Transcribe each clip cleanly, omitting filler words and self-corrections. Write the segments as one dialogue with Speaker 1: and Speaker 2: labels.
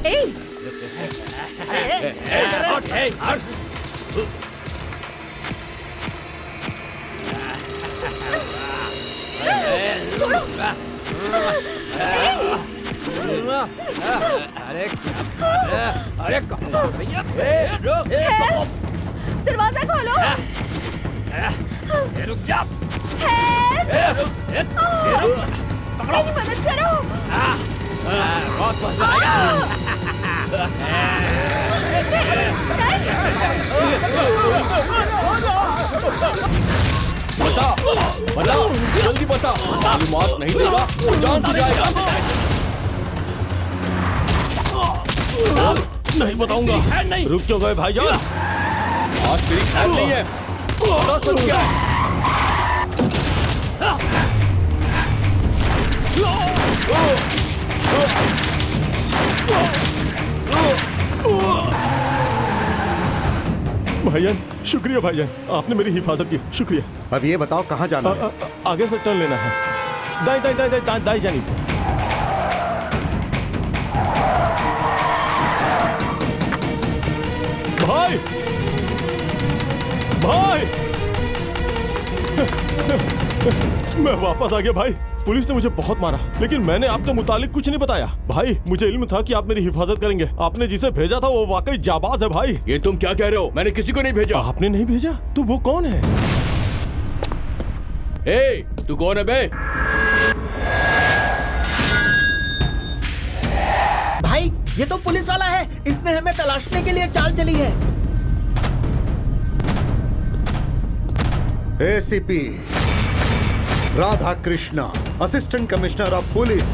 Speaker 1: ए, छोड़ो।
Speaker 2: अरे
Speaker 1: दरवाजा खोलो।
Speaker 2: रुक जा।
Speaker 1: मेरी मदद करो।
Speaker 2: बहुत मजा आया। बता बता, जल्दी बता। मालूमात नहीं देगा तो जान से जाएगा।
Speaker 3: नहीं बताऊंगा।
Speaker 2: नहीं।
Speaker 3: रुक क्यों गए भाईजान?
Speaker 2: आज तेरी खैर नहीं है। बता सब क्या है?
Speaker 3: भाईजान शुक्रिया भाईजान, आपने मेरी हिफाजत की, शुक्रिया।
Speaker 4: अब ये बताओ कहाँ जाना है?
Speaker 3: आगे से टर्न लेना है। दाई दाई दाई दाई दाई जानी। भाई भाई मैं वापस आ गया भाई। पुलिस ने मुझे बहुत मारा, लेकिन मैंने आपके मुतालिक कुछ नहीं बताया। भाई मुझे इल्म था कि आप मेरी हिफाजत करेंगे। आपने जिसे भेजा था वो वाकई जाबाज है भाई।
Speaker 2: ये तुम क्या कह रहे हो? मैंने किसी को नहीं भेजा।
Speaker 3: आपने नहीं भेजा तो वो कौन है?
Speaker 2: ए, तू कौन है बे?
Speaker 5: भाई ये तो पुलिस वाला है, इसने हमें तलाशने के लिए चाल चली है।
Speaker 4: ACP Radha Krishna, assistant commissioner of police.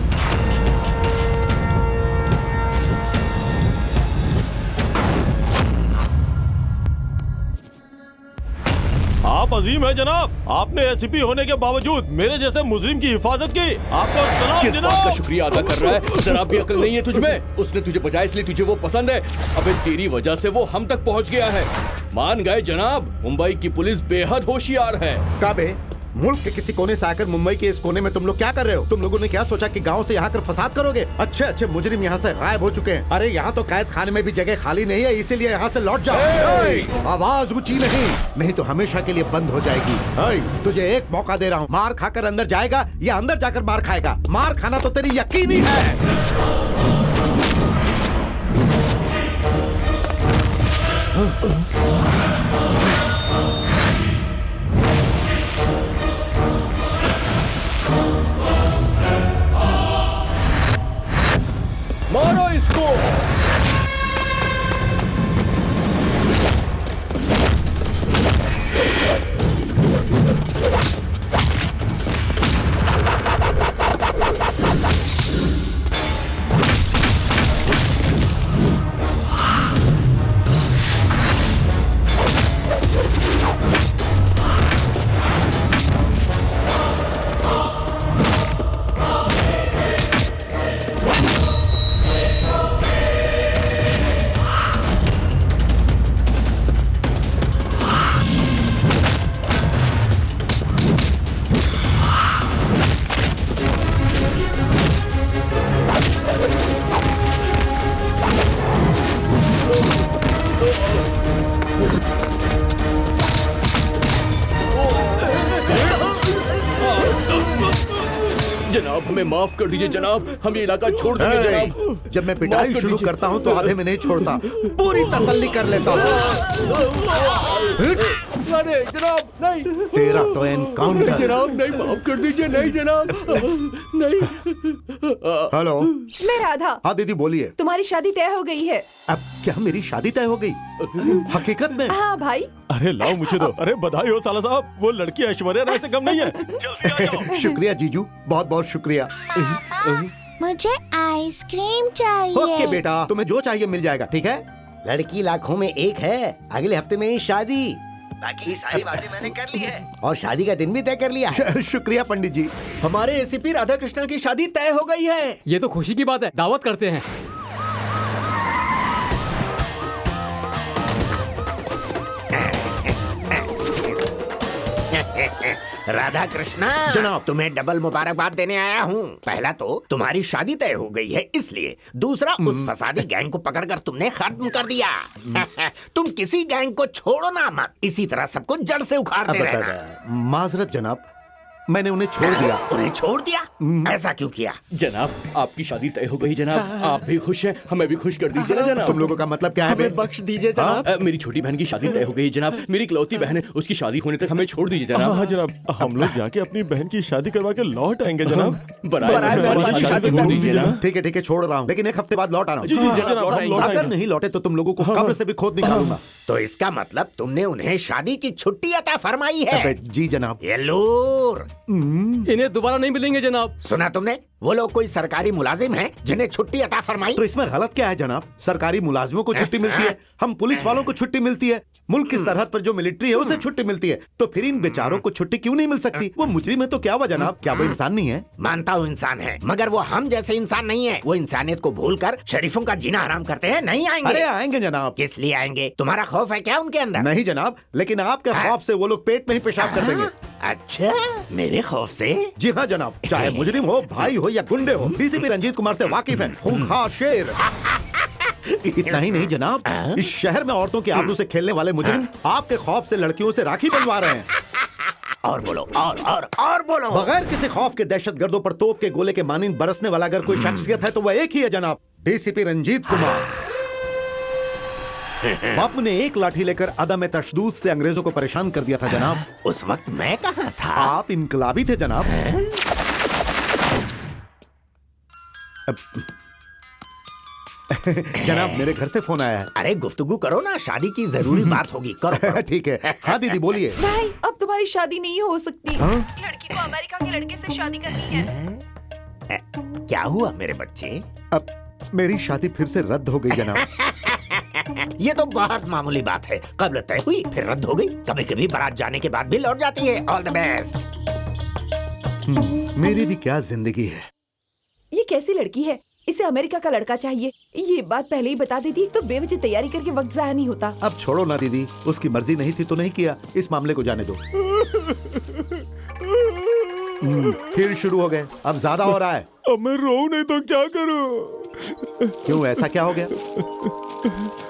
Speaker 3: आप अजीम है जनाब, आपने एसीपी होने के बावजूद मेरे जैसे मुजरिम की हिफाजत की। आपका सलाम
Speaker 2: किस बात का
Speaker 3: जनाब।
Speaker 2: शुक्रिया अदा कर रहा है? जरा भी अकल नहीं है तुझमें? उसने तुझे बचाया इसलिए तुझे वो पसंद है। अबे तेरी वजह से वो हम तक पहुंच गया है। मान गए जनाब, मुंबई की पुलिस बेहद होशियार है।
Speaker 4: काबे, मुल्क के किसी कोने से आकर मुंबई के इस कोने में तुम लोग क्या कर रहे हो? तुम लोगों ने क्या सोचा कि गांव से यहाँ कर फसाद करोगे? अच्छे अच्छे मुजरिम यहाँ से गायब हो चुके हैं। अरे यहाँ तो कैद खाने में भी जगह खाली नहीं है, इसीलिए यहाँ से लौट जाओ। आवाज ऊंची नहीं तो हमेशा के लिए बंद हो जाएगी। तुझे एक मौका दे रहा हूँ, मार खाकर अंदर जाएगा या अंदर जाकर मार खाएगा? मार खाना तो तेरी यकीनी है।
Speaker 2: मारो इसको। जनाब हमें माफ कर दीजिए जनाब, हम ये इलाका छोड़ देंगे जनाब।
Speaker 4: जब मैं पिटाई
Speaker 2: माफ कर
Speaker 4: शुरू
Speaker 2: दीजिए।
Speaker 4: करता हूँ तो आधे में नहीं छोड़ता, पूरी तसल्ली कर लेता हूँ।
Speaker 2: अरे जनाब नहीं।
Speaker 4: तेरा तो एनकाउंटर।
Speaker 2: जनाब नहीं, माफ कर दीजिए। नहीं जनाब, नहीं।
Speaker 4: हेलो,
Speaker 1: मैं राधा।
Speaker 4: हाँ दीदी बोलिए।
Speaker 1: तुम्हारी शादी तय हो गई है।
Speaker 4: अब क्या मेरी शादी तय हो गई? हकीकत में?
Speaker 1: हाँ भाई।
Speaker 3: अरे लाओ मुझे दो। अरे बधाई हो साला साहब, वो लड़की ऐश्वर्या राय से कम नहीं है। जल्दी आ जाओ।
Speaker 4: शुक्रिया जीजू, बहुत बहुत शुक्रिया।
Speaker 6: मुझे आइसक्रीम चाहिए।
Speaker 4: ओके बेटा, तुम्हें जो चाहिए मिल जाएगा, ठीक है?
Speaker 5: लड़की लाखों में एक है, अगले हफ्ते में ही शादी। बाकी सारी बातें मैंने कर ली है और शादी का दिन भी तय कर लिया है।
Speaker 4: शुक्रिया पंडित जी।
Speaker 5: हमारे एसीपी राधा कृष्णा की शादी तय हो गई है।
Speaker 7: ये तो खुशी की बात है, दावत करते हैं।
Speaker 8: राधा कृष्णा
Speaker 4: जनाब।
Speaker 8: तुम्हें डबल मुबारकबाद देने आया हूँ। पहला तो तुम्हारी शादी तय हो गई है इसलिए, दूसरा उस फसादी गैंग को पकड़कर तुमने खत्म कर दिया। तुम किसी गैंग को छोड़ो ना मत, इसी तरह सबको जड़ से उखाड़ते रहना।
Speaker 4: माजरत जनाब, मैंने उन्हें छोड़ दिया।
Speaker 8: उन्हें छोड़ दिया? ऐसा क्यों किया?
Speaker 2: जनाब आपकी शादी तय हो गई जनाब, आप भी खुश हैं, हमें भी खुश कर दीजिए ना जनाब।
Speaker 4: तुम लोगों का मतलब क्या है बे?
Speaker 7: बख्श दीजिए जनाब।
Speaker 2: मेरी छोटी बहन की शादी तय हो गई जनाब, मेरी इकलौती बहन है, उसकी शादी होने तक हमें छोड़ दीजिए जनाब।
Speaker 3: हाँ जनाब, हम लोग जाके अपनी बहन की शादी करवा के लौट आएंगे जनाब।
Speaker 2: बराए मेहरबानी शादी छोड़ दीजिए ना।
Speaker 4: ठीक है छोड़ रहा हूँ, लेकिन एक हफ्ते बाद लौट आना।
Speaker 2: जी जी जनाब लौट आएंगे।
Speaker 4: अगर नहीं लौटे तो तुम लोगों को कब्र से भी खोद निकालूंगा।
Speaker 8: तो इसका मतलब तुमने उन्हें शादी की छुट्टी अता फरमाई है?
Speaker 4: जी जनाब।
Speaker 8: ये लूर,
Speaker 7: इन्हें दोबारा नहीं मिलेंगे जनाब।
Speaker 8: सुना तुमने? वो लोग कोई सरकारी मुलाजिम हैं जिन्हें छुट्टी अता फरमाई?
Speaker 4: तो इसमें गलत क्या है जनाब? सरकारी मुलाजिमों को छुट्टी मिलती है, हम पुलिस वालों को छुट्टी मिलती है, मुल्क की सरहद पर जो मिलिट्री है उसे छुट्टी मिलती है, तो फिर इन बेचारों को छुट्टी क्यों नहीं मिल सकती? वो मुजरिम है तो क्या हुआ जनाब? क्या वो इंसान नहीं है?
Speaker 8: मानता हूँ इंसान है, मगर वो हम जैसे इंसान नहीं है। वो इंसानियत को भूलकर शरीफों का जीना हराम करते हैं। नहीं आएंगे।
Speaker 4: अरे आएंगे जनाब।
Speaker 8: किस लिए आएंगे? तुम्हारा खौफ है क्या उनके अंदर?
Speaker 4: नहीं जनाब, लेकिन आपके खौफ से वो लोग पेट में ही पेशाब कर देंगे।
Speaker 8: अच्छा, मेरे खौफ से?
Speaker 4: जी हाँ जनाब, चाहे मुजरिम हो, भाई हो या गुंडे हो, डीसीपी रंजीत कुमार से वाकिफ है, खूंखार शेर। इतना ही नहीं जनाब, इस शहर में औरतों के आबरू से खेलने वाले मुजरिम आपके खौफ से लड़कियों से राखी बंधवा रहे हैं।
Speaker 8: और बोलो, और बोलो।
Speaker 4: बगैर किसी खौफ के दहशतगर्दों पर तोप के गोले के मानिंद बरसने वाला अगर कोई शख्सियत है तो वह एक ही है जनाब, डीसीपी रंजीत कुमार। बापू ने एक लाठी लेकर अदम तशदूद से अंग्रेजों को परेशान कर दिया था जनाब।
Speaker 8: उस वक्त मैं कहाँ था?
Speaker 4: आप इनकलाबी थे जनाब। जनाब मेरे घर से फोन आया है।
Speaker 8: अरे गुफ्तगू करो ना, शादी की जरूरी बात होगी, करो।
Speaker 4: ठीक है। हाँ दीदी बोलिए।
Speaker 1: भाई अब तुम्हारी शादी नहीं हो सकती।
Speaker 4: हाँ?
Speaker 1: लड़की को अमेरिका के लड़के से शादी करनी है।
Speaker 8: क्या हुआ मेरे बच्चे?
Speaker 4: अब मेरी शादी फिर से रद्द हो गई जनाब।
Speaker 8: ये तो बहुत मामूली बात है, कब्ल तय हुई फिर रद्द हो गई, कभी कभी बारात जाने के बाद भी लौट जाती है। All the best.
Speaker 4: मेरी भी क्या जिंदगी है।
Speaker 1: ये कैसी लड़की है? इसे अमेरिका का लड़का चाहिए। ये बात पहले ही बता देती तो बेवजह तैयारी करके वक्त जाया नहीं होता।
Speaker 4: अब छोड़ो ना दीदी, उसकी मर्जी नहीं थी तो नहीं किया, इस मामले को जाने दो। फिर शुरू हो गए, अब ज्यादा हो रहा है।
Speaker 3: अब मैं रोऊं नहीं तो क्या करूं?
Speaker 4: क्यों, ऐसा क्या हो गया?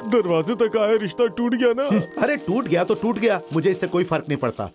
Speaker 3: दरवाजे तक आया रिश्ता टूट गया ना।
Speaker 4: अरे टूट गया तो टूट गया, मुझे इससे कोई फर्क नहीं पड़ता।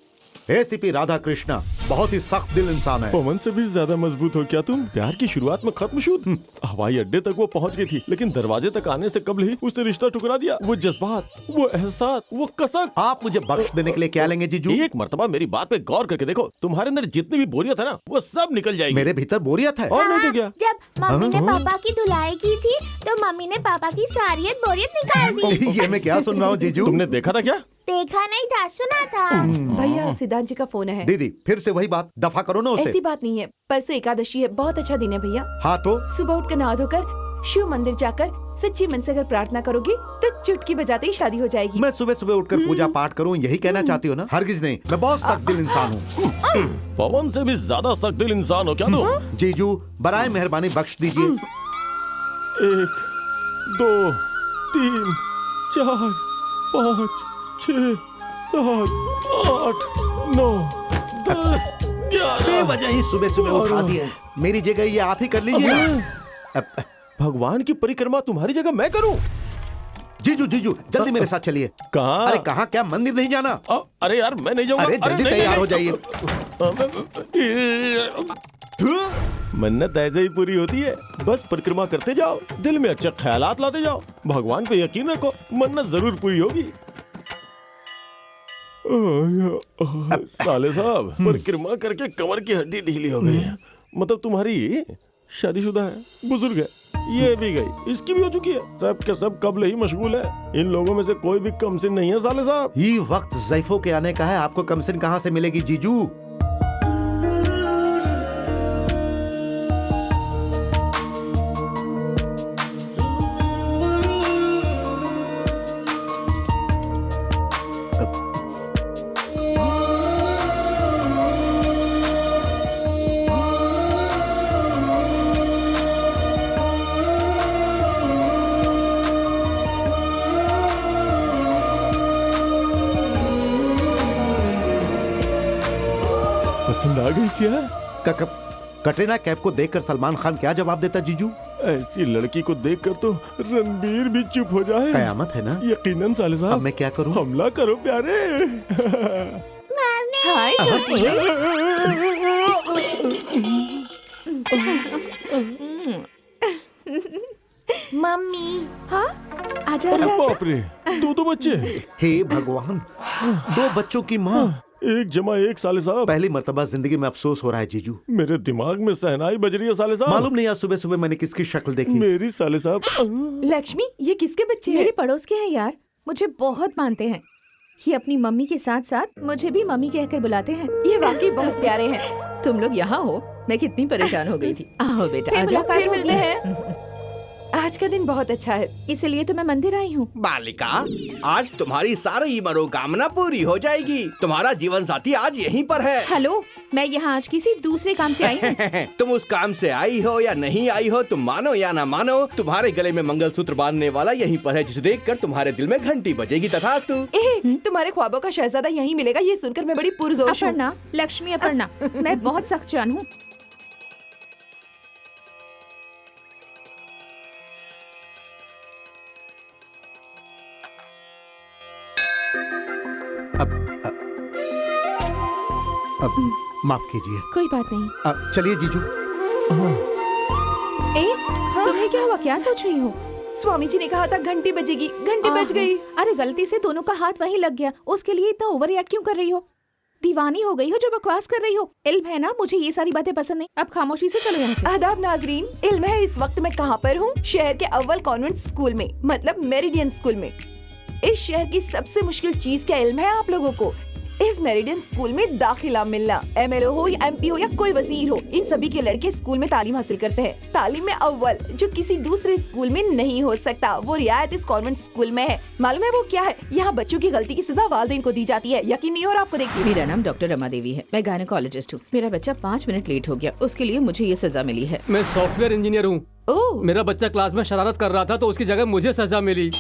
Speaker 4: एसीपी राधा कृष्णा बहुत ही सख्त दिल इंसान है।
Speaker 3: पवन से भी ज्यादा मजबूत हो क्या तुम? प्यार की शुरुआत में खत्म शुद्ध। हवाई अड्डे तक वो पहुंच गई थी, लेकिन दरवाजे तक आने से कबल ही उसने रिश्ता ठुकरा दिया। वो जज्बात, वो एहसास, वो कसक।
Speaker 4: आप मुझे बख्श देने के लिए क्या लेंगे जीजू?
Speaker 3: एक मर्तबा मेरी बात पे गौर करके देखो, तुम्हारे अंदर जितनी भी बोरियत है ना, वो सब निकल जाएगी।
Speaker 4: मेरे भीतर बोरियत है।
Speaker 3: और नहीं तो क्या?
Speaker 6: जब मम्मी ने पापा की धुलाई की थी तो मम्मी ने पापा की सारी बोरियत निकाल दी।
Speaker 4: ये मैं क्या सुन रहा हूँ जीजू?
Speaker 3: तुमने देखा था क्या?
Speaker 6: देखा नहीं था, सुना था।
Speaker 1: भैया सिद्धांत जी का फोन है।
Speaker 4: दीदी फिर से वही बात, दफा करो ना उसे।
Speaker 1: ऐसी बात नहीं है, परसों एकादशी है, बहुत अच्छा दिन है भैया।
Speaker 4: हाँ तो
Speaker 1: सुबह उठकर नहा धोकर शिव मंदिर जाकर सच्ची मन से अगर प्रार्थना करोगी तो चुटकी बजाते ही शादी हो जाएगी।
Speaker 4: मैं सुबह सुबह उठकर पूजा पाठ करूँ, यही कहना चाहती हो ना? हरगिज नहीं, मैं बहुत सख्त दिल इंसान हूँ।
Speaker 3: पवन से भी ज्यादा सख्त दिल इंसान हो क्या तुम?
Speaker 4: जीजू बराए मेहरबानी बख्श दीजिए।
Speaker 3: 1 2 3 4 5 6 7 8 9 10 11।
Speaker 4: बेवजह ही सुबह सुबह उठा दिए। मेरी जगह ये आप ही कर लीजिए। अब
Speaker 3: भगवान की परिक्रमा तुम्हारी जगह मैं करूं?
Speaker 4: जीजू जीजू जल्दी मेरे साथ चलिए।
Speaker 3: कहाँ?
Speaker 4: अरे कहाँ, क्या मंदिर नहीं जाना?
Speaker 3: अरे यार मैं नहीं जाऊंगा।
Speaker 4: अरे जल्दी
Speaker 3: नहीं,
Speaker 4: तैयार
Speaker 3: नहीं,
Speaker 4: हो जाइए।
Speaker 3: मन्नत ऐसे ही पूरी होती है, बस परिक्रमा करते जाओ, दिल में अच्छे ख्यालात लाते जाओ, भगवान पे यकीन रखो, मन्नत जरूर पूरी होगी। साले साहब, परिक्रमा करके कमर की हड्डी ढीली हो गई है। मतलब तुम्हारी शादीशुदा है, बुजुर्ग है, ये भी गई, इसकी भी हो चुकी है, सब के सब कब्ल ही मशगूल है। इन लोगों में से कोई भी कमसिन नहीं है साले साहब।
Speaker 4: ये वक्त ज़ैफों के आने का है, आपको कमसिन कहाँ से मिलेगी जीजू?
Speaker 3: पसंद आ गई क्या?
Speaker 4: कटरीना कैफ को देखकर सलमान खान क्या जवाब देता जीजू?
Speaker 3: ऐसी लड़की को देखकर तो रणबीर भी चुप हो जाए।
Speaker 4: कयामत है ना?
Speaker 3: यकीनन साले
Speaker 4: अब
Speaker 3: साहब।
Speaker 4: मैं क्या करूं?
Speaker 3: हमला करो प्यारे।
Speaker 1: हाय छोटी। मम्मी। हाँ आजा
Speaker 3: अरे
Speaker 1: आजा आजा।
Speaker 3: बाप रे, दो बच्चे।
Speaker 4: हे भगवान, 2 बच्चों की माँ।
Speaker 3: 1 जमा 1 साले साहब।
Speaker 4: पहली मर्तबा जिंदगी में अफसोस हो रहा है जीजू।
Speaker 3: मेरे दिमाग में सहनाई बज रही है साले साहब।
Speaker 4: मालूम नहीं आज सुबह सुबह मैंने किसकी शक्ल देखी।
Speaker 3: मेरी साले साहब।
Speaker 1: लक्ष्मी, ये किसके बच्चे हैं?
Speaker 9: मेरे पड़ोस के हैं यार, मुझे बहुत मानते हैं। ये अपनी मम्मी के साथ साथ मुझे भी मम्मी कहकर बुलाते हैं।
Speaker 1: ये वाकई बहुत प्यारे हैं।
Speaker 9: तुम लोग यहाँ हो, मैं कितनी परेशान हो गई थी। आओ बेटा,
Speaker 1: फिर
Speaker 9: आजा।
Speaker 1: मुलाकात फिर मिलते हैं। आज का दिन बहुत अच्छा है,
Speaker 9: इसलिए तो मैं मंदिर आई हूँ।
Speaker 2: बालिका, आज तुम्हारी सारी मनोकामना पूरी हो जाएगी। तुम्हारा जीवन साथी आज यहीं पर है।
Speaker 9: हेलो, मैं यहाँ आज किसी दूसरे काम से आई हूँ।
Speaker 2: तुम उस काम से आई हो या नहीं आई हो, तुम मानो या ना मानो, तुम्हारे गले में मंगलसूत्र बांधने वाला यहीं पर है, जिसे देखकर तुम्हारे दिल में घंटी बजेगी। तथास्तु।
Speaker 1: तुम्हारे ख्वाबों का शहजादा यहीं मिलेगा, ये सुनकर मैं बड़ी पुरजोश हूँ।
Speaker 9: अपर्णा, लक्ष्मी अपर्णा, मैं बहुत सख्त जान हूँ।
Speaker 4: अब माफ कीजिए।
Speaker 9: कोई बात नहीं।
Speaker 4: चलिए जीजू।
Speaker 9: तुम्हें क्या हुआ, क्या सोच रही हो?
Speaker 1: स्वामी जी ने कहा था घंटी बजेगी, घंटी बज गई।
Speaker 9: अरे गलती से दोनों का हाथ वहीं लग गया, उसके लिए इतना ओवर रिएक्ट क्यों कर रही हो? दीवानी हो गई हो जो बकवास कर रही हो। इल्म है ना, मुझे ये सारी बातें पसंद नहीं। अब खामोशी से चलो यहाँ से।
Speaker 1: आदाब नाजरीन, इल्म है इस वक्त मैं कहाँ पर हूँ? शहर के अव्वल कॉन्वेंट स्कूल में, मतलब मेरिडियन स्कूल में। इस शहर की सबसे मुश्किल चीज क्या इल्म है आप लोगों को? इस मेरिडियन स्कूल में दाखिला मिलना। MLO हो या MP हो या कोई वजीर हो, इन सभी के लड़के स्कूल में तालीम हासिल करते हैं। तालीम में अव्वल, जो किसी दूसरे स्कूल में नहीं हो सकता, वो रियायत इस कॉन्वेंट स्कूल में है। मालूम है वो क्या है? यहाँ बच्चों की गलती की सजा वालिदैन को दी जाती है। यकीन नहीं हो रहा आपको? देखिए,
Speaker 9: मेरा नाम डॉक्टर रमा देवी है, मैं गायनेकोलॉजिस्ट हूँ। मेरा बच्चा 5 मिनट लेट हो गया, उसके लिए मुझे ये सजा मिली है।
Speaker 7: मैं सॉफ्टवेयर इंजीनियर हूँ।
Speaker 1: ओह,
Speaker 7: मेरा बच्चा क्लास में शरारत कर रहा था तो उसकी जगह मुझे सजा मिली।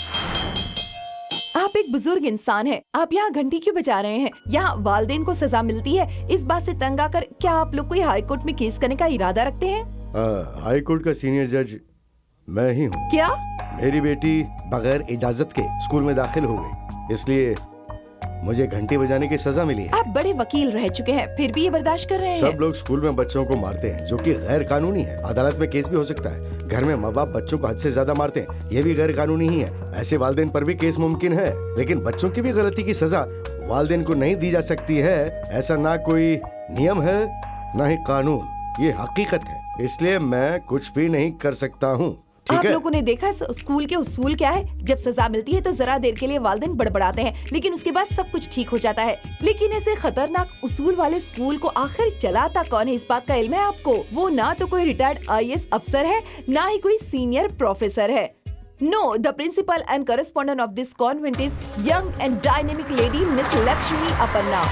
Speaker 1: आप एक बुजुर्ग इंसान हैं। आप यहाँ घंटी क्यों बजा रहे हैं? यहाँ वालिदैन को सजा मिलती है। इस बात से तंग आकर क्या आप लोग कोई हाई कोर्ट में केस करने का इरादा रखते हैं?
Speaker 5: हाई कोर्ट का सीनियर जज मैं ही हूँ।
Speaker 1: क्या?
Speaker 5: मेरी बेटी बगैर इजाजत के स्कूल में दाखिल हो गई, इसलिए मुझे घंटी बजाने की सजा मिली है।
Speaker 1: आप बड़े वकील रह चुके हैं, फिर भी ये बर्दाश्त कर रहे हैं?
Speaker 5: सब लोग स्कूल में बच्चों को मारते हैं, जो कि गैर कानूनी है। अदालत में केस भी हो सकता है। घर में माँ बाप बच्चों को हद से ज्यादा मारते हैं, ये भी गैर कानूनी ही है। ऐसे वालिदैन पर भी केस मुमकिन है, लेकिन बच्चों की भी गलती की सजा वालिदैन को नहीं दी जा सकती है। ऐसा ना कोई नियम है ना ही कानून, ये हकीकत है। इसलिए मैं कुछ भी नहीं कर सकता हूँ।
Speaker 1: आप लोगों ने देखा स्कूल के उसूल क्या है? जब सजा मिलती है तो जरा देर के लिए वालिदैन बड़बड़ाते हैं, लेकिन उसके बाद सब कुछ ठीक हो जाता है। लेकिन ऐसे खतरनाक उसूल वाले स्कूल को आखिर चलाता कौन है? इस बात का इल्म है आपको? वो ना तो कोई रिटायर्ड IAS अफसर है, ना ही कोई सीनियर प्रोफेसर है। No, the principal and correspondent of this convent is young and dynamic lady Miss Lakshmi Aparna.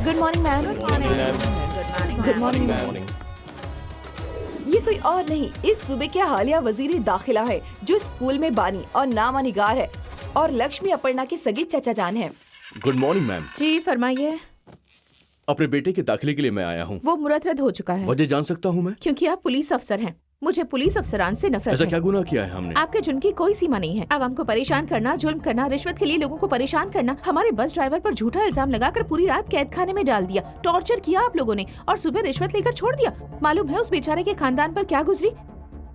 Speaker 1: Good morning, ma'am. Good morning, ma'am. ये कोई और नहीं, इस सूबे के हालिया वजीर दाखिला है, जो स्कूल में बानी और नामा निगार है, और लक्ष्मी अपर्णा की सगी चचा जान है।
Speaker 2: Good morning ma'am.
Speaker 9: जी फरमाइए।
Speaker 2: अपने बेटे के दाखिले के लिए मैं आया हूँ।
Speaker 9: वो मुरतरद हो चुका है।
Speaker 2: वजह जान सकता हूँ मैं?
Speaker 9: क्योंकि आप पुलिस अफसर हैं। मुझे पुलिस अफसरान से नफरत
Speaker 2: ऐसा
Speaker 9: है।
Speaker 2: क्या गुनाह किया है हमने?
Speaker 9: आपके जुर्म की कोई सीमा नहीं है। आवाम को परेशान करना, जुल्म करना, रिश्वत के लिए लोगों को परेशान करना, हमारे बस ड्राइवर पर झूठा इल्जाम लगाकर पूरी रात कैद खाने में डाल दिया, टॉर्चर किया आप लोगों ने, और सुबह रिश्वत लेकर छोड़ दिया। मालूम है उस बेचारे के खानदान पर क्या गुजरी?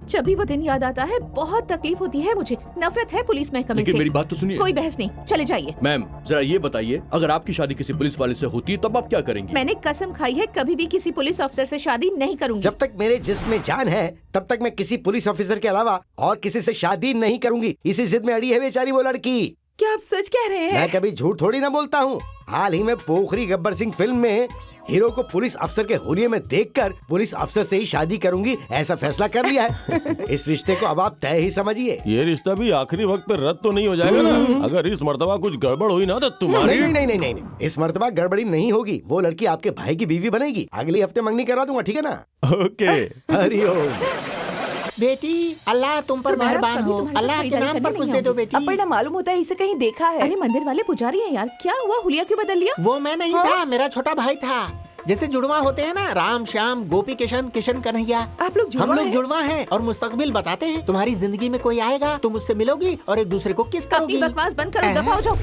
Speaker 9: जब भी वो दिन याद आता है बहुत तकलीफ होती है मुझे। नफरत है पुलिस महकमे
Speaker 2: लेकिन
Speaker 9: से।
Speaker 2: मेरी बात तो सुनिए।
Speaker 9: कोई बहस नहीं, चले जाइए।
Speaker 2: मैम जरा ये बताइए, अगर आपकी शादी किसी पुलिस वाले से होती तब आप क्या करेंगी?
Speaker 9: मैंने कसम खाई है कभी भी किसी पुलिस अफसर से शादी नहीं करूंगी।
Speaker 5: जब तक मेरे जिस्म में जान है तब तक मैं किसी पुलिस ऑफिसर के अलावा और किसी से शादी नहीं करूंगी। इसी जिद में अड़ी है बेचारी वो लड़की।
Speaker 1: क्या आप सच कह रहे हैं?
Speaker 5: मैं कभी झूठ थोड़ी ना बोलता हूँ। हाल ही में पोखरी गब्बर सिंह फिल्म में हीरो को पुलिस अफसर के होलिये में देखकर पुलिस अफसर से ही शादी करूंगी ऐसा फैसला कर लिया है। इस रिश्ते को अब आप तय ही समझिए।
Speaker 3: ये रिश्ता भी आखिरी वक्त पे रद्द तो नहीं हो जाएगा ना? अगर इस मर्तबा कुछ गड़बड़ हुई ना तो तुम्हारी
Speaker 5: नहीं नहीं नहीं नहीं नहीं, इस मर्तबा गड़बड़ी नहीं होगी। वो लड़की आपके भाई की बीवी बनेगी। अगले हफ्ते मंगनी करवा दूंगा, ठीक है ना?
Speaker 3: ओके।
Speaker 5: हरिओम।
Speaker 8: बेटी अल्लाह तुम पर
Speaker 9: तुम्हारा
Speaker 8: मेहरबान
Speaker 9: कभी
Speaker 8: हो,
Speaker 9: तुम्हारे साथ
Speaker 8: अल्लाह के
Speaker 9: खरीदारी
Speaker 8: नाम
Speaker 9: करने
Speaker 8: पर कुछ
Speaker 9: नहीं
Speaker 8: दे दो
Speaker 9: आऊंगी।
Speaker 8: बेटी।
Speaker 1: अपर्णा मालूम होता है इसे कहीं देखा है।
Speaker 9: अरे मंदिर वाले पुजारी हैं यार, क्या हुआ? हुलिया क्यों बदल लिया?
Speaker 8: वो मैं नहीं था, मेरा छोटा भाई था। जैसे जुड़वा होते हैं ना, राम श्याम गोपी किशन किशन कन्हैया,
Speaker 1: आप लोग जुड़वा
Speaker 8: हम लोग
Speaker 1: हैं?
Speaker 8: जुड़वा हैं और मुस्तकबिल बताते हैं। तुम्हारी जिंदगी में कोई आएगा, तुम उससे मिलोगी और एक दूसरे को किस
Speaker 9: अपनी
Speaker 8: करोगी।
Speaker 9: बकवास बंद करो, दफा हो जाओ।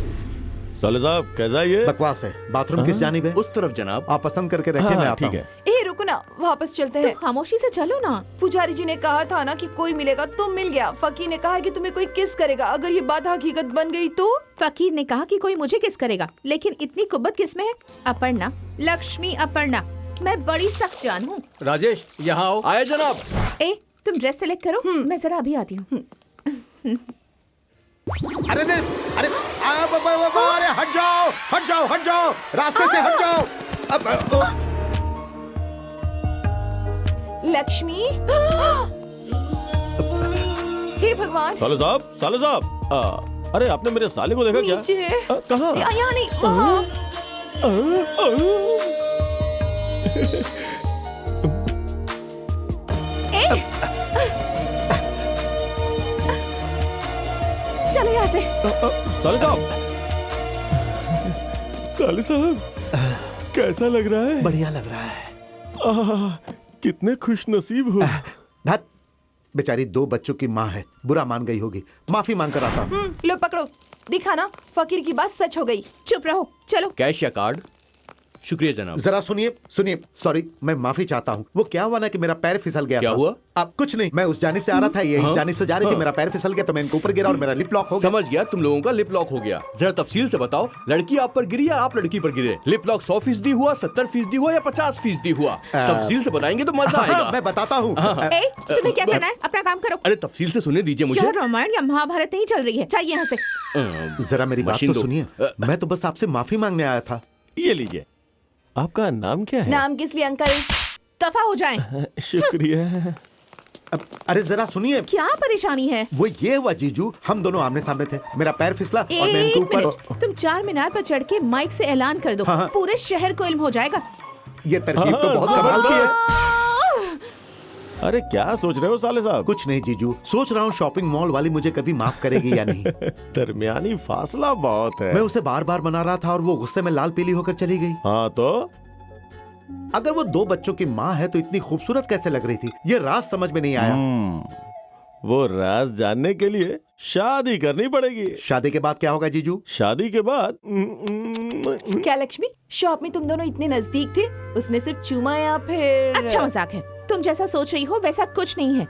Speaker 3: साले साहब कैसा ये?
Speaker 4: बकवास है। बाथरूम किस जानिब है?
Speaker 2: उस तरफ जनाब।
Speaker 4: आप पसंद करके रखिए, मैं
Speaker 3: हाँ,
Speaker 4: आता
Speaker 3: ठीक
Speaker 4: हूँ।
Speaker 3: है।
Speaker 1: ए रुको ना, वापस चलते
Speaker 9: तो
Speaker 1: हैं।
Speaker 9: खामोशी से चलो ना।
Speaker 1: पुजारी जी ने कहा था ना कि कोई मिलेगा, तुम मिल गया। फकीर ने कहा कि तुम्हें कोई किस करेगा। अगर ये बात हकीकत बन गई तो?
Speaker 9: फकीर ने कहा कि कोई मुझे किस करेगा, लेकिन इतनी कुब्बत किस में है? अपर्णा, लक्ष्मी अपर्णा, मैं बड़ी सख्त जान हूँ।
Speaker 7: राजेश यहाँ आओ।
Speaker 2: आया जनाब।
Speaker 9: ए तुम ड्रेस सेलेक्ट करो, मैं जरा अभी आती हूँ।
Speaker 4: अरे अरे अरे अरे हट जाओ, हट जाओ, हट जाओ, रास्ते से हट जाओ।
Speaker 1: लक्ष्मी। हे भगवान।
Speaker 3: साले साहब, अरे आपने मेरे साले को देखा क्या?
Speaker 1: नीचे।
Speaker 3: कहाँ?
Speaker 1: यहाँ नहीं, वहाँ।
Speaker 9: चलो यहाँ से।
Speaker 3: साले साहब, साले साहब कैसा लग रहा है?
Speaker 4: बढ़िया लग रहा है।
Speaker 3: कितने खुश नसीब हो।
Speaker 4: धत, बेचारी 2 बच्चों की माँ है, बुरा मान गई होगी। माफी मांग कर आता हूँ।
Speaker 1: लो पकड़ो, दिखा ना, फकीर की बात सच हो गई।
Speaker 9: चुप रहो, चलो।
Speaker 2: कैश या कार्ड? शुक्रिया जनाब।
Speaker 4: जरा सुनिए, सुनिए, सॉरी, मैं माफी चाहता हूँ। वो क्या हुआ ना कि मेरा पैर फिसल गया
Speaker 2: क्या
Speaker 4: था।
Speaker 2: हुआ?
Speaker 4: अब कुछ नहीं, मैं उस जानिब से आ रहा था, ये इस जानिब से जा रही थी, मेरा पैर फिसल गया तो मैं इनके ऊपर गिरा और मेरा लिप लॉक हो गया।
Speaker 2: समझ गया, तुम लोगों का लिप लॉक हो गया। जरा तफसील से बताओ, लड़की आप पर गिरी या आप लड़की पर गिरे? लिप लॉक 100% हुआ, 70% हुआ या 50% हुआ? तफसील से बताएंगे तो मजा आएगा।
Speaker 4: मैं बताता हूँ।
Speaker 9: ए तुम्हें क्या करना है? अपना काम करो।
Speaker 2: अरे तफसील से सुनने दीजिए मुझे।
Speaker 9: यह रामायण या महाभारत नहीं चल रही है, चाहिए यहाँ से।
Speaker 4: जरा मेरी बात
Speaker 2: मशीन
Speaker 4: तो
Speaker 2: दो।
Speaker 4: सुनिए, मैं तो बस आपसे माफी मांगने आया था।
Speaker 3: ये लीजिए। आपका नाम क्या है?
Speaker 1: नाम किस लिए अंकल?
Speaker 9: दफा हो जाएं।
Speaker 3: शुक्रिया।
Speaker 4: अरे जरा सुनिए,
Speaker 9: क्या परेशानी है?
Speaker 4: वो ये हुआ जीजू, हम दोनों आमने सामने थे, मेरा पैर फिसला और मैं इनके
Speaker 9: एक
Speaker 4: ऊपर।
Speaker 9: मिनट, तुम 4 मीनार पर चढ़ के माइक से ऐलान कर दो,
Speaker 4: हाँ।
Speaker 9: पूरे शहर को इल्म हो जाएगा।
Speaker 4: ये तरकीब तो बहुत कमाल की है।
Speaker 3: अरे क्या सोच रहे हो साले साहब?
Speaker 4: कुछ नहीं जीजू, सोच रहा हूँ शॉपिंग मॉल वाली मुझे कभी माफ करेगी या नहीं।
Speaker 3: दरमियानी फासला बहुत है।
Speaker 4: मैं उसे बार बार मना रहा था और वो गुस्से में लाल पीली होकर चली गई।
Speaker 3: हाँ तो
Speaker 4: अगर वो 2 बच्चों की माँ है तो इतनी खूबसूरत कैसे लग रही थी, ये राज समझ में नहीं आया।
Speaker 3: वो राज जानने के लिए शादी करनी पड़ेगी।
Speaker 4: शादी के बाद क्या होगा जीजू?
Speaker 3: शादी के बाद
Speaker 1: क्या लक्ष्मी, शॉप में तुम दोनों इतने नजदीक थे, उसने सिर्फ चूमा या फिर?
Speaker 9: अच्छा मजाक है, तुम जैसा सोच रही हो वैसा कुछ नहीं है।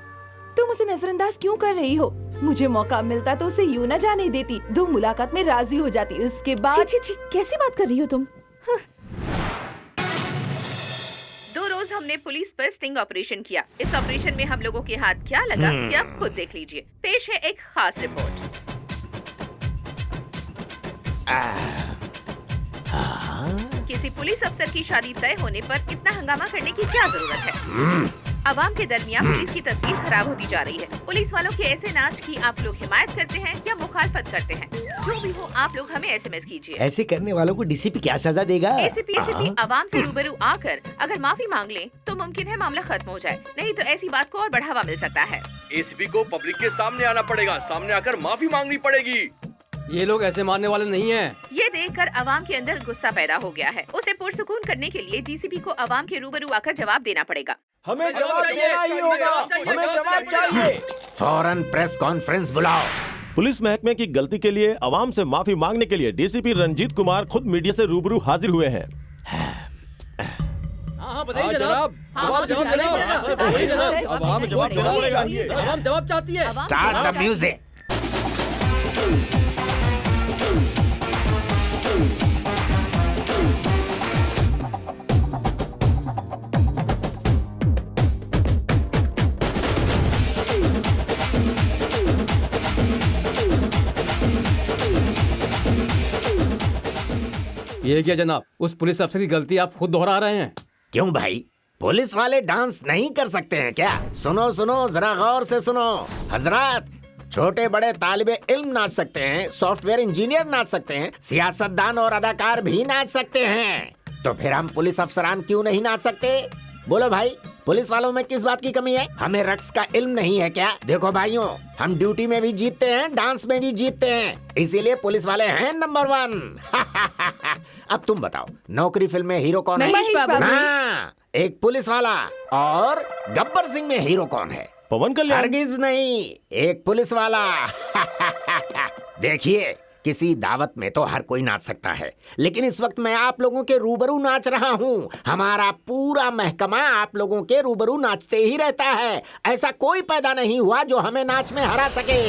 Speaker 1: तुम उसे नजरअंदाज क्यों कर रही हो? मुझे मौका मिलता तो उसे यूं न जाने देती, 2 मुलाकात में राजी हो जाती, उसके बाद।
Speaker 9: छी छी छी, कैसी बात कर रही हो तुम? 2 रोज हमने पुलिस पर स्टिंग ऑपरेशन किया। इस ऑपरेशन में हम लोगों के हाथ क्या लगा ये आप खुद देख लीजिए। पेश है एक खास रिपोर्ट। किसी पुलिस अफसर की शादी तय होने पर इतना हंगामा करने की क्या जरूरत है? आवाम के दरमियान पुलिस की तस्वीर खराब होती जा रही है। पुलिस वालों के ऐसे नाच की आप लोग हिमायत करते हैं या मुखालफत करते हैं? जो भी हो आप लोग हमें SMS कीजिए।
Speaker 5: ऐसे करने वालों को डीसीपी क्या सजा देगा?
Speaker 9: एसीपी आवाम से रूबरू आकर अगर माफी मांग लें तो मुमकिन है मामला खत्म हो जाए, नहीं तो ऐसी बात को और बढ़ावा मिल सकता है।
Speaker 2: एसीपी को पब्लिक के सामने आना पड़ेगा, सामने आकर माफी मांगनी पड़ेगी।
Speaker 7: ये लोग ऐसे मारने वाले नहीं हैं।
Speaker 9: ये देखकर अवाम के अंदर गुस्सा पैदा हो गया है। उसे पुरसुकून करने के लिए डीसीपी को अवाम के रूबरू आकर जवाब देना पड़ेगा।
Speaker 3: हमें जवाब देना ही होगा। हमें जवाब चाहिए।
Speaker 8: फौरन प्रेस कॉन्फ्रेंस बुलाओ।
Speaker 3: पुलिस महकमे की गलती के लिए अवाम से माफी मांगने के लिए डीसीपी रंजीत कुमार खुद मीडिया से रूबरू हाजिर हुए हैं।
Speaker 7: हाँ बताइए जनाब। जवाब जवाब चाहती है।
Speaker 8: Start the music.
Speaker 7: ये क्या जनाब, उस पुलिस अफसर की गलती आप खुद दोहरा रहे हैं।
Speaker 8: क्यों भाई, पुलिस वाले डांस नहीं कर सकते हैं क्या? सुनो सुनो, जरा गौर से सुनो। हजरात, छोटे बड़े तालिबे इल्म नाच सकते हैं, सॉफ्टवेयर इंजीनियर नाच सकते हैं, सियासतदान और अदाकार भी नाच सकते हैं, तो फिर हम पुलिस अफसरान क्यों नहीं नाच सकते? बोलो भाई, पुलिस वालों में किस बात की कमी है? हमें रक्स का इल्म नहीं है क्या? देखो भाइयों, हम ड्यूटी में भी जीतते हैं, डांस में भी जीतते हैं, इसीलिए पुलिस वाले हैं नंबर 1। अब तुम बताओ, नौकरी फिल्म में हीरो कौन है?
Speaker 1: महेश बाबू।
Speaker 8: हाँ, एक पुलिस वाला। और गब्बर सिंह में हीरो कौन है?
Speaker 3: पवन कल्याण।
Speaker 8: हरगिज नहीं, एक पुलिस वाला। देखिए, किसी दावत में तो हर कोई नाच सकता है, लेकिन इस वक्त मैं आप लोगों के रूबरू नाच रहा हूँ। हमारा पूरा महकमा आप लोगों के रूबरू नाचते ही रहता है। ऐसा कोई पैदा नहीं हुआ जो हमें नाच में हरा सके।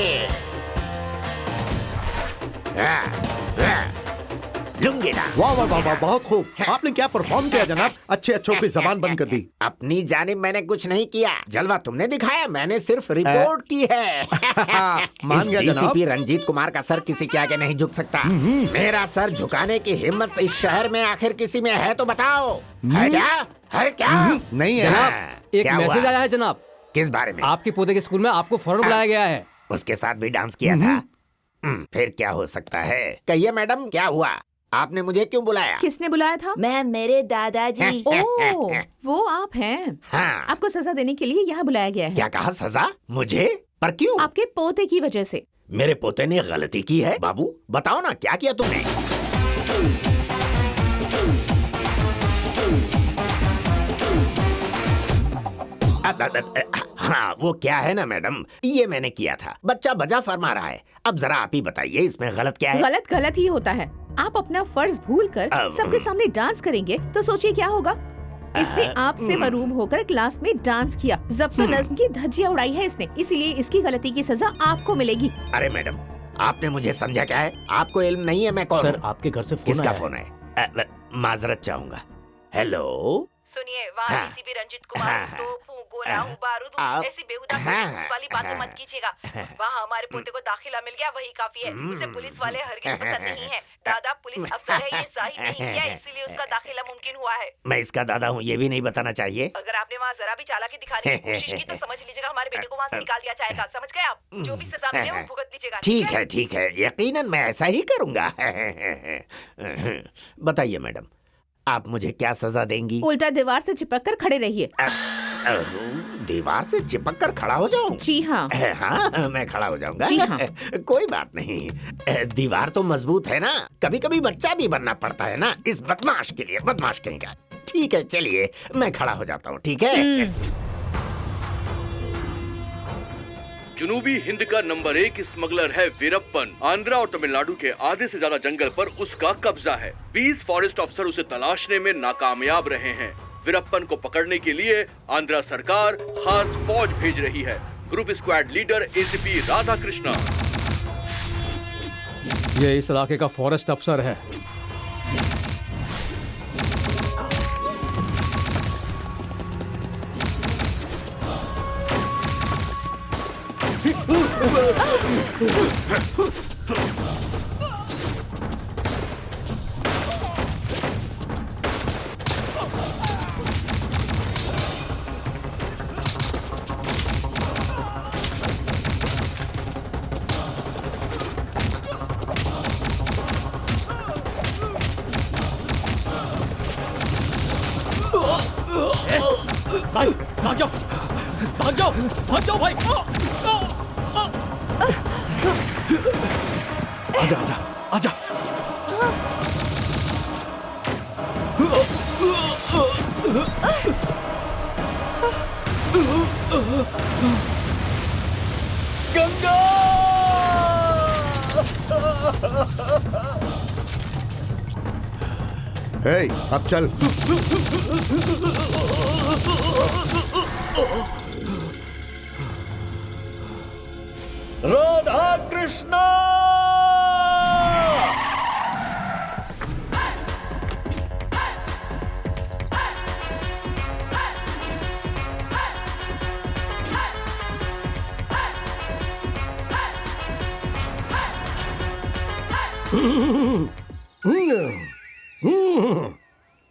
Speaker 8: लुंगी डांस।
Speaker 4: वाह वाह वाह वाह, बहुत खूब। आपने क्या परफॉर्म किया जनाब, अच्छे अच्छों की जबान बंद कर दी।
Speaker 8: अपनी जानिब मैंने कुछ नहीं किया, जलवा तुमने दिखाया, मैंने सिर्फ रिपोर्ट की है।
Speaker 4: मान गया जनाब।
Speaker 8: डीसीपी रंजीत कुमार का सर किसी के आगे नहीं झुक सकता। मेरा सर झुकाने की हिम्मत इस शहर में आखिर किसी में है तो बताओ। है क्या? है क्या?
Speaker 4: नहीं है।
Speaker 7: जनाब, एक
Speaker 8: क्या
Speaker 7: मैसेज
Speaker 8: हुआ?
Speaker 7: आया है जनाब।
Speaker 8: किस बारे में?
Speaker 7: आपके पोते के स्कूल में आपको फौरन बुलाया गया है।
Speaker 8: उसके साथ भी डांस किया था? फिर क्या हो सकता है? कहिए मैडम, क्या हुआ? आपने मुझे क्यों बुलाया?
Speaker 9: किसने बुलाया था?
Speaker 6: मैं मेरे दादाजी।
Speaker 9: ओह, वो आप हैं।
Speaker 8: हाँ।
Speaker 9: आपको सजा देने के लिए यहाँ बुलाया गया है।
Speaker 8: क्या कहा? सजा? मुझे? पर क्यों?
Speaker 9: आपके पोते की वजह से।
Speaker 8: मेरे पोते ने गलती की है? बाबू बताओ ना, क्या किया तुमने? हाँ, वो क्या है ना मैडम, ये मैंने किया था। बच्चा बजा फरमा रहा है, अब जरा आप ही बताइए इसमें गलत क्या है?
Speaker 9: गलत गलत ही होता है। आप अपना फर्ज भूलकर सबके सामने डांस करेंगे तो सोचिए क्या होगा। इसने आपसे मरूम होकर क्लास में डांस किया, ज़ब्त नज़्म की धज्जियां उड़ाई है इसने, इसीलिए इसकी गलती की सजा आपको मिलेगी।
Speaker 8: अरे मैडम, आपने मुझे समझा क्या है? आपको इल्म नहीं है मैं कौन
Speaker 7: सर,
Speaker 8: हूँ?
Speaker 7: आपके घर से फोन
Speaker 8: किसका
Speaker 7: आया है।
Speaker 8: फोन है? माजरत चाहूंगा। हेलो,
Speaker 1: सुनिए, वहाँ
Speaker 8: हाँ।
Speaker 1: डीसीपी रंजीत कुमार,
Speaker 8: हाँ।
Speaker 1: तोप हूँ, गोला हूँ, बारूद हूँ,
Speaker 8: आप-
Speaker 1: ऐसी बेहुदा
Speaker 8: हाँ।
Speaker 1: वाली बातें मत कीजिएगा। वहाँ हमारे पोते को दाखिला मिल गया, वही काफी है। उसे पुलिस वाले हरगिज पसंद नहीं है। दादा पुलिस अफसर है, ये जाहिर नहीं किया, इसीलिए उसका दाखिला मुमकिन हुआ है।
Speaker 8: मैं इसका दादा हूँ, ये भी नहीं बताना चाहिए।
Speaker 1: अगर आपने वहाँ जरा भी चालाकी दिखाने की कोशिश की तो समझ लीजिएगा हमारे बेटे को वहाँ से निकाल दिया जाएगा। समझ गए आप? जो भी सजा मिले वो भुगत लीजिएगा।
Speaker 8: ठीक है, ठीक है, यकीनन मैं ऐसा ही करूंगा। बताइए मैडम, आप मुझे क्या सजा देंगी?
Speaker 9: उल्टा दीवार से चिपक कर खड़े रहिए।
Speaker 8: दीवार से चिपक कर खड़ा हो जाऊं?
Speaker 9: जी हाँ।
Speaker 8: हाँ, मैं खड़ा हो जाऊंगा।
Speaker 9: जी हाँ।
Speaker 8: कोई बात नहीं, दीवार तो मजबूत है ना, कभी कभी बच्चा भी बनना पड़ता है ना, इस बदमाश के लिए, बदमाश कहेगा। ठीक है, चलिए मैं खड़ा हो जाता हूँ, ठीक है?
Speaker 2: जनूबी हिंद का नंबर 1 स्मगलर है वीरप्पन। आंध्रा और तमिलनाडु के आधे से ज्यादा जंगल पर उसका कब्जा है। 20 फॉरेस्ट अफसर उसे तलाशने में नाकामयाब रहे हैं। वीरप्पन को पकड़ने के लिए आंध्रा सरकार खास फौज भेज रही है। Group squad leader ACP Radha Krishna.
Speaker 7: ये इस इलाके का फॉरेस्ट अफसर है। भाई भाग जाओ, भाग जाओ, भाग जाओ भाई।
Speaker 3: आजा आजा आजा।
Speaker 2: गंगा!
Speaker 4: हे, अब चल।
Speaker 2: राधा कृष्णा!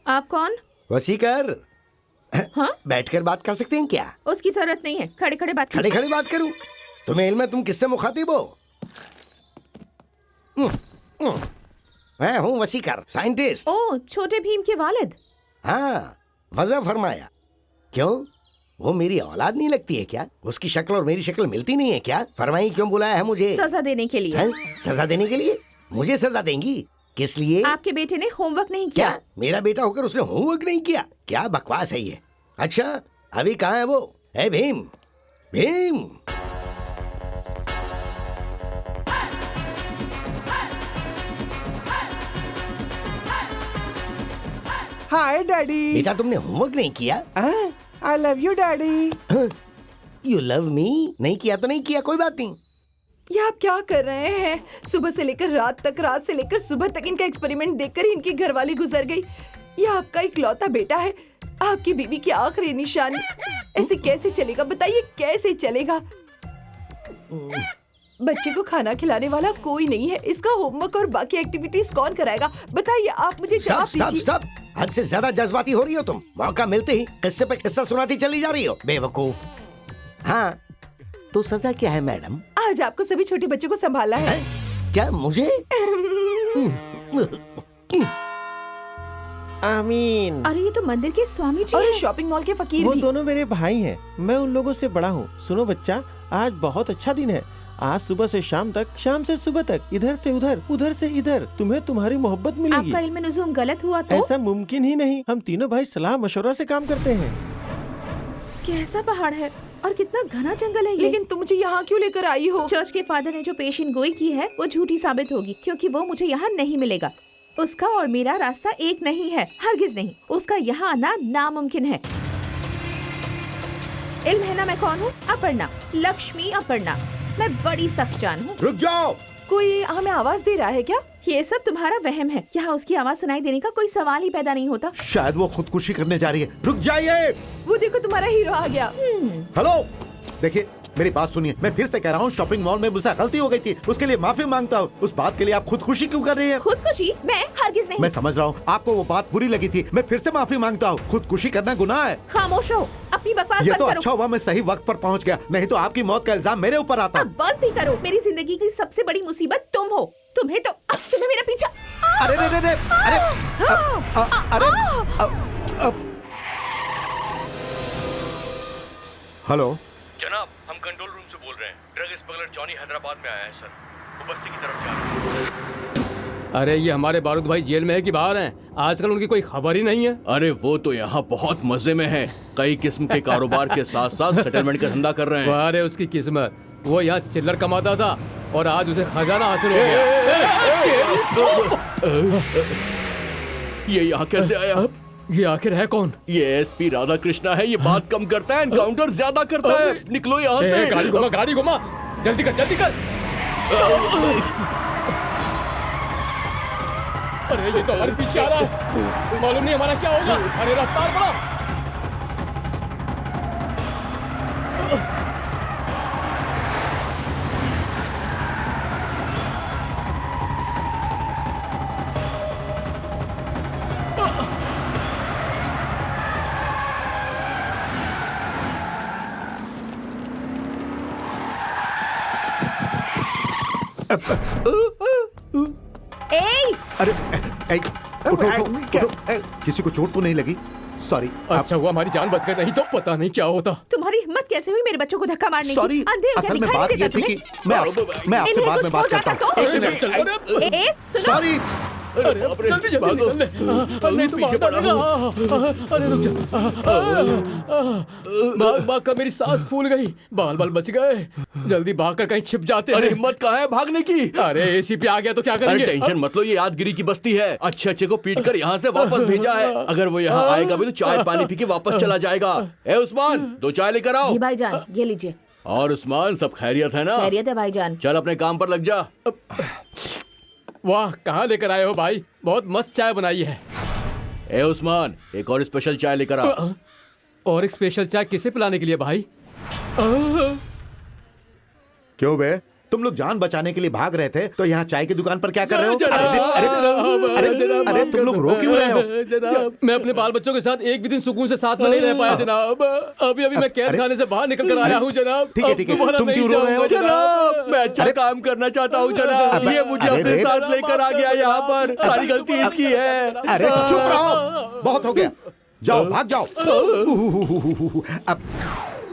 Speaker 9: आप कौन?
Speaker 5: वसीकर।
Speaker 9: हाँ?
Speaker 5: बैठकर बात कर सकते हैं क्या?
Speaker 9: उसकी जरूरत नहीं है, खड़े खड़े बात
Speaker 5: खड़े
Speaker 9: कीजिए।
Speaker 5: खड़े बात करूं? तुम्हें इल्म है तुम किससे मुखातिब हो? मैं हूँ वसीकर, साइंटिस्ट।
Speaker 9: ओ, छोटे भीम के वालिद।
Speaker 5: हाँ, वजह फरमाया। क्यों, वो मेरी औलाद नहीं लगती है क्या? उसकी शक्ल और मेरी शक्ल मिलती नहीं है क्या? फरमाइए क्यों बुलाया है मुझे?
Speaker 9: सजा देने के लिए।
Speaker 5: हैं? सजा देने के लिए? मुझे सजा देंगी? किस लिए?
Speaker 9: आपके बेटे ने होमवर्क नहीं किया।
Speaker 5: क्या मेरा बेटा होकर उसने होमवर्क नहीं किया? क्या बकवास है ये? अच्छा, अभी कहाँ है वो? ए भीम, भीम।
Speaker 10: Hi daddy.
Speaker 5: बेटा तुमने होमवर्क नहीं किया?
Speaker 10: I love you daddy.
Speaker 5: You love me? नहीं किया तो नहीं किया, कोई बात नहीं।
Speaker 1: ये आप क्या कर रहे हैं? सुबह से लेकर रात तक, रात से लेकर सुबह तक इनका एक्सपेरिमेंट देखकर ही इनकी घरवाली गुजर गई। ये आपका इकलौता बेटा है, आपकी बीवी की आखिरी निशानी। ऐसे कैसे चलेगा बताइए, कैसे चलेगा? बच्चे को खाना खिलाने वाला कोई नहीं है, इसका होमवर्क और बाकी एक्टिविटीज कौन कराएगा? बताइए, आप मुझे जवाब दीजिए।
Speaker 5: स्टॉप। हद से ज्यादा जज्बाती हो रही हो तुम। मौका मिलते ही किस्से पे किस्सा सुनाती चली जा रही हो, बेवकूफ। हाँ, तो सजा क्या है मैडम?
Speaker 1: आज आपको सभी छोटे बच्चों को संभालना है।
Speaker 5: क्या मुझे?
Speaker 10: आमीन।
Speaker 9: अरे ये तो मंदिर के स्वामी जी
Speaker 1: और
Speaker 9: हैं।
Speaker 1: शॉपिंग मॉल के फकीर
Speaker 10: वो
Speaker 1: भी।
Speaker 10: दोनों मेरे भाई हैं, मैं उन लोगों से बड़ा हूँ। सुनो बच्चा, आज बहुत अच्छा दिन है। आज सुबह से शाम तक, शाम से सुबह तक, इधर से उधर, उधर से इधर, तुम्हें तुम्हारी मोहब्बत मिलेगी।
Speaker 9: आपका इल्म नुज़ूम गलत हुआ तो?
Speaker 10: ऐसा मुमकिन ही नहीं। हम तीनों भाई सलाह मशवरा से काम करते हैं।
Speaker 9: कैसा पहाड़ है और कितना घना जंगल है ये।
Speaker 1: लेकिन तुम मुझे यहाँ क्यों लेकर आई हो?
Speaker 9: चर्च के फादर ने जो पेशिन गोई की है वो झूठी साबित होगी, क्योंकि वो मुझे यहाँ नहीं मिलेगा। उसका और मेरा रास्ता एक नहीं है, हरगिज नहीं। उसका यहाँ आना नामुमकिन है। इल्म है ना मैं कौन हूँ? अपर्णा, लक्ष्मी अपर्णा। मैं बड़ी सख्त जान हूँ।
Speaker 4: रुक जाओ।
Speaker 1: कोई हमें आवाज दे रहा है क्या?
Speaker 9: ये सब तुम्हारा वहम है। यहाँ उसकी आवाज सुनाई देने का कोई सवाल ही पैदा नहीं होता।
Speaker 4: शायद वो खुदकुशी करने जा रही है। रुक जाइए।
Speaker 1: वो देखो, तुम्हारा हीरो आ गया।
Speaker 4: हेलो, देखिए मेरी बात सुनिए। मैं फिर से कह रहा हूँ, शॉपिंग मॉल में मुझसे गलती हो गई थी, उसके लिए माफी मांगता हूँ। उस बात के लिए आप खुदकुशी क्यों कर रही है?
Speaker 9: खुदकुशी? मैं हरगिज नहीं।
Speaker 4: मैं समझ रहा हूँ आपको वो बात बुरी लगी थी, मैं फिर से माफी मांगता हूँ। खुदकुशी करना गुनाह है।
Speaker 9: खामोश रहो, अपनी बकवास
Speaker 4: ये
Speaker 9: बंद
Speaker 4: तो
Speaker 9: करो।
Speaker 4: अच्छा हुआ मैं सही वक्त पर पहुँच गया, नहीं तो आपकी मौत का इल्जाम मेरे ऊपर आता।
Speaker 9: अब बस भी करो। मेरी जिंदगी की सबसे बड़ी मुसीबत तुम हो। तुम्हें तो तुम्हें मेरा पीछा।
Speaker 4: अरे रे रे रे, अरे हेलो
Speaker 2: जनाब, हम कंट्रोल रूम से बोल रहे हैं। ड्रग स्मगलर जॉनी हैदराबाद में आया है सर। वो बस्ती की तरफ जा रहा है।
Speaker 7: अरे ये हमारे बारूद भाई जेल में है कि बाहर हैं? आजकल उनकी कोई खबर ही नहीं है।
Speaker 2: अरे वो तो यहाँ बहुत मजे में है, कई किस्म के कारोबार के साथ साथ सेटलमेंट का धंधा कर रहे हैं।
Speaker 7: अरे उसकी किस्मत, वो यहाँ चिल्लर कमाता था और आज उसे खजाना हासिल हो गया।
Speaker 2: ये यहाँ कैसे आया?
Speaker 7: ये आखिर है कौन?
Speaker 2: ये एसपी राधा कृष्णा है। ये बात कम करता है, एनकाउंटर ज्यादा करता है। निकलो यहाँ से।
Speaker 7: गाड़ी घुमा, गाड़ी घुमा, जल्दी कर, जल्दी कर। अरे ये तो हमारे पीछे आ रहा है, मालूम नहीं हमारा क्या होगा। अरे रफ्तार बढ़ा।
Speaker 4: अरे उठो, उठो। किसी को चोट तो नहीं लगी? सॉरी।
Speaker 7: अच्छा हुआ हमारी जान बच गई, नहीं तो पता नहीं क्या होता।
Speaker 9: तुम्हारी हिम्मत कैसे हुई मेरे बच्चों को धक्का मारने की?
Speaker 4: सॉरी,
Speaker 9: अंधे हो क्या,
Speaker 4: असल में
Speaker 9: दिखाई
Speaker 4: बात
Speaker 9: नहीं
Speaker 4: ये
Speaker 9: देता
Speaker 4: थी कि
Speaker 9: तुम्हें?
Speaker 4: मैं आपसे
Speaker 9: इन्हें
Speaker 4: बाद
Speaker 9: कुछ
Speaker 4: में बात
Speaker 9: हो जाता
Speaker 4: करता हूँ।
Speaker 9: तो?
Speaker 4: एक मिनट।
Speaker 9: सुनो।
Speaker 4: सॉरी।
Speaker 7: अरे जल्दी जल्दी निकल ले। नहीं तो
Speaker 2: पीछे
Speaker 7: मार
Speaker 2: पड़ा
Speaker 7: डालेगा। अरे रुक जा। भाग भाग कर मेरी सांस फूल गई, बाल बाल बच गए। जल्दी भाग कर कहीं छिप जाते हैं।
Speaker 2: अरे हिम्मत कहाँ है भागने की?
Speaker 7: अरे एसीपी आ गया तो क्या
Speaker 2: अरे
Speaker 7: करेंगे?
Speaker 2: टेंशन मत लो, ये यादगिरी की बस्ती है। अच्छे अच्छे को पीट कर यहाँ से वापस भेजा है। अगर वो यहाँ आएगा भी तो चाय पानी पी के वापस चला जाएगा। ए उस्मान, 2 चाय लेकर आओ।
Speaker 9: जी भाईजान, ये लीजिए।
Speaker 2: और उस्मान, सब खैरियत है ना?
Speaker 9: खैरियत है भाईजान।
Speaker 2: चल अपने काम पर लग जा।
Speaker 7: वाह, कहाँ लेकर आए हो भाई? बहुत मस्त चाय बनाई है।
Speaker 2: ए उस्मान, एक और स्पेशल चाय लेकर आ।
Speaker 7: और एक स्पेशल चाय किसे पिलाने के लिए भाई?
Speaker 4: क्यों बे, तुम लोग जान बचाने के लिए भाग रहे थे तो यहाँ चाय की दुकान पर क्या कर रहे हो?
Speaker 7: जनाब,
Speaker 4: अरे
Speaker 7: जनाब,
Speaker 4: अरे तुम लोग रो क्यों रहे हो?
Speaker 7: जनाब, मैं अपने बाल बच्चों के साथ एक भी दिन सुकून से साथ में नहीं रह पाया जनाब। अभी मैं कैद खाने से बाहर निकल कर आया हूँ जनाब।
Speaker 4: ठीक है,
Speaker 7: अब
Speaker 4: ठीक है।
Speaker 7: दोबारा
Speaker 4: तुम
Speaker 7: नहीं
Speaker 4: क्यों रो रहे हो?
Speaker 7: जाऊंगा,
Speaker 3: जनाब मैं अच्छा काम करना चाहता हूँ जनाब, ये मुझे
Speaker 4: अरे,
Speaker 3: अपने
Speaker 4: अरे,
Speaker 3: साथ लेकर आ गया यहाँ पर, सारी गलती इसकी है।
Speaker 4: अरे चुप रहो, बहुत हो गया, जाओ भाग जाओ। अब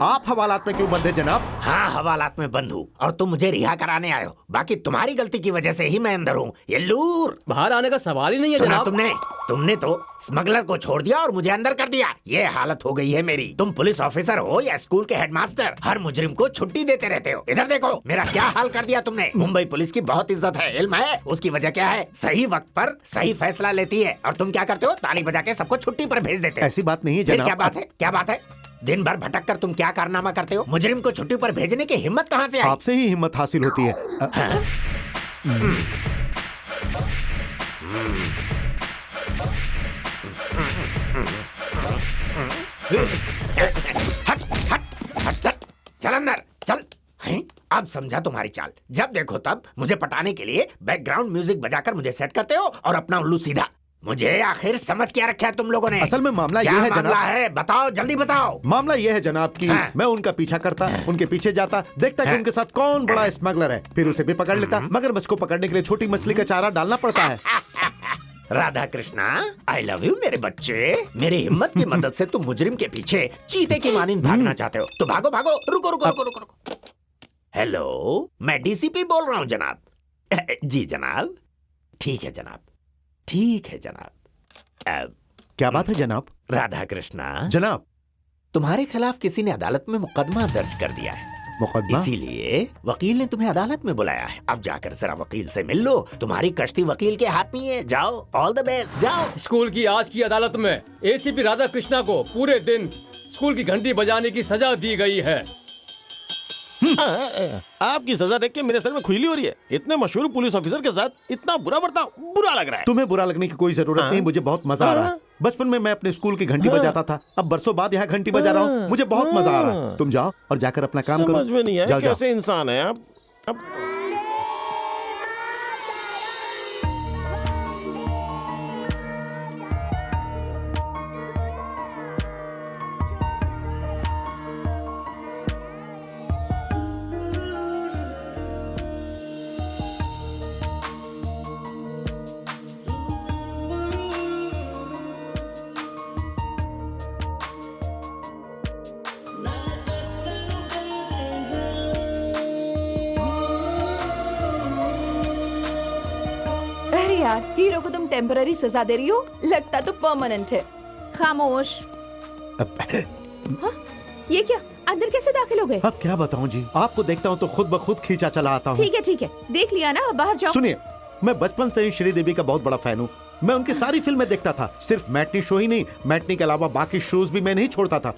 Speaker 4: आप हवालात में क्यों बंद है जनाब?
Speaker 8: हाँ, हवालात में बंद हूँ और तुम मुझे रिहा कराने आए हो। बाकी तुम्हारी गलती की वजह से ही मैं अंदर हूँ। ये लूर,
Speaker 7: बाहर आने का सवाल ही नहीं है
Speaker 8: सुना
Speaker 7: जनाब।
Speaker 8: तुमने तो स्मगलर को छोड़ दिया और मुझे अंदर कर दिया। ये हालत हो गई है मेरी। तुम पुलिस ऑफिसर हो या स्कूल के हेडमास्टर, हर मुजरिम को छुट्टी देते रहते हो। इधर देखो मेरा क्या हाल कर दिया तुमने। मुंबई पुलिस की बहुत इज्जत है, इल्म है। उसकी वजह क्या है? सही वक्त पर सही फैसला लेती है। और तुम क्या करते हो? ताली बजा के सबको छुट्टी पर भेज देते हो।
Speaker 4: ऐसी बात नहीं है
Speaker 8: फिर
Speaker 4: जनाब।
Speaker 8: क्या बात है? क्या बात है? दिन भर भटक कर तुम क्या कारनामा करते हो? मुजरिम को छुट्टी पर भेजने की हिम्मत कहाँ से आई?
Speaker 4: आपसे ही हिम्मत हासिल होती है।
Speaker 8: हट, चल अंदर चल। हैं? अब समझा तुम्हारी चाल। जब देखो तब मुझे पटाने के लिए बैकग्राउंड म्यूजिक बजाकर मुझे सेट करते हो और अपना उल्लू सीधा। मुझे आखिर समझ क्या रखा है तुम लोगों ने?
Speaker 4: असल में मामला
Speaker 8: क्या
Speaker 4: ये है
Speaker 8: मामला
Speaker 4: जनाब।
Speaker 8: है? बताओ, जल्दी बताओ।
Speaker 4: मामला ये है जनाब कि
Speaker 8: हाँ।
Speaker 4: मैं उनका पीछा करता, उनके पीछे जाता, देखता कि उनके साथ कौन बड़ा स्मगलर है, फिर उसे भी पकड़ लेता। मगर मुझको पकड़ने के लिए छोटी मछली का चारा डालना पड़ता है।
Speaker 8: राधा कृष्णा, आई लव यू मेरे बच्चे। मेरी हिम्मत की मदद से तुम मुजरिम के पीछे चीते की मानिंद भागना चाहते हो तो भागो भागो। रुको रुको रुको रुको रुको। हेलो, मैं डीसीपी बोल रहा हूँ जनाब। जी जनाब। ठीक है जनाब, ठीक है जनाब।
Speaker 4: क्या बात है जनाब?
Speaker 8: राधा कृष्णा
Speaker 4: जनाब,
Speaker 8: तुम्हारे खिलाफ किसी ने अदालत में मुकदमा दर्ज कर दिया है।
Speaker 4: मुकदमा?
Speaker 8: इसीलिए वकील ने तुम्हें अदालत में बुलाया है। अब जाकर जरा वकील से मिल लो। तुम्हारी कश्ती वकील के हाथ में है। जाओ, ऑल द बेस्ट, जाओ।
Speaker 7: स्कूल की आज की अदालत में एसीपी राधा कृष्णा को पूरे दिन स्कूल की घंटी बजाने की सजा दी गई है।
Speaker 3: आपकी सजा देख के मेरे सर में खुजली हो रही है। इतने मशहूर पुलिस ऑफिसर के साथ इतना बुरा बर्ताव, बुरा लग रहा है।
Speaker 4: तुम्हें बुरा लगने की कोई जरूरत नहीं, मुझे बहुत मजा आ रहा है। बचपन में मैं अपने स्कूल की घंटी बजाता था, अब बरसों बाद यहाँ घंटी बजा रहा हूँ। मुझे बहुत मजा आ रहा है। तुम जाओ और जाकर अपना काम करो।
Speaker 3: समझ में नहीं आया
Speaker 4: जाओ, जाओ।
Speaker 3: कैसे इंसान है आप।
Speaker 1: अरे यार, हीरो को तुम टेम्पररी सजा दे रही हो, लगता तो परमानेंट है।
Speaker 9: खामोश। हाँ? ये क्या, अंदर कैसे दाखिल हो गए?
Speaker 4: अब क्या बताऊं जी, आपको देखता हूँ तो खुद ब खुद खींचा चला आता हूँ।
Speaker 9: ठीक है, देख लिया ना, अब बाहर जाओ।
Speaker 4: सुनिए, मैं बचपन से ही श्रीदेवी का बहुत बड़ा फैन हूँ। मैं उनकी सारी फिल्में देखता था। सिर्फ मैटनी शो ही नहीं, मैटनी के अलावा बाकी शोज भी मैं नहीं छोड़ता था।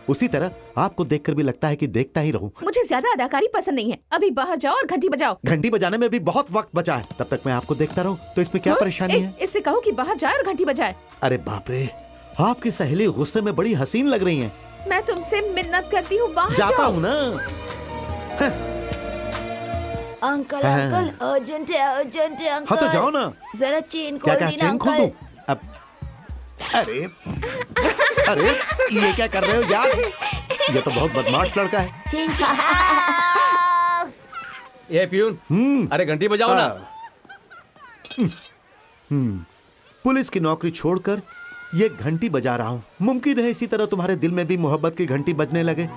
Speaker 4: उसी तरह आपको देखकर भी लगता है कि देखता ही रहूं।
Speaker 9: मुझे ज्यादा अदाकारी पसंद नहीं है। अभी बाहर जाओ और घंटी बजाओ।
Speaker 4: घंटी बजाने में भी बहुत वक्त बचा है, तब तक मैं आपको देखता रहूं तो इसमें क्या परेशानी है?
Speaker 9: इससे कहो कि बाहर जाए और घंटी बजाए।
Speaker 4: अरे बाप रे, आपकी सहेली गुस्से में बड़ी हसीन लग रही है।
Speaker 9: मैं तुमसे मिन्नत करती हूँ, बाहर
Speaker 4: जाता
Speaker 9: जाओ।
Speaker 4: हूँ ना।
Speaker 6: अंकल
Speaker 4: हाँ।
Speaker 6: अंकल, अर्जेंट है अंकल।
Speaker 4: हाँ तो जाओ ना।
Speaker 6: जरा चेन
Speaker 4: क्या
Speaker 6: खोल
Speaker 4: क्या
Speaker 6: देना
Speaker 4: चेन खोल
Speaker 6: अंकल।
Speaker 4: दूं? अब अरे अरे ये क्या कर रहे हो यार? ये तो बहुत बदमाश लड़का है।
Speaker 6: चेन
Speaker 7: ये प्यून, अरे घंटी बजाओ ना।
Speaker 4: पुलिस की नौकरी छोड़कर ये घंटी बजा रहा हूँ। मुमकिन है इसी तरह तुम्हारे दिल में भी मोहब्बत की घंटी बजने लगे।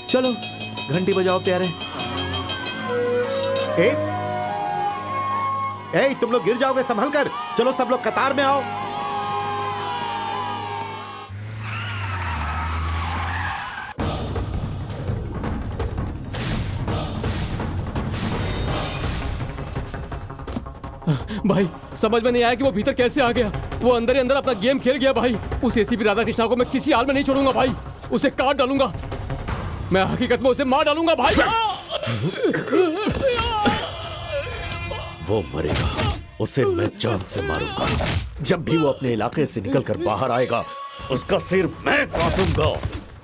Speaker 4: चलो घंटी बजाओ प्यारे। ए, तुम लोग गिर जाओगे, संभल कर। चलो सब लोग कतार में आओ।
Speaker 7: भाई समझ में नहीं आया कि वो भीतर कैसे आ गया। वो अंदर ही अंदर अपना गेम खेल गया भाई। उस एसीपी राधा कृष्णा को मैं किसी हाल में नहीं छोड़ूंगा भाई। उसे काट डालूंगा। मैं हकीकत में उसे मार डालूंगा भाई।
Speaker 11: वो मरेगा, उसे मैं जान से मारूंगा। जब भी वो अपने इलाके से निकलकर बाहर आएगा, उसका सिर मैं काटूंगा।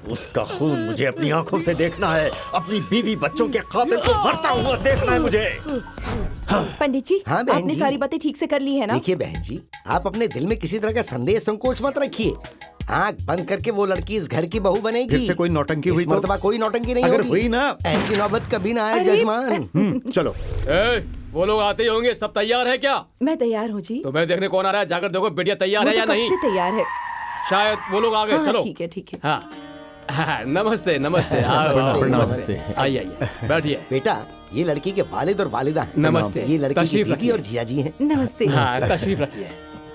Speaker 11: उसका खून मुझे अपनी आंखों से देखना है। अपनी बीवी बच्चों के कातिल को मरता हुआ देखना है मुझे।
Speaker 1: पंडित जी,
Speaker 5: हाँ, बहन
Speaker 1: आपने
Speaker 5: जी।
Speaker 1: सारी बातें ठीक से कर ली है ना?
Speaker 5: देखिए बहन जी, आप अपने दिल में किसी तरह का संदेह संकोच मत रखिए। आंख बंद करके वो लड़की इस घर की बहू बनेगी।
Speaker 4: फिर से कोई नौटंकी हुई
Speaker 5: इस
Speaker 4: तो?
Speaker 5: मर्तबा कोई नौटंकी नहीं
Speaker 4: अगर
Speaker 5: होगी।
Speaker 4: हुई ना,
Speaker 5: ऐसी नौबत कभी ना आए
Speaker 1: अरे,
Speaker 5: जजमान।
Speaker 4: चलो।
Speaker 7: वो लोग आते ही होंगे। सब तैयार है क्या?
Speaker 1: मैं तैयार हूँ जी।
Speaker 7: तो मैं देखने कौन आ रहा है, जाकर देखो बेटिया तैयार
Speaker 1: वो
Speaker 7: है
Speaker 1: तो
Speaker 7: या
Speaker 1: कब
Speaker 7: नहीं।
Speaker 1: से तैयार है।
Speaker 7: शायद वो लोग आ गए।
Speaker 1: हाँ,
Speaker 7: चलो
Speaker 1: ठीक है ठीक है।
Speaker 7: हाँ हाँ, नमस्ते नमस्ते। आओ, आओ, नमस्ते। आइए आइए बैठिए।
Speaker 5: बेटा, ये लड़की के वालिद और वालिदा हैं।
Speaker 7: नमस्ते।
Speaker 5: ये लड़की की
Speaker 7: तशरीफ
Speaker 5: बीवी
Speaker 7: रखिए।
Speaker 5: और जिया जी हैं।
Speaker 1: नमस्ते।
Speaker 7: हाँ, तशरीफ रखिए।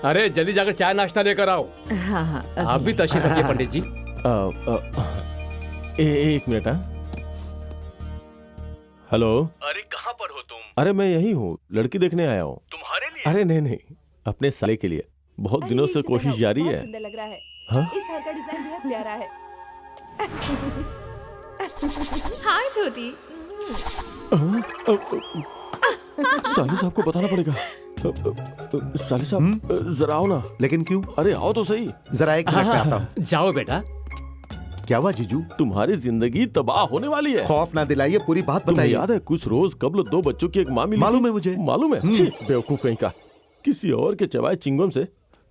Speaker 7: अरे जल्दी जाकर चाय नाश्ता लेकर आओ।
Speaker 1: हाँ हाँ
Speaker 7: आप भी तशरीफ रखिए पंडित जी।
Speaker 3: एक मिनट। हेलो।
Speaker 2: अरे कहाँ पर हो तुम?
Speaker 3: अरे मैं यही हूँ, लड़की देखने आया हूँ।
Speaker 2: तुम्हारे लिए?
Speaker 3: अरे नहीं नहीं, अपने साले के लिए। बहुत
Speaker 1: अरे,
Speaker 3: दिनों से
Speaker 1: इसे
Speaker 3: कोशिश
Speaker 1: लगाओ,
Speaker 3: जारी
Speaker 1: बहुत
Speaker 3: है।
Speaker 1: सुंदर लग रहा है।
Speaker 3: हाँ?
Speaker 1: इस हार का डिजाइन बहुत प्यारा है।
Speaker 9: हाय छोटी।
Speaker 3: साले साहब को बताना पड़ेगा। साले साहब जरा आओ ना।
Speaker 4: लेकिन क्यों?
Speaker 3: अरे आओ तो सही।
Speaker 4: जरा एक मिनट में आता हूँ।
Speaker 7: जाओ बेटा।
Speaker 4: क्या हुआ जीजू?
Speaker 3: तुम्हारी जिंदगी तबाह होने वाली है।
Speaker 4: खौफ ना दिलाइए, पूरी बात
Speaker 3: तुम्हें
Speaker 4: बताइए।
Speaker 3: याद है कुछ रोज कबल 2 बच्चों की एक माँ मिली
Speaker 4: मालूम
Speaker 3: थी?
Speaker 4: है मुझे।
Speaker 3: मालूम है? छी, बेवकूफ कहीं का। किसी और के चबाए चिंगम से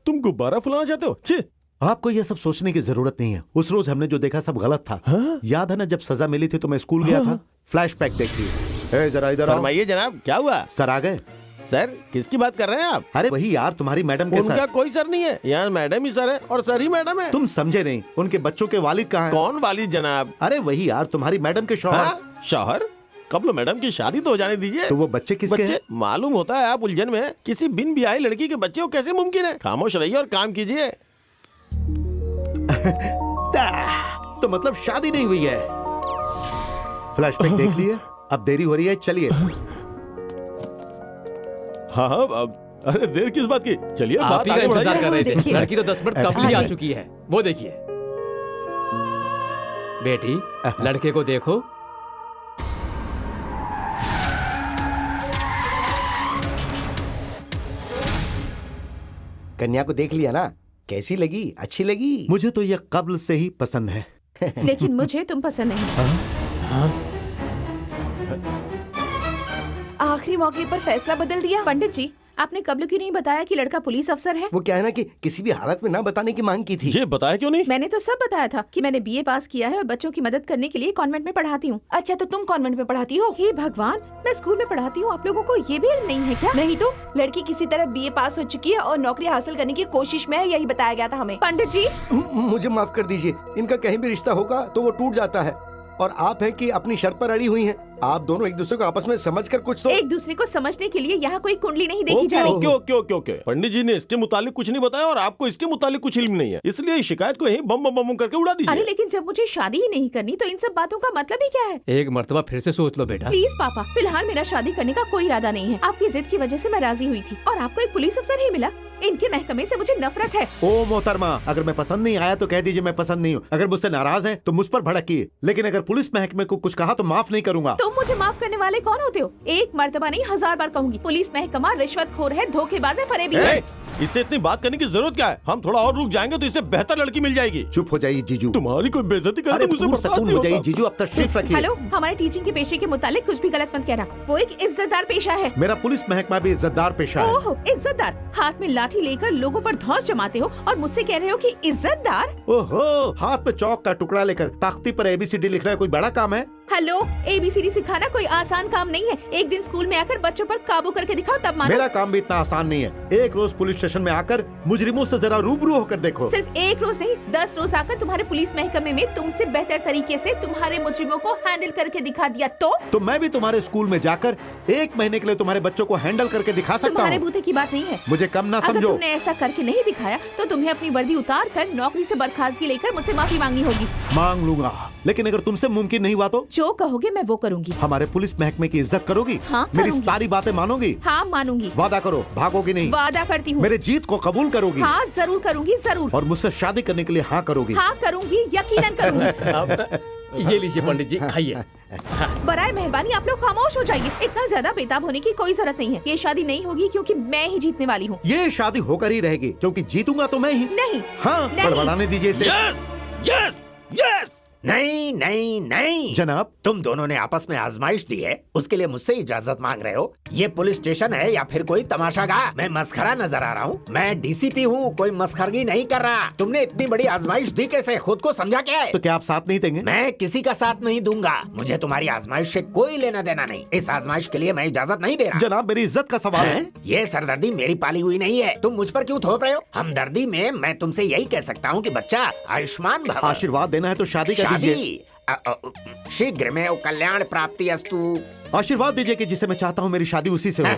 Speaker 3: तुम गुब्बारा फुलाना चाहते हो? छी।
Speaker 4: आपको यह सब सोचने की जरूरत नहीं है। उस रोज हमने जो देखा सब गलत था।
Speaker 3: हाँ?
Speaker 4: याद है ना, जब सजा मिली थी तो मैं स्कूल गया था। फ्लैशबैक देखिए। जरा इधर आओ।
Speaker 3: फरमाइए जनाब, क्या हुआ?
Speaker 4: सर आ गए।
Speaker 3: सर किसकी बात कर रहे हैं आप?
Speaker 4: अरे वही यार, तुम्हारी मैडम के
Speaker 3: उनका
Speaker 4: सर।
Speaker 3: कोई सर नहीं है, यहाँ मैडम ही सर है और सर ही मैडम है।
Speaker 4: तुम समझे नहीं, उनके बच्चों के वालिद कहाँ हैं?
Speaker 3: कौन वालिद जनाब?
Speaker 4: अरे वही यार, तुम्हारी मैडम के शौहर।
Speaker 3: हाँ? शौहर? कबल मैडम की शादी तो हो जाने दीजिए।
Speaker 4: तो वो बच्चे किसके
Speaker 3: बच्चे
Speaker 4: हैं?
Speaker 3: मालूम होता है आप उलझन में हैं। किसी बिन ब्याही लड़की के बच्चे हो कैसे मुमकिन है? खामोश रहिए और काम कीजिए।
Speaker 4: तो मतलब शादी नहीं हुई है। फ्लैशबैक देख लिए? अब देरी हो रही है, चलिए।
Speaker 3: हाँ हाँ, अरे देर किस बात की? चलिए
Speaker 7: आप
Speaker 3: बात
Speaker 7: ही का
Speaker 3: आगे
Speaker 7: इंतजार
Speaker 3: बढ़ाइए।
Speaker 7: कर रहे थे।
Speaker 1: देखिए।
Speaker 7: लड़की तो 10 मिनट कब ही आ चुकी है। वो देखिए। बेटी, लड़के को देखो।
Speaker 5: कन्या को देख लिया ना? कैसी लगी? अच्छी लगी?
Speaker 4: मुझे तो यह कब्ल से ही पसंद है।
Speaker 9: लेकिन मुझे तुम पसंद नहीं।
Speaker 1: आखिरी मौके पर फैसला बदल दिया।
Speaker 9: पंडित जी, आपने कबल क्यों नहीं बताया कि लड़का पुलिस अफसर है?
Speaker 5: वो क्या है ना कि किसी भी हालत में ना बताने की मांग की थी।
Speaker 3: ये बताया क्यों नहीं?
Speaker 9: मैंने तो सब बताया था कि मैंने बीए पास किया है और बच्चों की मदद करने के लिए कॉन्वेंट में पढ़ाती हूँ।
Speaker 1: अच्छा, तो तुम कॉन्वेंट में पढ़ाती हो?
Speaker 9: हे भगवान, मैं स्कूल में पढ़ाती हूँ। आप लोगों को ये भी इल्म नहीं है क्या?
Speaker 1: नहीं तो लड़की किसी तरह बीए पास हो चुकी है और नौकरी हासिल करने की कोशिश में है, यही बताया गया था हमें।
Speaker 9: पंडित जी,
Speaker 5: मुझे माफ कर दीजिए, इनका कहीं भी रिश्ता होगा तो वो टूट जाता है। और आप हैं कि अपनी शर्त पर अड़ी हुई हैं। आप दोनों एक दूसरे को आपस में समझकर कुछ तो।
Speaker 9: एक दूसरे को समझने के लिए यहाँ कोई कुंडली नहीं देखी जा
Speaker 3: ओके
Speaker 9: रही।
Speaker 3: Okay okay okay okay. Pandit ji ने इसके मुतालिक कुछ नहीं बताया और आपको इसके मुतालिक कुछ इल्म नहीं है, इसलिए इस शिकायत को यहीं बम बम बम करके उड़ा
Speaker 9: अरे
Speaker 3: दीजिए।
Speaker 9: लेकिन जब मुझे शादी ही नहीं करनी तो इन सब बातों का मतलब ही क्या है?
Speaker 7: एक मर्तबा फिर से सोच लो बेटा।
Speaker 9: प्लीज पापा, फिलहाल मेरा शादी करने का कोई इरादा नहीं है। आपकी जिद की वजह से मैं राजी हुई थी और आपको एक पुलिस अफसर ही मिला। इनके महकमे से मुझे नफरत है।
Speaker 4: ओ मोहतरमा, अगर मैं पसंद नहीं आया तो कह दीजिए मैं पसंद नहीं हूँ। अगर मुझसे नाराज हैं तो मुझ पर भड़किए, लेकिन अगर पुलिस महकमे को कुछ कहा तो माफ नहीं करूंगा।
Speaker 9: तुम मुझे माफ करने वाले कौन होते हो? एक मर्तबा नहीं 1000 बार कहूंगी, पुलिस महकमा रिश्वतखोर है, धोखेबाज है, फरेबी है।
Speaker 3: इससे इतनी बात करने की जरूरत क्या है? हम थोड़ा और रुक जाएंगे तो इससे बेहतर लड़की मिल जाएगी।
Speaker 4: चुप हो जाइए जीजू।
Speaker 3: तुम्हारी कोई बेइज्जती करे
Speaker 4: अरे
Speaker 3: तो मुझसे बर्दाश्त
Speaker 4: सुकून
Speaker 3: नहीं
Speaker 4: हो जाइए
Speaker 3: होता।
Speaker 4: जीजू, अब तशरीफ रखिए।
Speaker 9: हेलो, हमारे टीचिंग के पेशे के मुतालिक कुछ भी गलत मत कहना। वो एक इज्जतदार पेशा है।
Speaker 4: मेरा पुलिस महकमा भी इज्जतदार पेशा है।
Speaker 9: ओहो, इज्जतदार। हाथ में लाठी लेकर लोगों पर धौंस जमाते हो और मुझसे कह रहे हो कि इज्जतदार?
Speaker 4: ओहो, हाथ पे चौक का टुकड़ा लेकर ताकती पर ABCD लिखना है कोई बड़ा काम है?
Speaker 9: हेलो, ABCD सिखाना कोई आसान काम नहीं है। एक दिन स्कूल में आकर बच्चों पर काबू करके दिखाओ, तब मानो।
Speaker 4: मेरा काम भी इतना आसान नहीं है। एक रोज पुलिस स्टेशन में आकर मुजरिमों से जरा रूबरू होकर देखो।
Speaker 9: सिर्फ एक रोज नहीं, 10 रोज आकर तुम्हारे पुलिस महकमे में तुमसे बेहतर तरीके से तुम्हारे मुजरिमों को हैंडल करके दिखा दिया तो
Speaker 4: मैं भी तुम्हारे स्कूल में जाकर 1 महीने के लिए तुम्हारे बच्चों को हैंडल करके दिखा सकता
Speaker 9: तुम्हारे
Speaker 4: हूँ।
Speaker 9: बूते की बात नहीं है।
Speaker 4: मुझे कम ना
Speaker 9: अगर
Speaker 4: समझो।
Speaker 9: तुमने ऐसा करके नहीं दिखाया तो तुम्हें अपनी वर्दी उतार कर नौकरी से बर्खास्तगी लेकर मुझसे माफी मांगनी होगी।
Speaker 4: मांग लूंगा, लेकिन अगर तुमसे मुमकिन नहीं हुआ तो?
Speaker 9: जो कहोगे मैं वो करूंगी।
Speaker 4: हमारे पुलिस महकमे की इज्जत करोगी?
Speaker 9: हाँ,
Speaker 4: मेरी
Speaker 9: करूंगी।
Speaker 4: सारी बातें मानोगी?
Speaker 9: हाँ, मानूंगी।
Speaker 4: वादा करो, भागोगी नहीं?
Speaker 9: वादा करती हूँ।
Speaker 4: मेरे जीत को कबूल करोगी?
Speaker 9: हाँ, जरूर करूंगी, जरूर।
Speaker 4: और मुझसे शादी करने के लिए हाँ करोगी?
Speaker 9: हाँ करूंगी, यकीनन करूंगी।
Speaker 7: अब ये लीजिए पंडित जी, खाइए।
Speaker 9: बराए मेहरबानी आप लोग खामोश हो जाइए। इतना ज्यादा बेताब होने की कोई जरूरत नहीं है। ये शादी नहीं होगी क्योंकि मैं ही जीतने वाली हूँ।
Speaker 4: ये शादी होकर ही रहेगी क्योंकि जीतूंगा तो मैं ही।
Speaker 9: नहीं,
Speaker 4: हाँ,
Speaker 9: नहीं।
Speaker 4: बड़बड़ाने दीजिए इसे।
Speaker 3: यस यस यस
Speaker 8: नहीं नहीं नहीं
Speaker 4: जनाब।
Speaker 8: तुम दोनों ने आपस में आजमाइश दी है, उसके लिए मुझसे इजाजत मांग रहे हो? ये पुलिस स्टेशन है या फिर कोई तमाशागाह? मैं मस्खरा नजर आ रहा हूँ? मैं डीसीपी हूँ, कोई मस्खरगी नहीं कर रहा। तुमने इतनी बड़ी आजमाइश दी कैसे? खुद को समझा क्या है?
Speaker 4: तो क्या आप साथ नहीं देंगे?
Speaker 8: मैं किसी का साथ नहीं दूंगा। मुझे तुम्हारी आजमाइश से कोई लेना देना नहीं। इस आजमाइश के लिए मैं इजाजत नहीं दे रहा।
Speaker 4: जनाब मेरी इज्जत का सवाल है।
Speaker 8: ये सरदर्दी मेरी पाली हुई नहीं है, तुम मुझ पर क्यों थोप रहे हो? हमदर्दी में मैं तुमसे यही कह सकता हूँ कि बच्चा आयुष्मान भव।
Speaker 4: आशीर्वाद देना है तो शादी कर दीजिए।
Speaker 8: शीघ्र में कल्याण प्राप्ति अस्तु।
Speaker 4: आशीर्वाद दीजिए कि जिसे मैं चाहता हूँ मेरी शादी उसी से हो।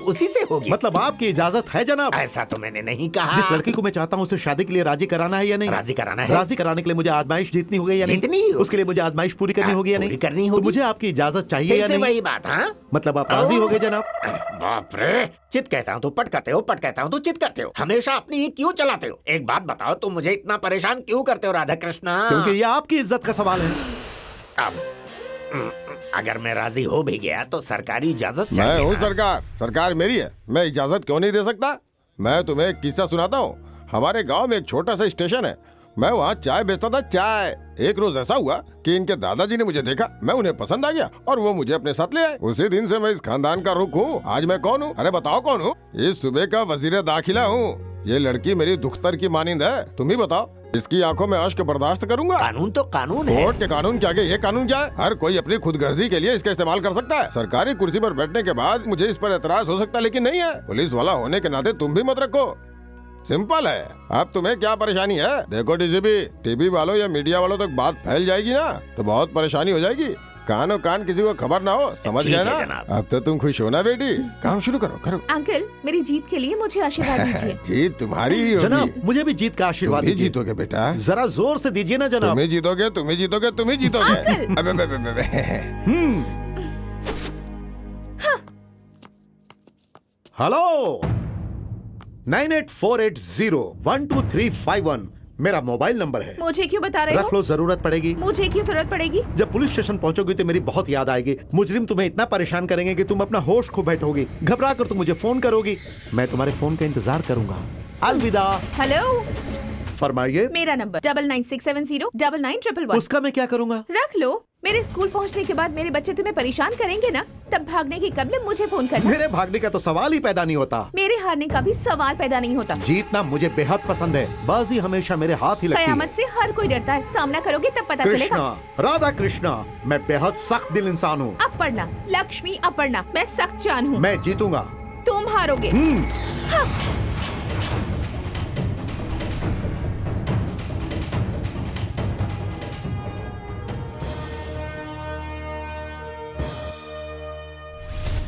Speaker 8: उसी से होगी?
Speaker 4: मतलब आपकी इजाजत है जनाब?
Speaker 8: ऐसा तो मैंने नहीं कहा।
Speaker 4: जिस लड़की को मैं चाहता हूँ उसे शादी के लिए राजी कराना है या नहीं?
Speaker 8: राजी कराना है।
Speaker 4: राजी कराने के लिए मुझे आजमाइश जीतनी होगी या नहीं?
Speaker 8: जीतनी होगी।
Speaker 4: उसके लिए मुझे आजमाइश पूरी करनी होगी या नहीं?
Speaker 8: पूरी करनी होगी।
Speaker 4: तो मुझे आपकी इजाजत चाहिए या नहीं?
Speaker 8: वही बात। हाँ,
Speaker 4: मतलब आप राजी हो गए जनाब?
Speaker 8: बाप रे, चित कहता हूँ तो पट करते हो, पट कहता हूँ तो चित करते हो। हमेशा अपनी ही क्यों चलाते हो? एक बात बताओ, तुम मुझे इतना परेशान क्यों करते हो राधा कृष्णा?
Speaker 4: क्योंकि ये आपकी इज्जत का सवाल है।
Speaker 8: अब अगर मैं राजी हो भी गया तो सरकारी इजाजत चाहिए।
Speaker 3: मैं हूँ सरकार, सरकार मेरी है, मैं इजाजत क्यों नहीं दे सकता? मैं तुम्हें एक किस्सा सुनाता हूँ। हमारे गांव में एक छोटा सा स्टेशन है, मैं वहाँ चाय बेचता था। चाय एक रोज ऐसा हुआ कि इनके दादाजी ने मुझे देखा, मैं उन्हें पसंद आ गया और वो मुझे अपने साथ ले आए। उसी दिन से मैं इस खानदान का रुख हूँ। आज मैं कौन हूँ? अरे बताओ कौन हूँ? इस सूबे का वजीर दाखिला हूँ। ये लड़की मेरी दुख्तर की मानिंद है, तुम ही बताओ। इसकी आंखों में अश्क बर्दाश्त करूंगा?
Speaker 8: कानून तो कानून है।
Speaker 3: कोर्ट के कानून के आगे ये कानून क्या है? हर कोई अपनी खुदगर्जी के लिए इसका इस्तेमाल कर सकता है। सरकारी कुर्सी पर बैठने के बाद मुझे इस पर एतराज हो सकता है, लेकिन नहीं है। पुलिस वाला होने के नाते तुम भी मत रखो। सिंपल है। अब तुम्हें क्या परेशानी है? देखो डीसीपी, टीवी वालों या मीडिया वालों तक बात फैल जाएगी ना तो बहुत परेशानी हो जाएगी। कानो कान किसी को खबर ना हो, समझ गए ना? अब तो तुम खुश हो ना बेटी? काम शुरू करो, करो।
Speaker 9: अंकल, मेरी जीत के लिए मुझे आशीर्वाद दीजिए।
Speaker 3: जीत तुम्हारी ही होगी।
Speaker 4: जनाब मुझे भी जीत का आशीर्वाद
Speaker 3: तुम ही
Speaker 4: दीजिए।
Speaker 3: जीतोगे बेटा।
Speaker 4: जरा जोर से दीजिए ना जनाब।
Speaker 3: तुम ही जीतोगे, तुम ही जीतोगे, तुम ही जीतोगे।
Speaker 9: अंकल!
Speaker 4: हेलो, 9848012351 मेरा मोबाइल नंबर है।
Speaker 9: मुझे क्यों बता रहे
Speaker 4: रख
Speaker 9: हो?
Speaker 4: लो, जरूरत पड़ेगी।
Speaker 9: मुझे क्यों जरूरत पड़ेगी?
Speaker 4: जब पुलिस स्टेशन पहुंचोगी तो मेरी बहुत याद आएगी। मुजरिम तुम्हें इतना परेशान करेंगे कि तुम अपना होश खो बैठोगी। घबरा कर तुम मुझे फोन करोगी, मैं तुम्हारे फोन का इंतजार करूंगा। अलविदा।
Speaker 9: हेलो,
Speaker 4: फरमाइए।
Speaker 9: मेरा नंबर 9967099111।
Speaker 4: उसका मैं क्या करूंगा?
Speaker 9: रख लो। मेरे स्कूल पहुंचने के बाद मेरे बच्चे तुम्हें परेशान करेंगे ना, तब भागने की कबले मुझे फोन करना।
Speaker 4: मेरे भागने का तो सवाल ही पैदा नहीं होता।
Speaker 9: मेरे हारने का भी सवाल पैदा नहीं होता।
Speaker 4: जीतना मुझे बेहद पसंद है, बाजी हमेशा मेरे हाथ ही लगती है।
Speaker 9: कयामत से हर कोई डरता है, सामना करोगे तब पता चलेगा।
Speaker 4: कृष्णा, राधा कृष्णा, मैं बेहद सख्त दिल इंसान हूँ।
Speaker 9: अपर्णा, लक्ष्मी अपर्णा, मैं सख्त जान हूँ।
Speaker 4: मैं जीतूंगा।
Speaker 9: तुम हारोगे। हाँ।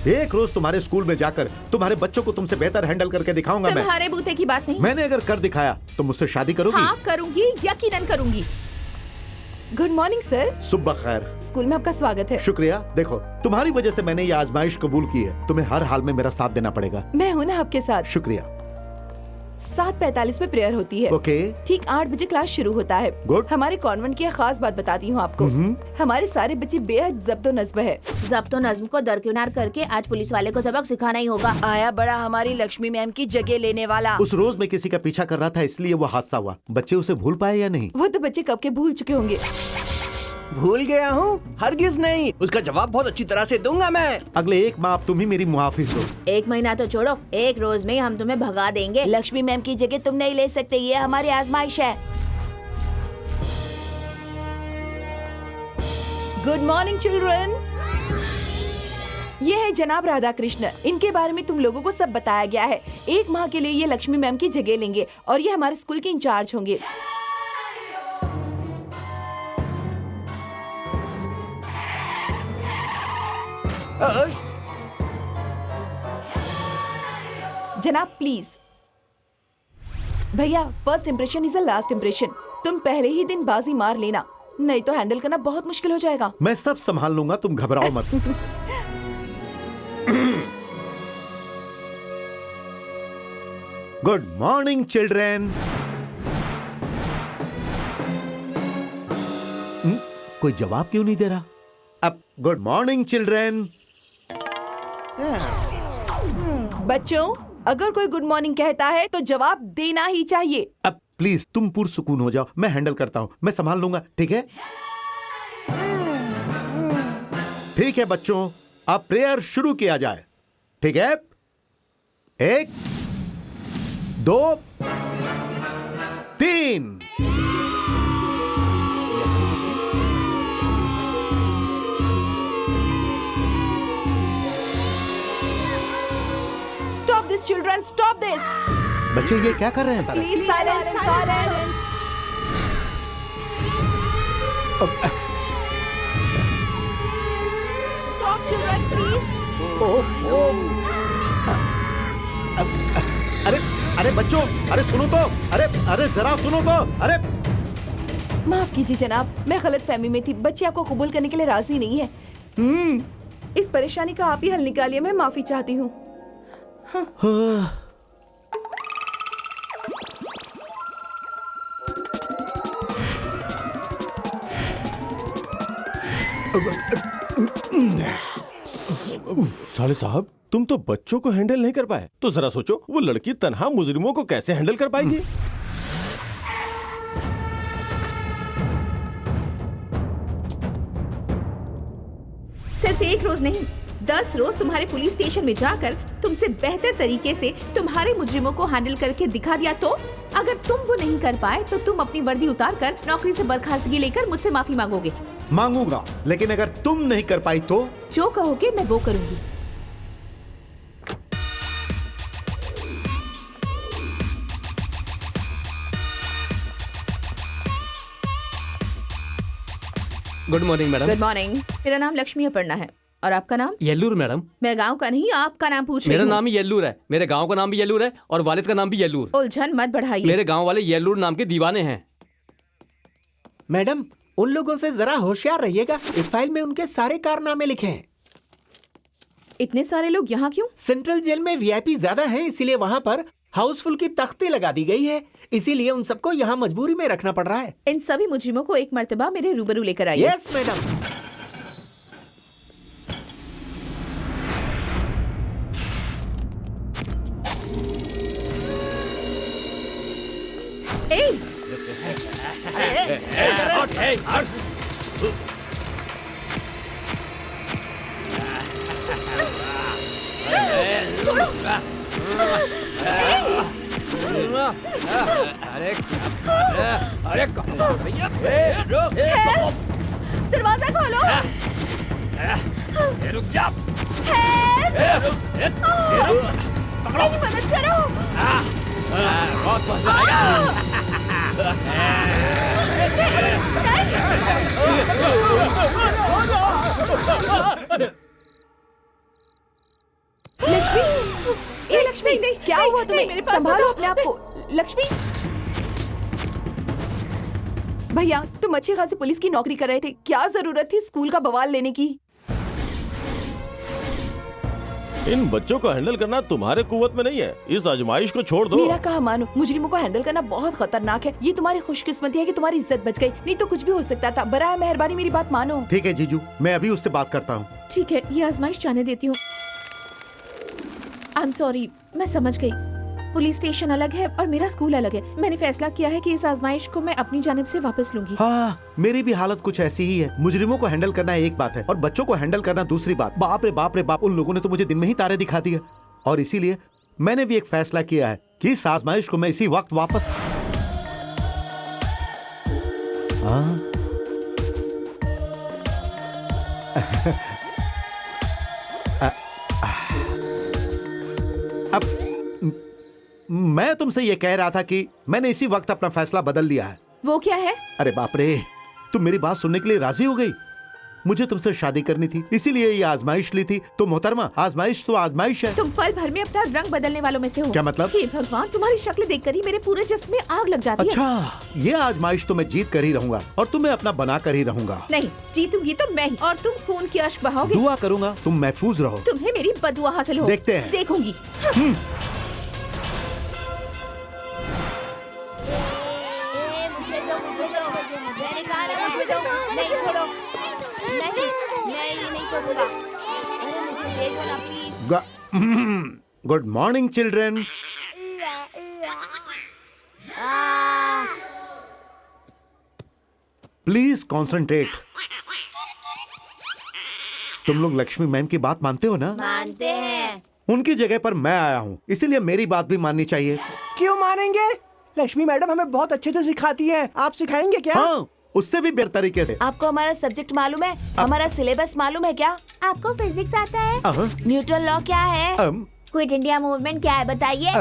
Speaker 4: एक रोज तुम्हारे स्कूल में जाकर तुम्हारे बच्चों को तुमसे बेहतर हैंडल करके दिखाऊंगा मैं।
Speaker 9: तुम्हारे बूते की बात नहीं।
Speaker 4: मैंने अगर कर दिखाया तो मुझसे शादी करोगी?
Speaker 9: हाँ करूंगी, यकीनन करूंगी।
Speaker 1: Good morning sir.
Speaker 4: सुबह खैर।
Speaker 1: स्कूल में आपका स्वागत है।
Speaker 4: शुक्रिया। देखो, तुम्हारी वजह से मैंने ये आजमाइश कबूल की है। तुम्हें हर हाल में मेरा साथ देना पड़ेगा।
Speaker 1: मैं हूँ ना आपके साथ।
Speaker 4: शुक्रिया।
Speaker 1: 7:45 में प्रेयर होती है।
Speaker 4: ओके।
Speaker 1: ठीक 8 बजे क्लास शुरू होता है।
Speaker 4: गुड।
Speaker 1: हमारे कॉन्वेंट की एक खास बात बताती हूँ आपको। हमारे सारे बच्चे बेहद ज़ब्तो नज़्म है।
Speaker 6: ज़ब्तो नज़्म को दरकिनार करके आज पुलिस वाले को सबक सिखाना ही होगा।
Speaker 12: आया बड़ा हमारी लक्ष्मी मैम की जगह लेने वाला।
Speaker 4: उस रोज मैं किसी का पीछा कर रहा था, इसलिए वो हादसा हुआ। बच्चे उसे भूल पाए या नहीं?
Speaker 1: वो तो बच्चे कब के भूल चुके होंगे।
Speaker 12: भूल गया हूँ? हरगिज नहीं, उसका जवाब बहुत अच्छी तरह से दूंगा मैं।
Speaker 4: अगले एक माह तुम ही मेरी मुहाफिज हो।
Speaker 6: 1 महीना तो छोड़ो, 1 रोज में हम तुम्हें भगा देंगे।
Speaker 12: लक्ष्मी मैम की जगह तुम नहीं ले सकते, ये हमारी आजमाइश है।
Speaker 1: Good morning children. ये है जनाब राधा कृष्ण। इनके बारे में तुम लोगों को सब बताया गया है। 1 माह के लिए ये लक्ष्मी मैम की जगह लेंगे और ये हमारे स्कूल के इंचार्ज होंगे। जनाब प्लीज। भैया, first impression is the last impression. तुम पहले ही दिन बाजी मार लेना, नहीं तो हैंडल करना बहुत मुश्किल हो जाएगा।
Speaker 4: मैं सब संभाल लूंगा, तुम घबराओ मत। Good morning children. कोई जवाब क्यों नहीं दे रहा? अब गुड मॉर्निंग चिल्ड्रेन।
Speaker 1: बच्चों, अगर कोई गुड मॉर्निंग कहता है तो जवाब देना ही चाहिए।
Speaker 4: अब प्लीज तुम पुरसुकून हो जाओ, मैं हैंडल करता हूँ, मैं संभाल लूंगा, ठीक है? ठीक है बच्चों, अब प्रेयर शुरू किया जाए। ठीक है, 1 2 3।
Speaker 1: Stop this children, stop this.
Speaker 4: बच्चे ये क्या कर रहे हैं?
Speaker 1: Please silence, silence. Stop children, please.
Speaker 4: ओफो। अरे अरे बच्चों, अरे सुनो तो, अरे जरा सुनो तो, अरे।
Speaker 1: माफ कीजिए जनाब, मैं गलत फहमी में थी। बच्चे आपको कबूल करने के लिए राजी नहीं है। इस परेशानी का आप ही हल निकालिए, मैं माफी चाहती हूँ।
Speaker 3: साले साहब, तुम तो बच्चों को हैंडल नहीं कर पाए, तो जरा सोचो वो लड़की तन्हा मुजरिमों को कैसे हैंडल कर पाएगी।
Speaker 9: सिर्फ एक रोज नहीं, 10 रोज तुम्हारे पुलिस स्टेशन में जाकर तुमसे बेहतर तरीके से तुम्हारे मुजरिमों को हैंडल करके दिखा दिया तो अगर तुम वो नहीं कर पाए तो तुम अपनी वर्दी उतार कर नौकरी से बर्खास्तगी लेकर मुझसे माफी मांगोगे।
Speaker 4: मांगूंगा, लेकिन अगर तुम नहीं कर पाई तो?
Speaker 9: जो कहोगे मैं वो करूंगी।
Speaker 7: Good morning madam.
Speaker 9: Good morning. मेरा नाम लक्ष्मी अपर्णा है और आपका नाम?
Speaker 7: येल्लूर मैडम।
Speaker 9: मैं गांव का नहीं, आपका नाम पूछ रही हूँ।
Speaker 7: मेरा नाम ही येल्लूर है, मेरे गांव का नाम भी येल्लूर है और वालिद का नाम भी येल्लूर।
Speaker 9: उलझन मत बढ़ाइए।
Speaker 7: मेरे गांव वाले येल्लूर नाम के दीवाने हैं।
Speaker 8: मैडम, उन लोगों से जरा होशियार रहिएगा। इस फाइल में उनके सारे कारनामे लिखे हैं।
Speaker 9: इतने सारे लोग यहाँ क्यों?
Speaker 8: सेंट्रल जेल में वीआईपी ज्यादा है, इसीलिए वहाँ पर हाउसफुल की तख्ती लगा दी गई है। इसीलिए उन सबको यहाँ मजबूरी में रखना पड़ रहा है।
Speaker 9: इन सभी मुजरिमों को एक मर्तबा मेरे रूबरू लेकर आइए।
Speaker 8: Yes madam.
Speaker 9: दरवाजा खोलो।
Speaker 7: रुक जा।
Speaker 9: मेरी मदद करो।
Speaker 7: बहुत मजा आएगा।
Speaker 1: लक्ष्मी, ये लक्ष्मी नहीं, क्या हुआ तुम्हें?
Speaker 9: मेरे पास
Speaker 1: संभालो अपने आप को। लक्ष्मी भैया, तुम अच्छी खासी पुलिस की नौकरी कर रहे थे, क्या जरूरत थी स्कूल का बवाल लेने की?
Speaker 3: इन बच्चों को हैंडल करना तुम्हारे कुवत में नहीं है, इस आजमाइश को छोड़ दो।
Speaker 1: मेरा कहा मानो, मुजरिमों को हैंडल करना बहुत खतरनाक है। ये तुम्हारी खुशकिस्मती है कि तुम्हारी इज्जत बच गई, नहीं तो कुछ भी हो सकता था। बराए मेहरबानी मेरी बात मानो।
Speaker 4: ठीक है जीजू, मैं अभी उससे बात करता हूँ।
Speaker 9: ठीक है, ये आजमाइश जाने देती हूँ। आई एम सॉरी, मैं समझ गई। पुलिस स्टेशन अलग है और मेरा स्कूल अलग है। मैंने फैसला किया है कि इस आजमाइश को मैं अपनी जानिब से वापस लूंगी।
Speaker 4: हाँ, मेरी भी हालत कुछ ऐसी ही है। मुजरिमों को हैंडल करना एक बात है और बच्चों को हैंडल करना दूसरी बात। बाप रे बाप रे बाप, उन लोगों ने तो मुझे दिन में ही तारे दिखा दिए। और इसीलिए मैंने भी एक फैसला किया है कि इस आजमाइश को मैं इसी वक्त वापस। हाँ अब मैं तुमसे ये कह रहा था कि मैंने इसी वक्त अपना फैसला बदल लिया है।
Speaker 9: वो क्या है?
Speaker 4: अरे बाप रे, तुम मेरी बात सुनने के लिए राजी हो गई। मुझे तुमसे शादी करनी थी, इसीलिए ये आजमाइश ली थी। तो मोहतरमा, आजमाइश तो आजमाइश है।
Speaker 9: तुम पल भर में अपना रंग बदलने वालों में से हो।
Speaker 4: क्या मतलब?
Speaker 9: हे भगवान, तुम्हारी शक्ल देखकर ही मेरे पूरे जिस्म में आग लग जाती है।
Speaker 4: अच्छा, ये आजमाइश तो मैं जीत कर ही रहूंगा और तुम्हें अपना बना कर ही रहूंगा।
Speaker 9: नहीं, जीतूंगी तो मैं ही, और तुम खून की अश्क बहाओगे।
Speaker 4: दुआ करूंगा तुम महफूज रहो।
Speaker 9: तुम्हें मेरी बदुआ हासिल हो।
Speaker 4: देखते हैं।
Speaker 9: देखूंगी।
Speaker 1: नहीं छोड़ो, नहीं, मैं ये नहीं करूँगा। अरे मुझे दे दो ना please.
Speaker 4: Good morning children. Please concentrate. तुम लोग लक्ष्मी मैम की बात मानते हो ना?
Speaker 6: मानते हैं।
Speaker 4: उनकी जगह पर मैं आया हूँ, इसीलिए मेरी बात भी माननी चाहिए।
Speaker 12: क्यों मानेंगे? लक्ष्मी मैडम हमें बहुत अच्छे से सिखाती हैं। आप सिखाएंगे क्या?
Speaker 4: हाँ, उससे भी बेहतर तरीके से।
Speaker 1: आपको हमारा सब्जेक्ट मालूम है? हमारा सिलेबस मालूम है क्या?
Speaker 6: आपको फिजिक्स आता है?
Speaker 1: न्यूटन लॉ क्या है?
Speaker 6: क्विट इंडिया मूवमेंट क्या है बताइए?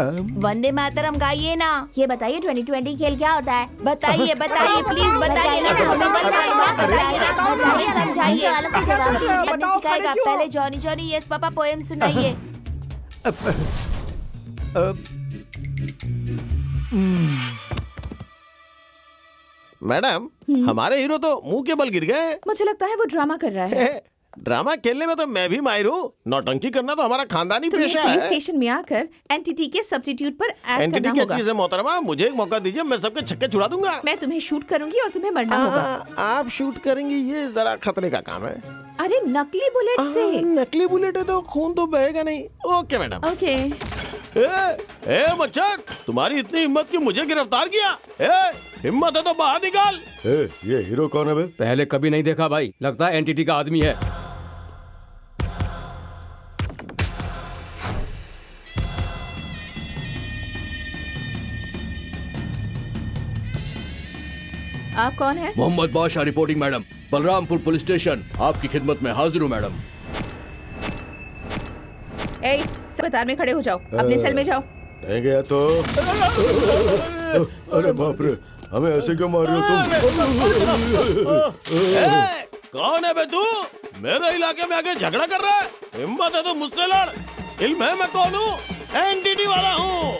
Speaker 1: वंदे मातरम गाइए ना।
Speaker 6: ये बताइए 2020 खेल क्या होता है?
Speaker 1: बताइए बताइए प्लीज बताइए ना, हमें बताइए ना, बताइए, समझाइए।
Speaker 6: वालों को जवाब दीजिए।
Speaker 1: नहीं सिखाएगा, पहले जॉनी जॉनी यस पापा पोएम सुनाइए।
Speaker 10: मैडम, हमारे हीरो तो मुंह के बल गिर गए।
Speaker 9: मुझे लगता है वो ड्रामा कर रहा है।
Speaker 10: ड्रामा खेलने में तो मैं भी माहिर हूँ, नौटंकी करना तो हमारा खानदानी
Speaker 9: तुम्हें
Speaker 10: पेशा
Speaker 9: पुलिस
Speaker 10: है।
Speaker 9: स्टेशन में आकर एनटीटी के सब्स्टिट्यूट पर एक्ट
Speaker 10: एनटीटी
Speaker 9: करना
Speaker 10: क्या
Speaker 9: होगा।
Speaker 10: चीज है मोहतरमा? मुझे एक मौका दीजिए, मैं सबके छक्के छुड़ा दूंगा।
Speaker 9: मैं तुम्हें शूट करूंगी और तुम्हें मरना होगा।
Speaker 10: आप शूट करेंगी, ये जरा खतरे का काम है।
Speaker 9: अरे नकली बुलेट से।
Speaker 10: नकली बुलेट है तो खून तो बहेगा नहीं। Okay madam.
Speaker 9: ओके।
Speaker 10: ए मच्छर, तुम्हारी इतनी हिम्मत कि मुझे गिरफ्तार किया? हिम्मत है तो बाहर निकाल।
Speaker 5: ये हीरो कौन है बे?
Speaker 7: पहले कभी नहीं देखा भाई, लगता है एनटीटी का आदमी है।
Speaker 9: आप कौन है?
Speaker 2: मोहम्मद बादशाह reporting madam. Balrampur police station आपकी खिदमत में हाजिर हूँ मैडम।
Speaker 9: ए, सब कतार में खड़े हो जाओ, अपने सेल में जाओ।
Speaker 5: नहीं गया तो अरे बाप रे, हमें ऐसे क्यों मार रहे हो तुम?
Speaker 10: कौन है बे तू? मेरे इलाके में आके झगड़ा कर रहा है? हिम्मत है तो मुझसे लड़। इल्म है मैं कौन हूँ? एनटीटी वाला हूँ।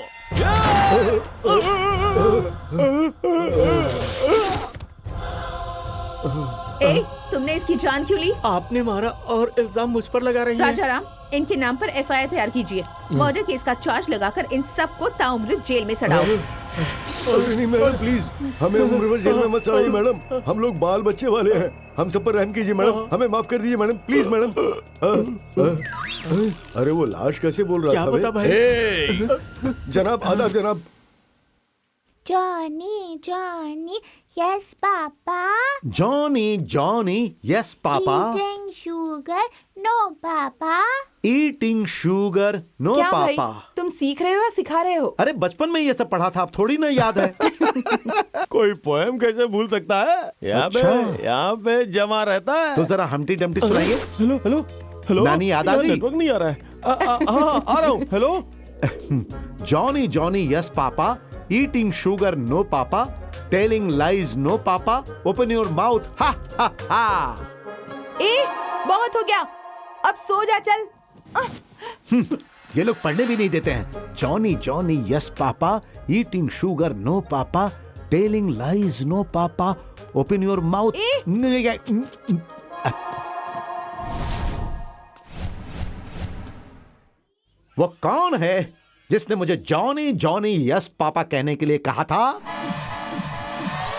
Speaker 9: ए, तुमने इसकी जान क्यों ली?
Speaker 12: आपने मारा और इल्जाम मुझ पर लगा रही हैं।
Speaker 9: राजाराम, इनके नाम पर एफआईआर तैयार कीजिए। मर्डर केस का चार्ज लगाकर इन सबको ताउम्र जेल में सड़ाओ।
Speaker 5: अरे नहीं मैडम, प्लीज हमें उम्र भर जेल में मत सड़ाइए मैडम। हम लोग बाल बच्चे वाले हैं, हम सब पर रहम कीजिए मैडम। हमें माफ कर दीजिए मैडम, प्लीज मैडम। अरे वो लाश कैसे बोल रहा
Speaker 12: क्या
Speaker 5: था
Speaker 12: पता भाई?
Speaker 5: जनाब आदाब जनाब।
Speaker 6: Johnny Johnny yes papa.
Speaker 4: Johnny Johnny yes papa.
Speaker 6: Eating sugar no papa.
Speaker 4: Eating sugar no
Speaker 1: क्या भाई,
Speaker 4: पापा।
Speaker 1: तुम सीख रहे हो या सिखा रहे हो?
Speaker 4: अरे बचपन में ये सब पढ़ा था, अब थोड़ी ना याद है।
Speaker 10: कोई पोएम कैसे भूल सकता है? यहाँ पे जमा रहता है।
Speaker 4: तो जरा हमटी डमटी सुनाइए।
Speaker 10: हेलो हेलो हेलो,
Speaker 4: नानी याद आ गई?
Speaker 10: नेटवर्क नहीं आ रहा है। हाँ आ रहा हूँ। Hello.
Speaker 4: Johnny Johnny yes papa, eating sugar no papa, telling lies no papa, open your mouth ha ha हा।
Speaker 1: बहुत हो गया, अब सो जा चल।
Speaker 4: ये लोग पढ़ने भी नहीं देते हैं। Johnny Johnny yes papa, eating sugar no papa, telling lies no papa, open your mouth. वो कौन है जिसने मुझे जॉनी जॉनी यस पापा कहने के लिए कहा था?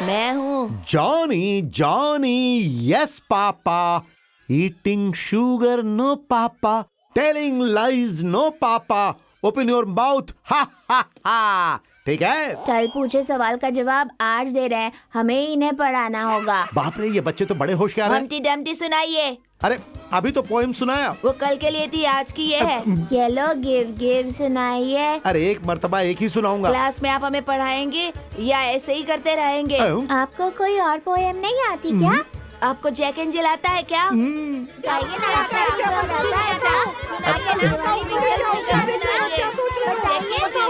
Speaker 1: मैं हूँ।
Speaker 4: Johnny Johnny yes papa, eating sugar no papa, telling lies no papa, open your mouth ha ha हा। ठीक है?
Speaker 6: कल पूछे सवाल का जवाब आज दे रहे हैं, हमें इन्हें पढ़ाना होगा।
Speaker 4: बाप रे, ये बच्चे तो बड़े होशियार हैं।
Speaker 1: हमटी डमटी सुनाइए।
Speaker 4: अरे अभी तो पोएम सुनाया।
Speaker 1: वो कल के लिए थी, आज की ये है।
Speaker 6: येलो गिव गिव सुनाइए।
Speaker 4: अरे एक मर्तबा एक ही सुनाऊंगा।
Speaker 1: क्लास में आप हमें पढ़ाएंगे या ऐसे ही करते रहेंगे?
Speaker 6: आपको कोई और पोएम नहीं आती क्या?
Speaker 1: आपको जैक एंजिल आता है क्या?
Speaker 6: गाइए ना, आता है क्या? बताइए ना, सुनाइए ना, आपको आती है क्या?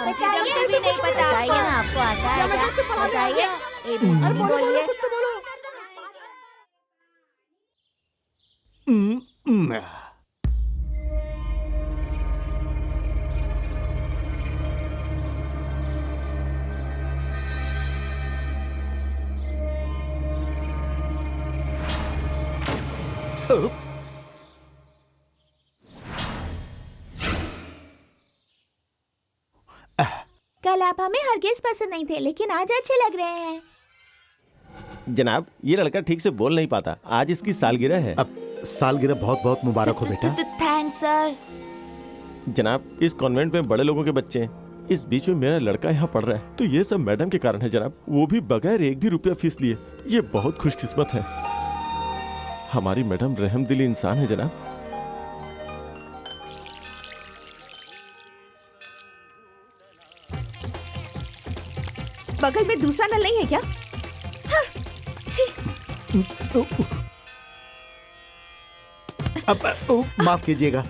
Speaker 6: बताइए।
Speaker 1: भी नहीं पता।
Speaker 6: बताइए ना, आपको आता है क्या? बताइए। ABCD बोलिए। कल आप हमें हरगिज पसंद नहीं थे, लेकिन आज अच्छे लग रहे हैं।
Speaker 10: जनाब, ये लड़का ठीक से बोल नहीं पाता, आज इसकी सालगिरह है।
Speaker 4: अब सालगिरह बहुत बहुत मुबारक हो बेटा।
Speaker 1: Thanks sir.
Speaker 10: जनाब, इस कॉन्वेंट में बड़े लोगों के बच्चे हैं, इस बीच में मेरा लड़का यहाँ पढ़ रहा है, तो ये सब मैडम के कारण है जनाब, वो भी बगैर एक भी रुपया फीस लिए। ये बहुत खुशकिस्मत है।
Speaker 3: हमारी मैडम रहमदिली इंसान है जनाब।
Speaker 9: बगल में दूसरा नल नहीं है क्या? हाँ, छी।
Speaker 4: माफ कीजिएगा,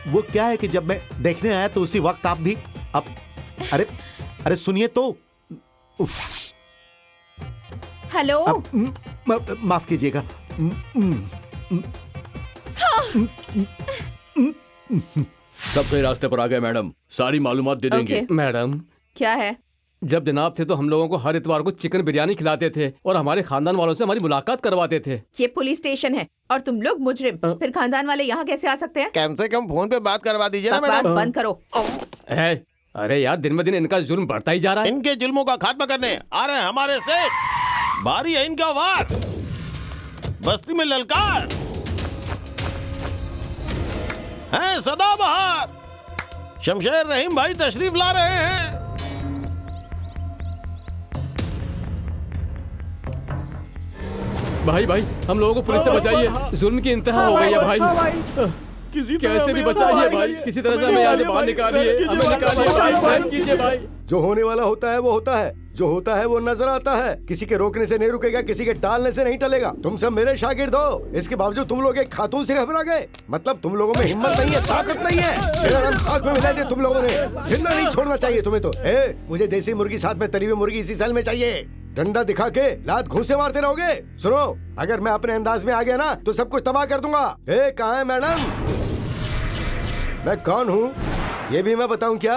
Speaker 4: वो क्या है कि जब मैं देखने आया तो उसी वक्त आप भी अब अरे अरे सुनिए तो। उफ,
Speaker 9: हेलो।
Speaker 4: माफ कीजिएगा।
Speaker 2: सब सही रास्ते पर आ गए मैडम, सारी मालूमात दे देंगे।
Speaker 9: ओके।
Speaker 7: मैडम,
Speaker 9: क्या है?
Speaker 7: जब जनाब थे तो हम लोगों को हर इतवार को चिकन बिरयानी खिलाते थे और हमारे खानदान वालों से हमारी मुलाकात करवाते थे।
Speaker 9: ये पुलिस स्टेशन है और तुम लोग मुजरिम, फिर खानदान वाले यहाँ कैसे आ सकते हैं?
Speaker 10: कम से कम फोन पे बात करवा दीजिए ना
Speaker 9: बकवास
Speaker 10: मैडम।
Speaker 9: बंद करो।
Speaker 7: अरे यार, दिन ब दिन इनका जुल्म बढ़ता ही जा रहा है।
Speaker 10: इनके जुल्मों का खात्मा करने आ रहे हैं हमारे सेठ। बारी है इनका वार, बस्ती में ललकार है सदाबहार। शमशेर रहीम भाई तशरीफ ला रहे हैं।
Speaker 7: भाई हम लोगों को पुलिस से बचाइए, जुल्म की इंतहा हो गई है भाई।
Speaker 3: किसी
Speaker 7: कैसे भी बचाइए भाई, किसी तरह से हमें यहाँ से बाहर निकालिए, हमें निकालिए भाई, हेल्प कीजिए भाई।
Speaker 5: जो होने वाला होता है वो होता है, जो होता है वो नजर आता है। किसी के रोकने से नहीं रुकेगा, किसी के टालने से नहीं टलेगा। तुम सब मेरे शागिर्द हो, इसके बावजूद तुम लोग एक खातून से घबरा गए। मतलब तुम लोगों में हिम्मत नहीं है, ताकत नहीं है। मेरा नाम साथ में मिला दिया तुम लोगों ने। जिंदा नहीं छोड़ना चाहिए तुम्हें तो। मुझे देसी मुर्गी साथ में तली हुई मुर्गी इसी सेल में चाहिए। डंडा दिखा के लात घूंसे मारते रहोगे। सुनो, अगर मैं अपने अंदाज में आ गया ना तो सब कुछ तबाह कर दूंगा। कहाँ है मैडम? मैं कौन हूँ ये भी मैं बताऊं क्या?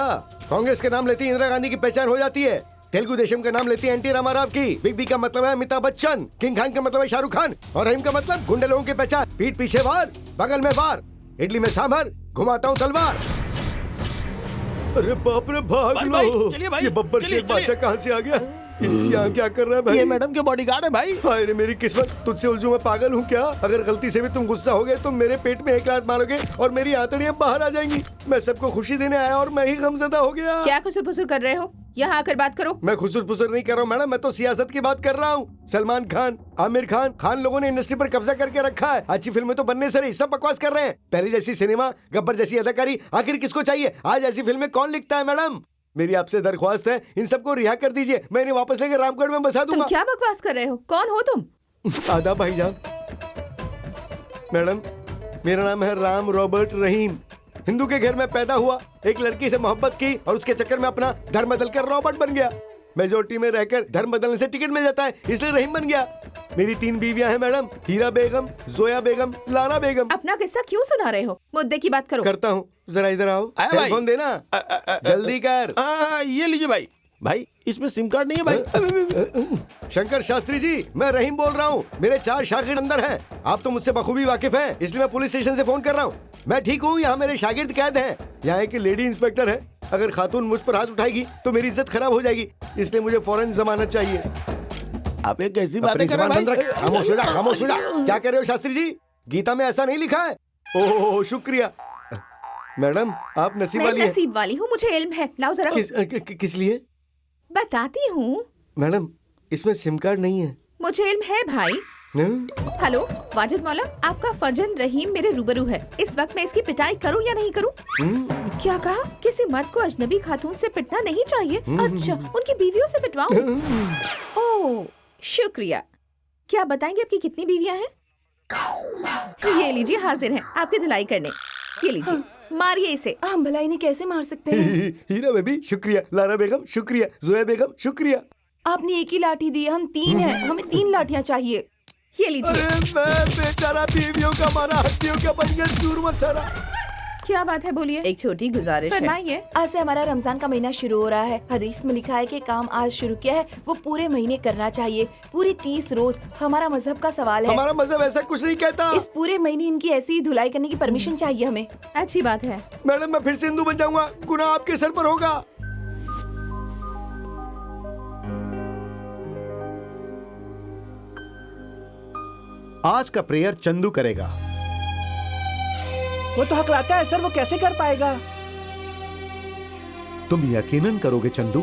Speaker 5: कांग्रेस के नाम लेती इंदिरा गांधी की पहचान हो जाती है। तेलुगु देशम का नाम लेती है एनटी रामाराव की। बिग बी का मतलब है अमिताभ बच्चन। किंग खान का मतलब है शाहरुख खान। और रहीम का मतलब गुंडे लोगों की पहचान। पीठ पीछे वार, बगल में वार, इडली में सांभर, घुमाता हूँ तलवार। अरे बाप रे, भाग लो।
Speaker 10: चलिए भाई,
Speaker 5: ये बब्बर
Speaker 10: चलिए,
Speaker 5: शेख बादशाह कहाँ से आ गया? यहाँ क्या कर रहा है भाई?
Speaker 10: ये मैडम के बॉडीगार्ड है भाई।
Speaker 5: हाय रे मेरी किस्मत, तुझसे उलझू मैं पागल हूँ क्या? अगर गलती से भी तुम गुस्सा हो गए तो मेरे पेट में एक लात मारोगे और मेरी आंतड़ियाँ बाहर आ जाएंगी। मैं सबको खुशी देने आया और मैं ही गमज़दा हो गया।
Speaker 9: क्या खुसुर-फुसुर कर रहे हो? यहाँ आकर बात करो।
Speaker 5: मैं खुसुर-फुसुर नहीं कर रहा हूँ मैडम, मैं तो सियासत की बात कर रहा हूँ। सलमान खान, आमिर खान लोगों ने इंडस्ट्री पर कब्जा करके रखा है। अच्छी फिल्में तो बनने से रही, सब बकवास कर रहे हैं। पहले जैसी सिनेमा, गब्बर जैसी अदाकारी आखिर किसको चाहिए? आज ऐसी फिल्में कौन लिखता है मैडम? मेरी आपसे दरख्वास्त है, इन सबको रिहा कर दीजिए। मैं इन्हें वापस लेकर रामगढ़ में बसा दूंगा।
Speaker 9: तुम क्या बकवास कर रहे हो? कौन हो तुम?
Speaker 5: आदाब भाईजान। मैडम, मेरा नाम है राम रॉबर्ट रहीम। हिंदू के घर में पैदा हुआ, एक लड़की से मोहब्बत की और उसके चक्कर में अपना धर्म बदलकर रॉबर्ट बन गया। मेजोरिटी में रहकर धर्म बदलने से टिकट मिल जाता है, इसलिए रहीम बन गया। मेरी 3 बीवियां हैं मैडम, हीरा बेगम, जोया बेगम, लारा बेगम।
Speaker 9: अपना किस्सा क्यों सुना रहे हो? मुद्दे की बात करो।
Speaker 5: करता हूँ, जरा इधर आओ।
Speaker 10: आया
Speaker 5: सेल
Speaker 10: भाई।
Speaker 5: फोन देना, जल्दी कर।
Speaker 10: ये लीजिए भाई। भाई इसमें सिम कार्ड नहीं है भाई।
Speaker 5: शंकर शास्त्री जी, मैं रहीम बोल रहा हूँ। मेरे 4 शागिर्द अंदर हैं। आप तो मुझसे बखूबी वाकिफ हैं, इसलिए मैं पुलिस स्टेशन से फोन कर रहा हूँ। मैं ठीक हूँ, यहाँ मेरे शागिर्द कैद हैं। यहाँ एक लेडी इंस्पेक्टर है, अगर खातून मुझ पर हाथ उठाएगी तो मेरी इज्जत खराब हो जाएगी, इसलिए मुझे फौरन जमानत चाहिए।
Speaker 10: आप एक कैसी बात
Speaker 5: अपनी
Speaker 10: कर रहे
Speaker 5: जुबान
Speaker 10: हैं
Speaker 5: बंद
Speaker 10: भाई?
Speaker 5: रख, खामोश हो जा, खामोश हो जा। क्या कह रहे हो शास्त्री जी? गीता में ऐसा नहीं लिखा है। ओह शुक्रिया मैडम, आप नसीब
Speaker 9: मैं
Speaker 5: वाली हैं।
Speaker 9: नसीब वाली हूँ, मुझे इल्म है। लाओ जरा।
Speaker 5: किस लिए?
Speaker 9: बताती हूँ।
Speaker 5: मैडम, इसमें सिम कार्ड नहीं है।
Speaker 9: मुझे इल्म है भाई। हेलो वाजिद मौला, आपका फर्जंद रहीम मेरे रूबरू है। इस वक्त मैं इसकी पिटाई करूं या नहीं करूं? क्या कहा? किसी मर्द को अजनबी खातून से पिटना नहीं चाहिए? अच्छा, उनकी बीवियों से पिटवाऊं? ओह शुक्रिया। क्या बताएंगे आपकी कितनी बीवियां हैं? ये लीजिए, हाजिर हैं आपकी धुलाई करने। ये लीजिए, मारिए इसे।
Speaker 1: हम भला इन्हें कैसे मार सकते हैं?
Speaker 5: हीरा बेबी शुक्रिया, लारा बेगम शुक्रिया, जोया बेगम शुक्रिया।
Speaker 1: आपने एक ही लाठी दी, हम 3 हैं, हमें 3 लाठियाँ चाहिए।
Speaker 9: ये लीजिए।
Speaker 5: अरे मैं बेचारा बीवियों का मारा, हड्डियों का बन गया चूरमा सारा।
Speaker 9: क्या बात है, बोलिए। एक छोटी गुजारिश है। फरमाइए।
Speaker 1: आज से हमारा रमजान का महीना शुरू हो रहा है। हदीस में लिखा है कि काम आज शुरू किया है वो पूरे महीने करना चाहिए, पूरी 30 रोज। हमारा मजहब का सवाल है।
Speaker 5: हमारा मजहब ऐसा कुछ नहीं कहता।
Speaker 1: इस पूरे महीने इनकी ऐसी धुलाई करने की परमिशन चाहिए हमें।
Speaker 9: अच्छी बात है।
Speaker 5: मैडम, मैं फिर से हिंदू बन जाऊंगा, गुनाह आपके सर पर होगा।
Speaker 4: आज का प्रेयर चंदू करेगा।
Speaker 12: वो तो हकलाता है सर, वो कैसे कर पाएगा?
Speaker 4: तुम यकीनन करोगे चंदू।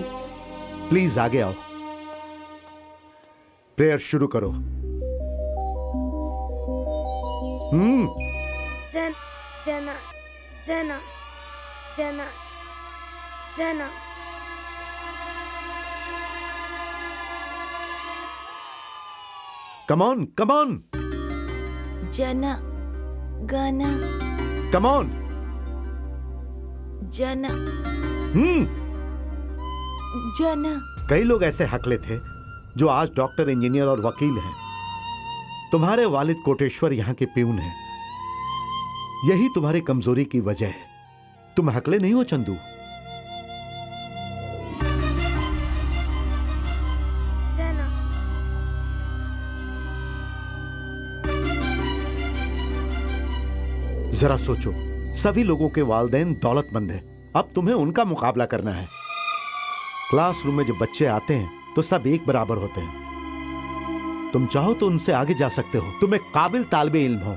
Speaker 4: प्लीज आगे आओ, प्रेयर शुरू करो।
Speaker 6: जन जना जना जना जना
Speaker 4: come on come on
Speaker 1: Jana Gana
Speaker 4: come on.
Speaker 1: जन जन।
Speaker 4: कई लोग ऐसे हकले थे जो आज डॉक्टर, इंजीनियर और वकील हैं। तुम्हारे वालिद कोटेश्वर यहाँ के प्यून हैं। यही तुम्हारी कमजोरी की वजह है। तुम हकले नहीं हो चंदू।
Speaker 6: जना
Speaker 4: जरा सोचो, सभी लोगों के वालिदैन दौलतमंद हैं। अब तुम्हें उनका मुकाबला करना है। क्लासरूम में जब बच्चे आते हैं तो सब एक बराबर होते हैं। तुम चाहो तो उनसे आगे जा सकते हो। तुम एक काबिल तालिबे इल्म हो।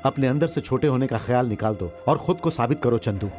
Speaker 4: अपने अंदर से छोटे होने का ख्याल निकाल दो और खुद को साबित करो चंदू।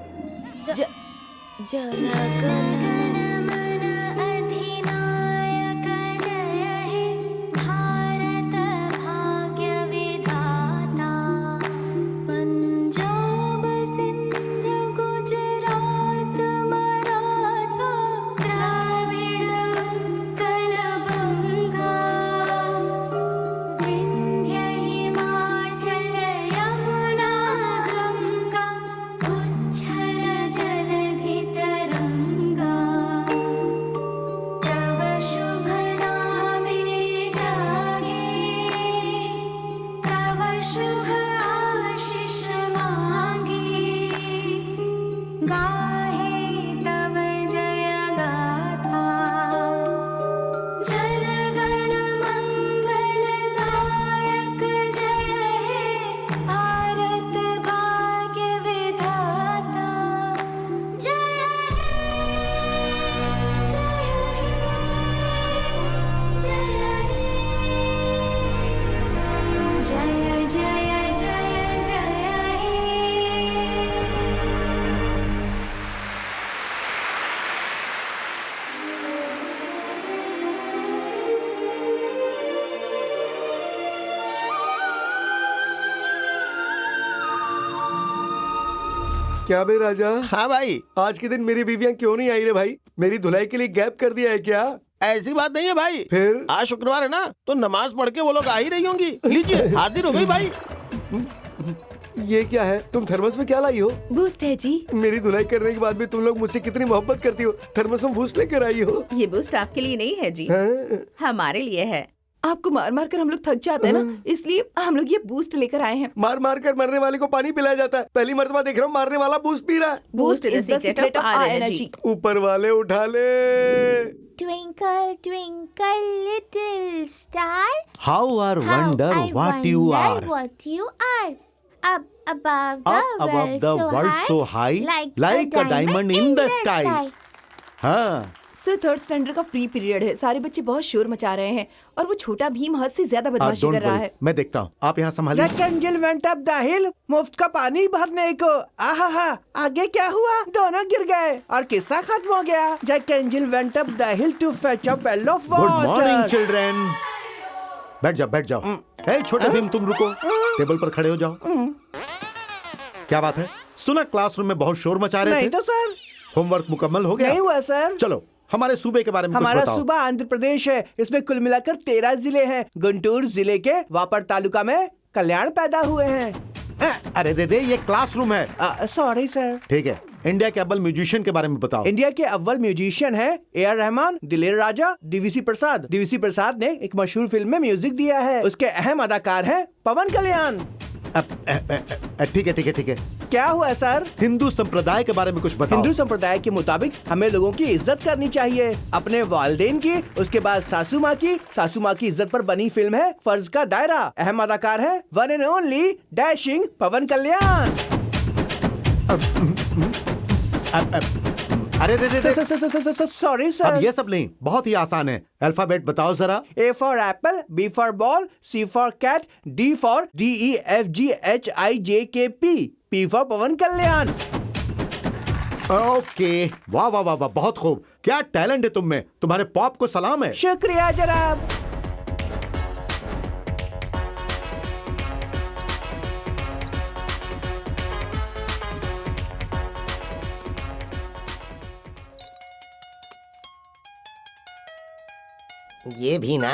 Speaker 5: क्या बे राजा?
Speaker 10: हाँ भाई।
Speaker 5: आज के दिन मेरी बीवियां क्यों नहीं आई रे भाई? मेरी धुलाई के लिए गैप कर दिया है क्या?
Speaker 10: ऐसी बात नहीं है भाई।
Speaker 5: फिर
Speaker 10: आज शुक्रवार है ना, तो नमाज पढ़ के वो लोग आ ही रही होंगी। लीजिए, हाजिर हो गई भाई।
Speaker 5: ये क्या है? तुम थर्मस में क्या लाई हो?
Speaker 1: बूस्ट है जी।
Speaker 5: मेरी धुलाई करने के बाद भी तुम लोग मुझसे कितनी मोहब्बत करती हो। थर्मस में बूस्ट लेकर आई हो।
Speaker 9: ये बूस्ट आपके लिए नहीं है जी, हमारे लिए है।
Speaker 1: आपको मार मार कर हम लोग थक जाते हैं ना, इसलिए हम लोग ये बूस्ट लेकर आए हैं।
Speaker 5: मार मार कर मरने वाले को पानी पिलाया जाता है। पहली मर्तबा देख रहा हूँ मारने वाला बूस्ट पी रहा है।
Speaker 1: Boost is the secret of our energy.
Speaker 5: ऊपर वाले उठा ले।
Speaker 6: Twinkle, twinkle, little star.
Speaker 4: How are wonder
Speaker 6: How I
Speaker 4: what you
Speaker 6: wonder
Speaker 4: are.
Speaker 6: what you are. Up above the
Speaker 4: Up above
Speaker 6: world,
Speaker 4: the
Speaker 6: so,
Speaker 4: world
Speaker 6: high,
Speaker 4: so high, like a diamond in the sky. हाँ।
Speaker 1: Sir third standard का free period है। सारे बच्चे बहुत शोर मचा रहे हैं और वो छोटा भीम हद से ज्यादा बदमाशी
Speaker 4: Don't
Speaker 1: कर रहा
Speaker 4: worry,
Speaker 1: है।
Speaker 4: मैं देखता हूँ। आप यहाँ संभालिए।
Speaker 12: The candle went up the hill, मुफ्त का पानी भरने को। आहा, आगे क्या हुआ? दोनों गिर गए और किस्सा खत्म हो गया। The candle went up the hill to fetch a well of water.
Speaker 4: Good morning, children. बैठ जाओ, बैठ जाओ। हे छोटे भीम, तुम रुको। टेबल पर खड़े हो जाओ। क्या बात है? सुना क्लासरूम में बहुत शोर मचा रहे थे।
Speaker 12: नहीं तो सर।
Speaker 4: होमवर्क मुकम्मल हो गया?
Speaker 12: नहीं हुआ सर।
Speaker 4: चलो हमारे सूबे के बारे में कुछ
Speaker 12: हमारा
Speaker 4: बताओ।
Speaker 12: सूबा आंध्र प्रदेश है। इसमें कुल मिलाकर 13 जिले हैं। गुंटूर जिले के वापड़ तालुका में कल्याण पैदा हुए हैं।
Speaker 4: अरे दे ये क्लासरूम है।
Speaker 12: Sorry sir.
Speaker 4: ठीक है। इंडिया के अव्वल म्यूजिशियन के बारे में बताओ।
Speaker 12: इंडिया के अव्वल म्यूजिशियन है AR रहमान, दिलेर राजा, डीवीसी प्रसाद। डीवीसी प्रसाद ने एक मशहूर फिल्म में म्यूजिक दिया है। उसके अहम अदाकार हैं पवन कल्याण।
Speaker 4: ठीक है ठीक है ठीक है।
Speaker 12: क्या हुआ सर?
Speaker 4: हिंदू संप्रदाय के बारे में कुछ बताओ।
Speaker 12: हिंदू संप्रदाय के मुताबिक हमें लोगों की इज्जत करनी चाहिए। अपने वालिदैन की, उसके बाद सासू माँ की। सासू माँ की इज्जत पर बनी फिल्म है फर्ज का दायरा। अहम अदाकार है वन एंड ओनली डैशिंग पवन कल्याण।
Speaker 4: अरे
Speaker 12: सॉरी सर।
Speaker 4: अब ये सब नहीं, बहुत ही आसान है। अल्फाबेट बताओ जरा।
Speaker 12: A for apple, B for ball, C for cat, D for DEFGHIJKP, P for Pawan Kalyan.
Speaker 4: Okay, वाह वाह वाह वाह, बहुत खूब। क्या टैलेंट है तुम में। तुम्हारे पॉप को सलाम है।
Speaker 12: शुक्रिया जनाब।
Speaker 8: ये भी ना।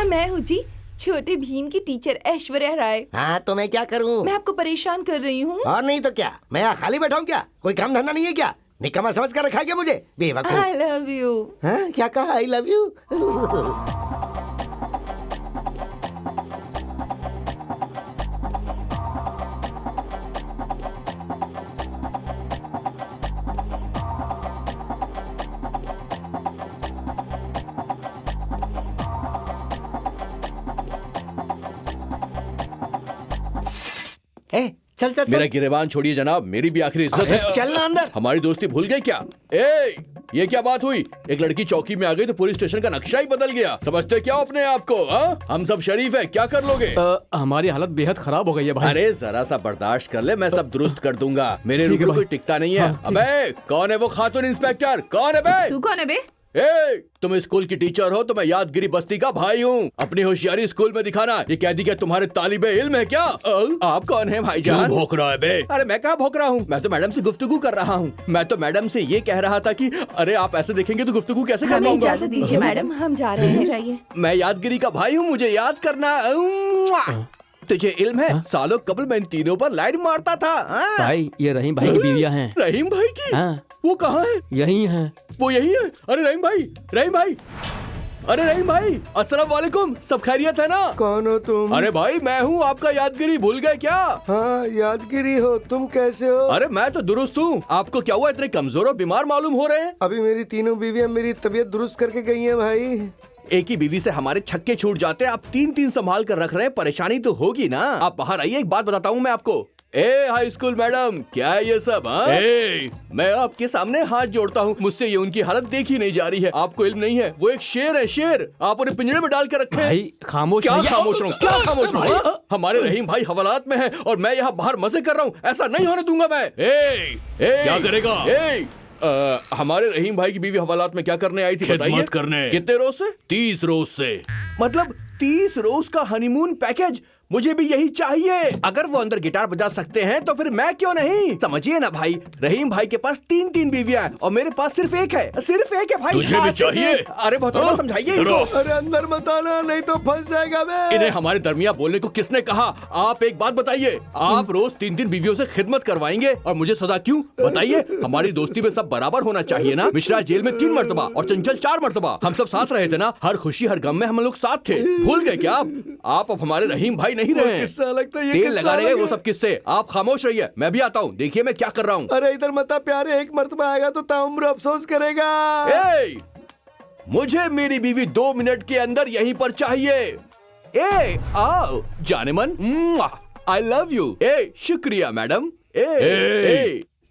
Speaker 1: मैं हूँ जी, छोटे भीम की टीचर ऐश्वर्या राय।
Speaker 8: हाँ, तो मैं क्या करूँ?
Speaker 1: मैं आपको परेशान कर रही हूँ।
Speaker 8: और नहीं तो क्या, मैं यहाँ खाली बैठा हूँ क्या? कोई काम धंधा नहीं है क्या? निकम्मा समझ कर रखा है क्या मुझे? बेवकूफ।
Speaker 1: I love you।
Speaker 8: हाँ, क्या कहा? I love you? चल चल
Speaker 2: मेरा गिरेबान छोड़िए जनाब, मेरी भी आखिरी इज्जत है।
Speaker 8: चलना अंदर।
Speaker 2: हमारी दोस्ती भूल गए क्या? ए, ये क्या बात हुई? एक लड़की चौकी में आ गई तो पुलिस स्टेशन का नक्शा ही बदल गया। समझते क्या अपने आप को? हम सब शरीफ है, क्या कर लोगे?
Speaker 7: हमारी हालत बेहद खराब हो गई है भाई।
Speaker 2: अरे जरा सा बर्दाश्त कर ले, मैं सब दुरुस्त कर दूंगा। मेरे रूप में कोई टिकता नहीं है। अबे कौन है वो खातून इंस्पेक्टर? कौन है बे?
Speaker 9: तू कौन है बे?
Speaker 2: ए, तुम स्कूल की टीचर हो तो मैं यादगिरी बस्ती का भाई हूँ। अपनी होशियारी स्कूल में दिखाना। ये कैदी क्या तुम्हारे तालिबे इल्म है क्या? आप कौन है भाईजान?
Speaker 11: क्यों भौंक रहा है बे?
Speaker 2: अरे मैं क्या भौंक रहा हूँ? मैं तो मैडम से गुफ्तगू कर रहा हूँ। मैं तो मैडम से ये कह रहा था कि अरे आप ऐसे देखेंगे तो गुफ्तगू कैसे कर
Speaker 1: हमें
Speaker 2: पाऊंगा?
Speaker 1: इजाजत दीजिए मैडम, हम जा रहे हैं।
Speaker 9: चाहिए।
Speaker 2: मैं यादगिरी का भाई हूँ, मुझे याद करना। तुझे इल्म है सालों कबल मैं इन तीनों पर लाइन मारता था।
Speaker 7: भाई ये रहीम भाई की बीवियां हैं।
Speaker 2: रहीम भाई की? वो कहाँ है?
Speaker 7: यही हैं।
Speaker 2: वो यही है? अरे रहीम भाई, रहीम भाई, अरे रहीम भाई, अस्सलाम वालेकुम। सब खैरियत है ना?
Speaker 5: कौन हो तुम?
Speaker 2: अरे भाई मैं हूँ आपका यादगिरी, भूल गए क्या?
Speaker 5: हाँ यादगिरी हो, तुम कैसे हो?
Speaker 2: अरे मैं तो दुरुस्त हूँ। आपको क्या हुआ, इतने कमजोर और बीमार मालूम हो रहे हैं?
Speaker 5: अभी मेरी तीनों बीवियां मेरी तबीयत दुरुस्त करके गई हैं भाई।
Speaker 2: एक ही बीवी से हमारे छक्के छूट जाते हैं, आप तीन तीन संभाल कर रख रहे हैं। परेशानी तो होगी ना। आप बाहर आइए, एक बात बताता हूँ मैं आपको। ए हाई स्कूल मैडम, क्या है ये सब? मैं आपके सामने हाथ जोड़ता हूँ, मुझसे ये उनकी हालत देखी नहीं जा रही है। आपको इल्म नहीं है, वो एक शेर है, शेर। आप उन्हें पिंजरे में डाल कर रखे।
Speaker 7: भाई खामोश।
Speaker 2: क्या खामोश रहूं? क्या खामोश रहूं? हमारे रहीम भाई हवालात में है और मैं यहाँ बाहर मजे कर रहा हूँ। ऐसा नहीं होने दूंगा मैं।
Speaker 11: क्या करेगा?
Speaker 2: हमारे रहीम भाई की बीवी हवालात में क्या करने आई थी बताइए?
Speaker 11: करने।
Speaker 2: कितने रोज से?
Speaker 11: 30 रोज से।
Speaker 2: मतलब 30 रोज का हनीमून पैकेज? मुझे भी यही चाहिए। अगर वो अंदर गिटार बजा सकते हैं तो फिर मैं क्यों नहीं? समझिए ना भाई, रहीम भाई के पास 3-3 बीवियां हैं और मेरे पास सिर्फ एक है। सिर्फ एक है भाई।
Speaker 11: तुझे भी चाहिए?
Speaker 2: अरे बहुत समझाइए इनको।
Speaker 5: अरे अंदर मत आना, नहीं तो फंस जाएगा मैं।
Speaker 2: इन्हें हमारे दरमिया बोलने को किसने कहा? आप एक बात बताइए, आप रोज 3-3 बीवियों से खिदमत करवाएंगे और मुझे सजा क्यों? बताइए। हमारी दोस्ती में सब बराबर होना चाहिए ना। मिश्रा जेल में 3 मरतबा और चंचल 4 मरतबा। हम सब साथ रहे थे ना, हर खुशी हर गम में हम लोग साथ थे। भूल गए क्या आप अब हमारे रहीम भाई नहीं रहे। तेल लगाने गए वो सब किससे? आप खामोश रहिए, मैं भी आता हूँ। देखिए मैं क्या कर रहा हूँ।
Speaker 5: अरे इधर मत आ प्यारे, एक मर्तबा आएगा तो ताउम्र अफसोस करेगा।
Speaker 2: मुझे मेरी बीवी 2 मिनट के अंदर यहीं पर चाहिए। आओ जाने मन, आई लव यू। शुक्रिया मैडम।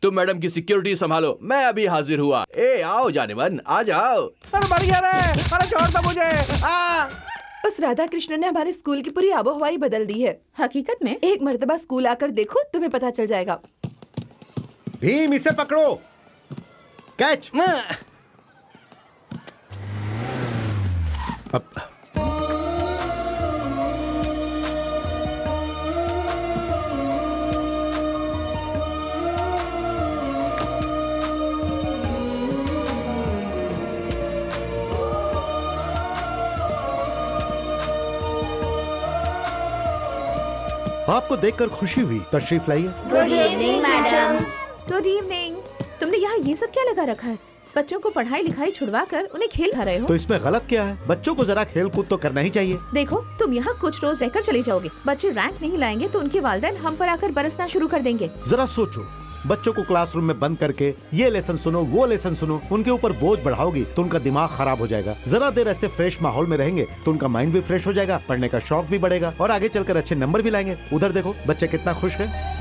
Speaker 2: तुम मैडम की सिक्योरिटी संभालो, मैं अभी हाजिर हुआ। आओ जाने मन, आ जाओ।
Speaker 12: अरे मर गया रे, अरे छोड़ दो मुझे।
Speaker 1: उस राधा कृष्ण ने हमारे स्कूल की पूरी आबो हवा ही बदल दी है।
Speaker 9: हकीकत में
Speaker 1: एक मर्तबा स्कूल आकर देखो, तुम्हें पता चल जाएगा।
Speaker 4: भीम इसे पकड़ो, कैच। अब आपको देखकर खुशी हुई, तशरीफ लाइए।
Speaker 6: Good evening madam.
Speaker 9: Good evening. तुमने यहाँ ये सब क्या लगा रखा है? बच्चों को पढ़ाई लिखाई छुड़वा कर उन्हें खेल रहे हो।
Speaker 4: तो इसमें गलत क्या है? बच्चों को जरा खेल कूद तो करना ही चाहिए।
Speaker 9: देखो तुम यहाँ कुछ रोज रहकर चले जाओगे, बच्चे रैंक नहीं लाएंगे तो उनके वालिदैन हम पर आकर बरसना शुरू कर देंगे।
Speaker 4: जरा सोचो, बच्चों को क्लासरूम में बंद करके ये लेसन सुनो वो लेसन सुनो, उनके ऊपर बोझ बढ़ाओगी तो उनका दिमाग खराब हो जाएगा। जरा देर ऐसे फ्रेश माहौल में रहेंगे तो उनका माइंड भी फ्रेश हो जाएगा, पढ़ने का शौक भी बढ़ेगा और आगे चलकर अच्छे नंबर भी लाएंगे। उधर देखो बच्चे कितना खुश हैं।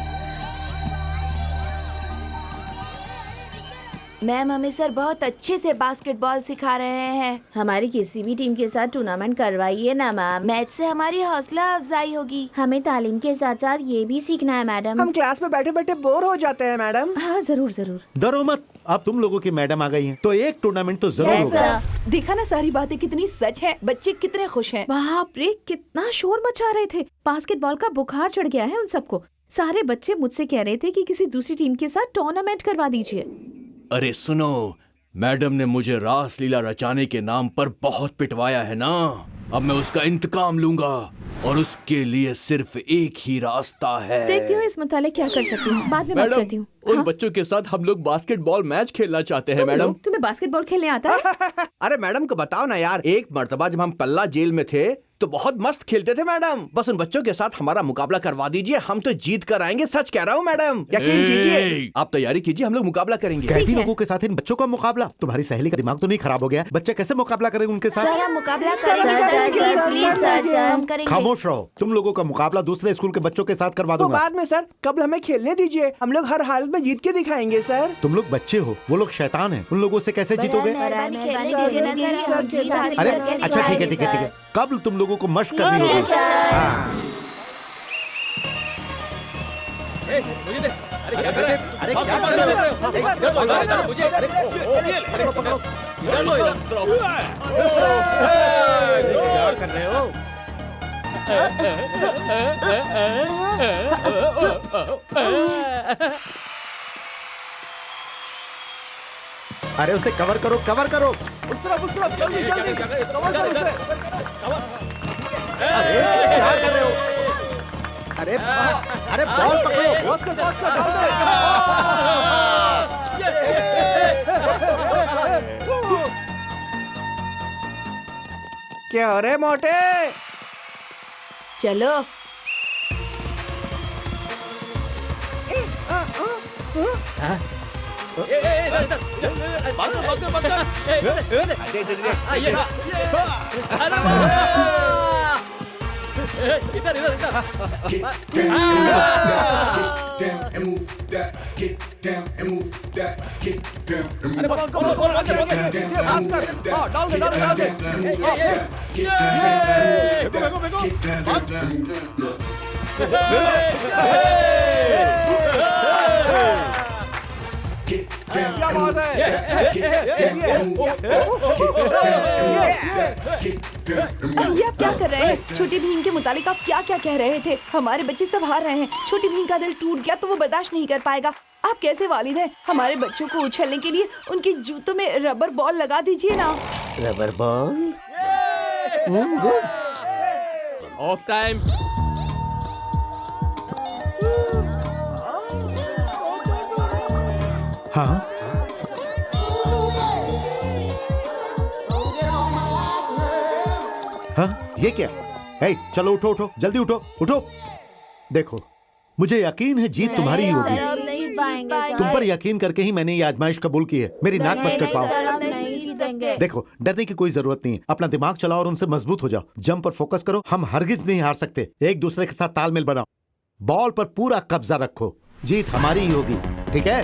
Speaker 6: मैम हमें सर बहुत अच्छे से बास्केटबॉल सिखा रहे हैं। हमारी किसी भी टीम के साथ टूर्नामेंट करवाइए ना मैम, मैच से हमारी हौसला अफजाई होगी। हमें तालीम के साथ साथ ये भी सीखना है मैडम।
Speaker 12: हम क्लास में बैठे बैठे बोर हो जाते हैं मैडम।
Speaker 9: हाँ जरूर जरूर।
Speaker 4: डरो मत, अब तुम लोगों की मैडम आ गई हैं, तो एक टूर्नामेंट तो जरूर होगा।
Speaker 1: देखा ना सारी बातें कितनी सच है, बच्चे कितने खुश हैं।
Speaker 9: बाप रे, कितना शोर मचा रहे थे। बास्केटबॉल का बुखार चढ़ गया है उन सबको। सारे बच्चे मुझसे कह रहे थे कि किसी दूसरी टीम के साथ टूर्नामेंट करवा दीजिए।
Speaker 7: अरे सुनो, मैडम ने मुझे रासलीला रचाने के नाम पर बहुत पिटवाया है ना। अब मैं उसका इंतकाम लूंगा और उसके लिए सिर्फ एक ही रास्ता है।
Speaker 9: देखती हूँ इस मुताले क्या कर सकती हूँ, बाद में बात करती हूँ।
Speaker 12: उन बच्चों के साथ हम लोग बास्केटबॉल मैच खेलना चाहते हैं मैडम।
Speaker 9: तुम्हें बास्केटबॉल खेलने आता है?
Speaker 12: अरे मैडम को बताओ ना यार, एक मर्तबा जब हम पल्ला जेल में थे तो बहुत मस्त खेलते थे मैडम। बस उन बच्चों के साथ हमारा मुकाबला करवा दीजिए, हम तो जीत कर आएंगे। सच कह रहा हूँ मैडम, यकीन कीजिए। आप तैयारी कीजिए, हम लोग मुकाबला करेंगे।
Speaker 4: कैदी लोगों के साथ इन बच्चों का मुकाबला? तुम्हारी सहेली का दिमाग तो नहीं खराब हो गया? बच्चे कैसे मुकाबला करेंगे उनके साथ?
Speaker 6: सर हम मुकाबला करेंगे, प्लीज सर, हम करेंगे।
Speaker 4: खामोश रहो। तुम लोगों का मुकाबला दूसरे स्कूल के बच्चों के साथ करवा
Speaker 12: तो
Speaker 4: दूंगा।
Speaker 12: बाद में सर, कब हमें खेलने दीजिए, हम लोग हर हालत में जीत के दिखाएंगे सर।
Speaker 4: तुम लोग बच्चे हो, वो लोग शैतान हैं, उन लोगों से कैसे जीतोगे? अरे अच्छा ठीक है ठीक है ठीक है, कब तुम लोगों को मशक करनी होगी।
Speaker 7: मुझे दे।
Speaker 4: अरे क्या कर रहे हो? क्या कर रहे हो? अरे उसे कवर करो, कवर करो।
Speaker 12: उस तरफ जल्दी जल्दी कवर करो उसे।
Speaker 4: अरे क्या कर रहे हो? अरे अरे बॉल पकड़ो।
Speaker 12: बॉस का डाल दे। क्या रे मोटे?
Speaker 6: चलो
Speaker 12: क्या बात है?
Speaker 1: ये आप क्या कर रहे हैं? छोटी बहन के मुतालिक आप क्या क्या कह रहे थे? हमारे बच्चे सब हार रहे हैं। छोटी बहन का दिल टूट गया तो वो बर्दाश्त नहीं कर पाएगा। आप कैसे वालिद हैं? हमारे बच्चों को उछलने के लिए उनके जूतों में रबर बॉल लगा दीजिए ना।
Speaker 5: Rubber ball?
Speaker 7: Of time.
Speaker 4: हाँ हाँ, ये क्या? हे, चलो उठो उठो, जल्दी उठो उठो। देखो, मुझे यकीन है जीत तुम्हारी ही होगी।
Speaker 6: सर, हम नहीं जीत पाएंगे।
Speaker 4: तुम पर यकीन करके ही मैंने ये आजमाइश कबूल की है। मेरी नाक मत कटवाओ।
Speaker 6: सर, हम नहीं जीतेंगे।
Speaker 4: देखो, डरने की कोई जरूरत नहीं है। अपना दिमाग चलाओ और उनसे मजबूत हो जाओ। जंप पर फोकस करो। हम हरगिज नहीं हार सकते। एक दूसरे के साथ तालमेल बनाओ। बॉल पर पूरा कब्जा रखो। जीत हमारी ही होगी, ठीक है?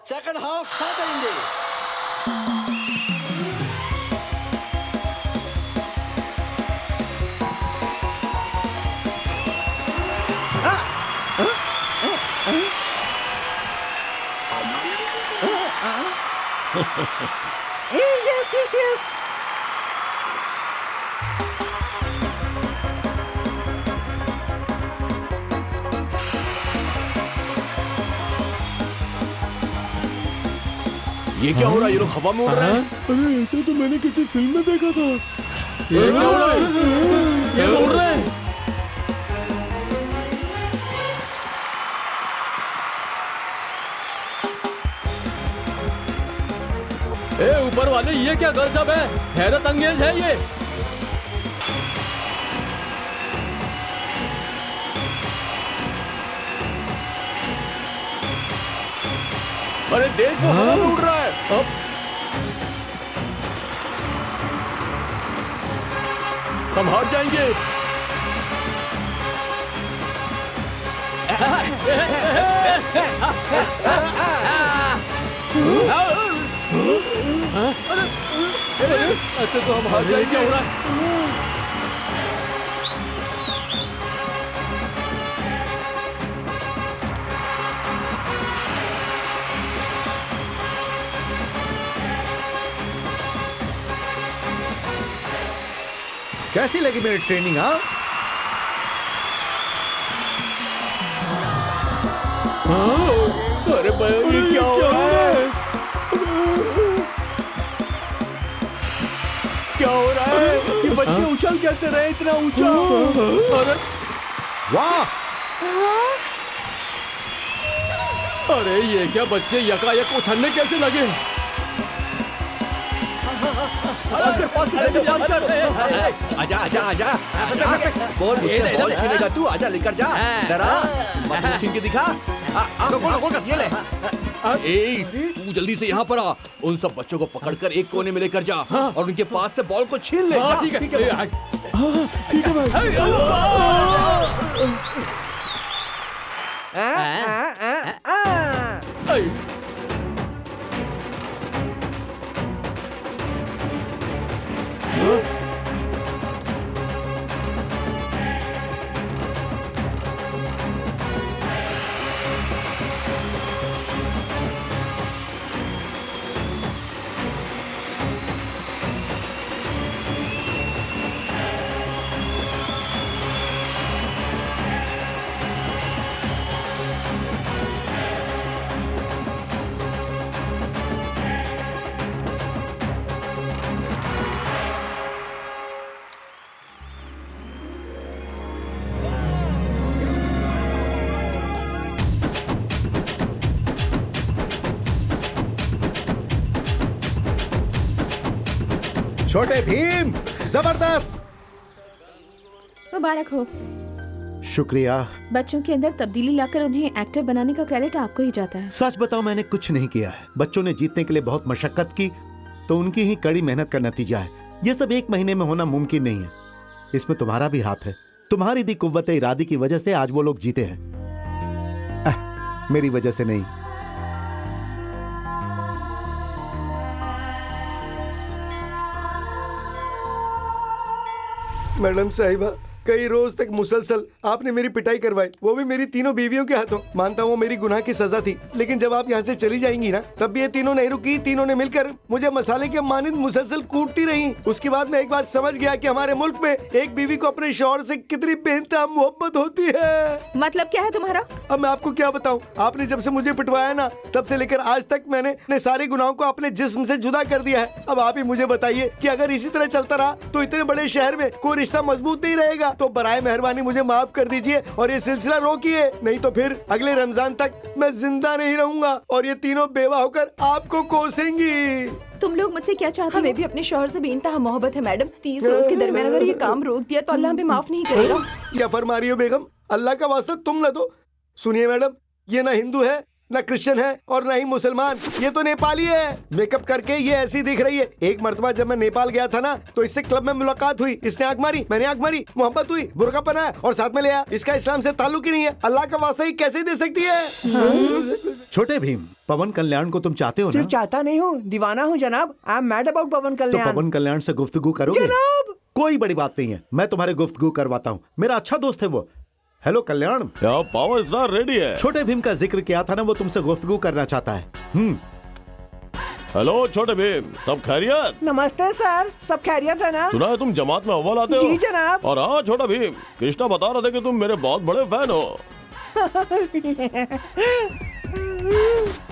Speaker 11: सेकंड हाफ स्टार्ट करेंगे।
Speaker 12: Yes.
Speaker 7: ये क्या हो रहा है? ये लोग हवा में उड़ रहे हैं।
Speaker 3: अरे ऐसे तो मैंने किसी फिल्म में देखा था।
Speaker 7: ये क्या हो रहा है? ये लोग उड़ रहे हैं। ए ऊपर वाले, ये क्या गजब है? हैरत अंगेज है ये। अरे देख वो हवा में उड़ रहा है। अब हम हार जाएंगे। ऐसे तो हम हार जाएंगे। क्या हो रहा है?
Speaker 4: कैसी लगी मेरी ट्रेनिंग? हाँ,
Speaker 7: अरे भाई ये क्या हो रहा है? क्या हो रहा है? ये बच्चे उछल कैसे रहे इतना ऊंचा? अरे
Speaker 4: वाह!
Speaker 7: अरे ये क्या बच्चे यकायक उछलने कैसे लगे?
Speaker 12: आजा आजा आजा बोल बॉल छीनेगा तू, आजा लेकर जा। डरा मत छीन के दिखा। ये ले।
Speaker 7: ए, तू जल्दी से यहाँ पर आ। उन सब बच्चों को पकड़कर एक कोने में लेकर जा और उनके पास से बॉल को छीन ले। ठीक है
Speaker 3: ठीक है भाई।
Speaker 4: छोटे भीम, जबरदस्त।
Speaker 9: मुबारक हो।
Speaker 4: शुक्रिया।
Speaker 9: बच्चों के अंदर तब्दीली लाकर उन्हें एक्टर बनाने का क्रेडिट आपको ही जाता है।
Speaker 4: सच बताओ, मैंने कुछ नहीं किया है। बच्चों ने जीतने के लिए बहुत मशक्कत की, तो उनकी ही कड़ी मेहनत का नतीजा है। ये सब एक महीने में होना मुमकिन नहीं है। इसमें तुम्हारा भी हाथ है। तुम्हारी दी कुव्वत इरादी की वजह से आज वो लोग जीते हैं, मेरी वजह से नहीं।
Speaker 5: मैडम साहिबा, कई रोज तक मुसलसल आपने मेरी पिटाई करवाई, वो भी मेरी तीनों बीवियों के हाथों। मानता हूँ वो मेरी गुनाह की सजा थी, लेकिन जब आप यहाँ से चली जाएंगी ना, तब भी ये तीनों नहीं रुकी। तीनों ने मिलकर मुझे मसाले के मानिंद मुसलसल कूटती रही। उसके बाद मैं एक बात समझ गया कि हमारे मुल्क में एक बीवी को अपने शौहर से कितनी बेइंतहा मोहब्बत होती है।
Speaker 9: मतलब क्या है तुम्हारा?
Speaker 5: अब मैं आपको क्या बताऊं, आपने जब से मुझे पिटवाया ना, तब से लेकर आज तक मैंने अपने सारे गुनाहों को अपने जिस्म से जुदा कर दिया है। अब आप ही मुझे बताइए कि अगर इसी तरह चलता रहा तो इतने बड़े शहर में कोई रिश्ता मजबूत नहीं रहेगा। तो बराए मेहरबानी मुझे माफ कर दीजिए और ये सिलसिला रोकिए, नहीं तो फिर अगले रमजान तक मैं जिंदा नहीं रहूंगा और ये तीनों बेवा होकर आपको कोसेंगी।
Speaker 9: तुम लोग मुझसे क्या चाहते हो?
Speaker 1: हमें भी अपने शौहर से बेइंतहा मोहब्बत है मैडम। 30 रोज के दरमियान अगर ये काम रोक दिया तो अल्लाह हमें माफ नहीं करेगा।
Speaker 5: क्या फरमा रही हो बेगम? अल्लाह का वास्ता तुम न दो। सुनिए मैडम, ये ना हिंदू है, ना क्रिश्चियन है और ना ही मुसलमान, ये तो नेपाली है। मेकअप करके ये ऐसी दिख रही है। एक मर्तबा जब मैं नेपाल गया था ना, तो इससे क्लब में मुलाकात हुई। इसने आंख मारी, मैंने आंख मारी, मोहब्बत हुई, बुर्का पहनाया और साथ में ले आया। इसका इस्लाम से ताल्लुक ही नहीं है। अल्लाह का वास्ता ही कैसे दे सकती है?
Speaker 4: छोटे भीम, पवन कल्याण को तुम चाहते हो ना?
Speaker 12: सिर्फ चाहता नहीं हूँ, दीवाना हूँ जनाब। आई एम मैड अबाउट पवन
Speaker 4: तो
Speaker 12: कल्याण।
Speaker 4: पवन कल्याण से गुफ्तगू करोगे?
Speaker 12: जनाब
Speaker 4: कोई बड़ी बात नहीं है, मैं तुम्हारे गुफ्तगू करवाता हूँ। मेरा अच्छा दोस्त है वो। हेलो कल्याण,
Speaker 3: क्या पावर स्टार रेडी है?
Speaker 4: छोटे भीम का जिक्र किया था ना, वो तुमसे गुफ्तगू करना चाहता है।
Speaker 3: हेलो छोटे भीम, सब खैरियत?
Speaker 12: नमस्ते सर, सब खैरियत है ना?
Speaker 3: सुना है तुम जमात में अव्वल आते हो?
Speaker 12: जी जनाब।
Speaker 3: और हाँ छोटा भीम, कृष्णा बता रहे थे कि तुम मेरे बहुत बड़े फैन हो।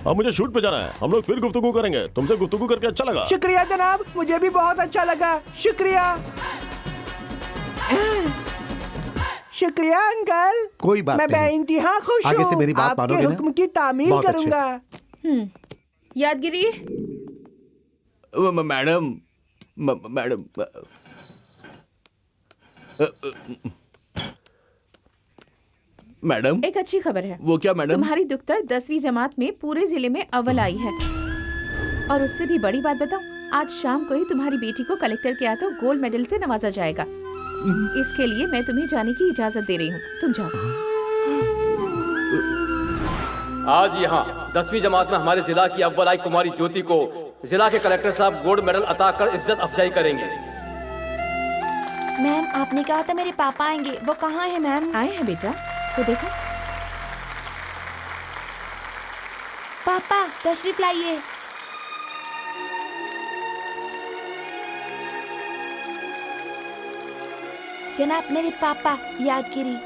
Speaker 3: अब मुझे शूट पे जाना है, हम लोग फिर गुफ्तगू करेंगे। तुमसे गुफ्तगू करके अच्छा लगा।
Speaker 12: शुक्रिया जनाब, मुझे भी बहुत अच्छा लगा। शुक्रिया शुक्रिया अंकल।
Speaker 4: कोई बात
Speaker 12: मैं
Speaker 4: नहीं।
Speaker 12: बेइंतहा खुश हूँ।
Speaker 4: आगे से मेरी बात
Speaker 12: आपके
Speaker 4: मानोगे ना?
Speaker 12: हुक्म की तामील
Speaker 4: बहुत अच्छे।
Speaker 12: करूंगा।
Speaker 9: यादगिरी,
Speaker 7: मैडम मैडम मैडम
Speaker 9: एक अच्छी खबर है।
Speaker 7: वो क्या मैडम?
Speaker 9: तुम्हारी दुख्तर 10वीं जमात में पूरे जिले में अव्वल आई है। और उससे भी बड़ी बात बताऊं, आज शाम को ही तुम्हारी बेटी को कलेक्टर के हाथों गोल्ड मेडल से नवाजा जाएगा। इसके लिए मैं तुम्हें जाने की इजाजत दे रही हूँ, तुम जाओ।
Speaker 13: आज यहाँ 10वीं जमात में हमारे जिला की अव्वल आई कुमारी ज्योति को जिला के कलेक्टर साहब गोल्ड मेडल अता कर इज्जत अफजाई करेंगे।
Speaker 6: मैम, आपने कहा था मेरे पापा आएंगे, वो कहाँ है मैम?
Speaker 9: आए हैं बेटा, तो देखो।
Speaker 6: पापा तशरीफ लाइए। जनाब, मेरे पापा यादगिरी।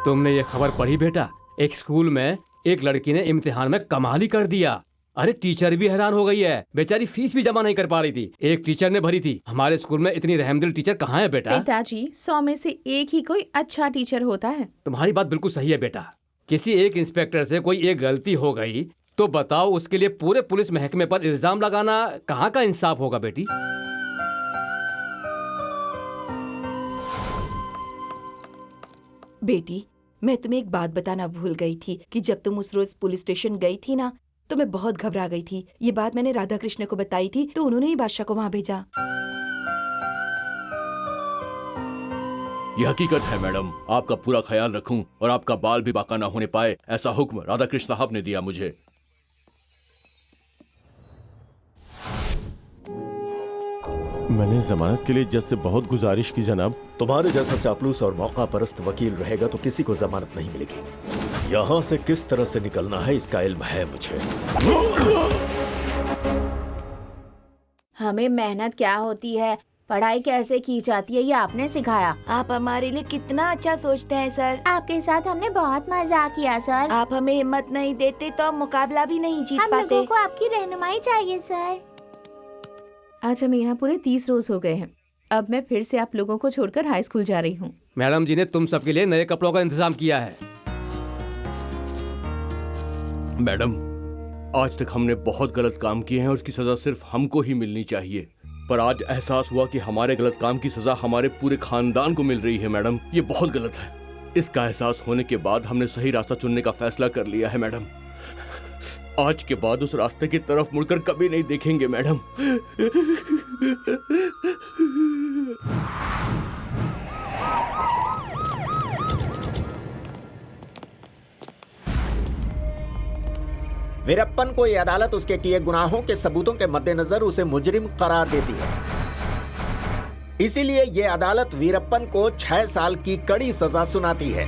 Speaker 13: तुमने ये खबर पढ़ी बेटा? एक स्कूल में एक लड़की ने इम्तिहान में कमाल ही कर दिया। अरे टीचर भी हैरान हो गई है, बेचारी फीस भी जमा नहीं कर पा रही थी, एक टीचर ने भरी थी। हमारे स्कूल में इतनी रहमदिल टीचर कहाँ है बेटा?
Speaker 9: पिताजी, 100 में से एक ही कोई अच्छा टीचर होता है।
Speaker 13: तुम्हारी बात बिल्कुल सही है बेटा। किसी एक इंस्पेक्टर से कोई एक गलती हो गई तो बताओ, उसके लिए पूरे पुलिस महकमे पर इल्जाम लगाना कहाँ का इंसाफ होगा बेटी?
Speaker 1: बेटी, मैं तुम्हें एक बात बताना भूल गई थी कि जब तुम उस रोज पुलिस स्टेशन गई थी ना, तो मैं बहुत घबरा गई थी। ये बात मैंने राधा कृष्ण को बताई थी, तो उन्होंने ही बादशाह को वहाँ भेजा।
Speaker 7: ये हकीकत है मैडम, आपका पूरा ख्याल रखूं और आपका बाल भी बाका ना होने पाए, ऐसा हुक्म राधा कृष्ण साहब ने दिया मुझे।
Speaker 3: मैंने जमानत के लिए जज से बहुत गुजारिश की जनाब।
Speaker 11: तुम्हारे जैसा चापलूस और मौका परस्त वकील रहेगा तो किसी को जमानत नहीं मिलेगी। यहाँ से किस तरह से निकलना है इसका इल्म है मुझे।
Speaker 6: हमें मेहनत क्या होती है, पढ़ाई कैसे की जाती है, ये आपने सिखाया। आप हमारे लिए कितना अच्छा सोचते हैं सर। आपके साथ हमने बहुत मजा किया सर। आप हमें हिम्मत नहीं देते तो हम मुकाबला भी नहीं जीत पाते। हम लोगों को आपकी रहनुमाई चाहिए सर।
Speaker 9: आज हमें यहाँ पूरे 30 रोज हो गए हैं। अब मैं फिर से आप लोगों को छोड़कर हाई स्कूल जा रही हूँ।
Speaker 13: मैडम जी ने तुम सबके लिए नए कपड़ों का इंतजाम किया है।
Speaker 7: मैडम, आज तक हमने बहुत गलत काम किए हैं और उसकी सजा सिर्फ हमको ही मिलनी चाहिए, पर आज एहसास हुआ कि हमारे गलत काम की सजा हमारे पूरे खानदान को मिल रही है। मैडम, ये बहुत गलत है। इसका एहसास होने के बाद हमने सही रास्ता चुनने का फैसला कर लिया है। मैडम, आज के बाद उस रास्ते की तरफ मुड़कर कभी नहीं देखेंगे। मैडम,
Speaker 8: वीरप्पन को यह अदालत उसके किए गुनाहों के सबूतों के मद्देनजर उसे मुजरिम करार देती है। इसीलिए यह अदालत वीरप्पन को 6 साल की कड़ी सजा सुनाती है।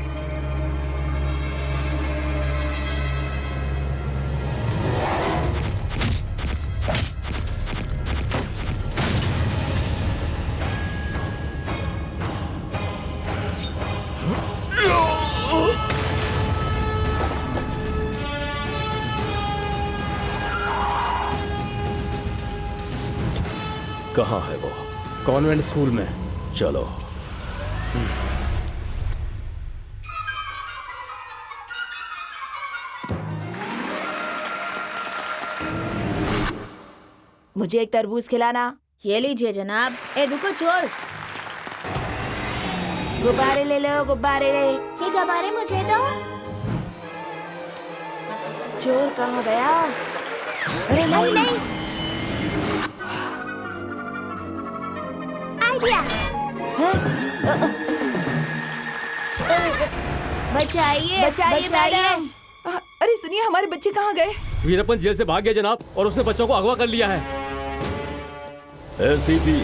Speaker 11: कहाँ है वो?
Speaker 13: कॉन्वेंट स्कूल में।
Speaker 11: चलो।
Speaker 6: मुझे एक तरबूज खिलाना। ये लीजिए जनाब। ए रुको चोर, गुब्बारे ले लो, गुब्बारे। ये गुब्बारे मुझे दो। चोर कहाँ गया? अरे नहीं नहीं, आइडिया। बचाइए बचाइए मैडम।
Speaker 1: अरे सुनिए, हमारे बच्चे कहाँ गए?
Speaker 13: वीरप्पन जेल से भाग गया जनाब, और उसने बच्चों को अगवा कर लिया है।
Speaker 11: एसीपी,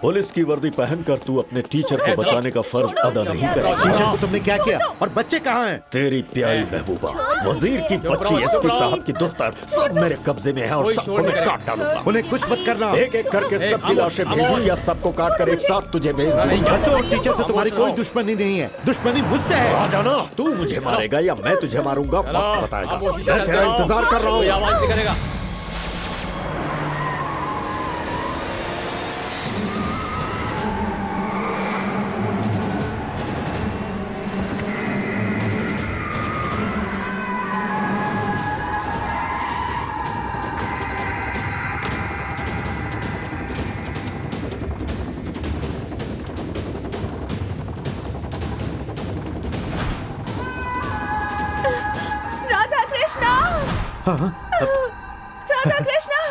Speaker 11: पुलिस की वर्दी पहनकर तू अपने टीचर को बचाने का फर्ज अदा नहीं करेगा।
Speaker 4: टीचर को तुमने क्या किया? और बच्चे कहाँ हैं?
Speaker 11: तेरी प्यारी महबूबा, वजीर की बच्ची, एसपी साहब की दुख्तर, सब मेरे कब्जे में है और सबको मैं काट डालूंगा।
Speaker 4: उन्हें कुछ मत करना।
Speaker 11: एक एक करके सबकी लाशें भेजूं या सबको काट कर एक साथ तुझे भेज दूं।
Speaker 4: बच्चों और टीचर से तुम्हारी कोई दुश्मनी नहीं है, दुश्मनी मुझसे है।
Speaker 11: आ जाना, तू मुझे मारेगा या मैं तुझे मारूंगा, वक्त बताएगा। मैं तेरा इंतजार कर रहा हूँ।
Speaker 13: आवाज नहीं करेगा।
Speaker 1: Radha Krishna.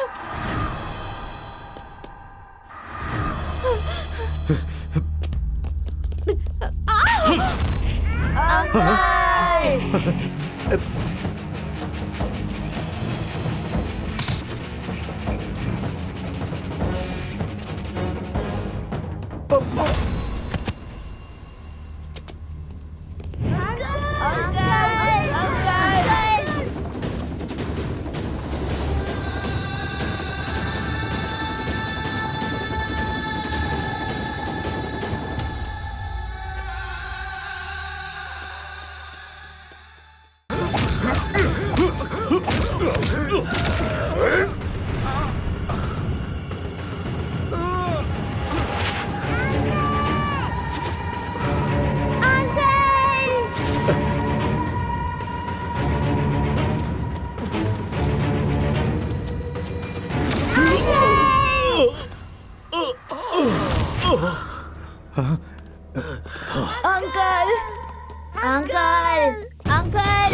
Speaker 6: Uncle uncle uncle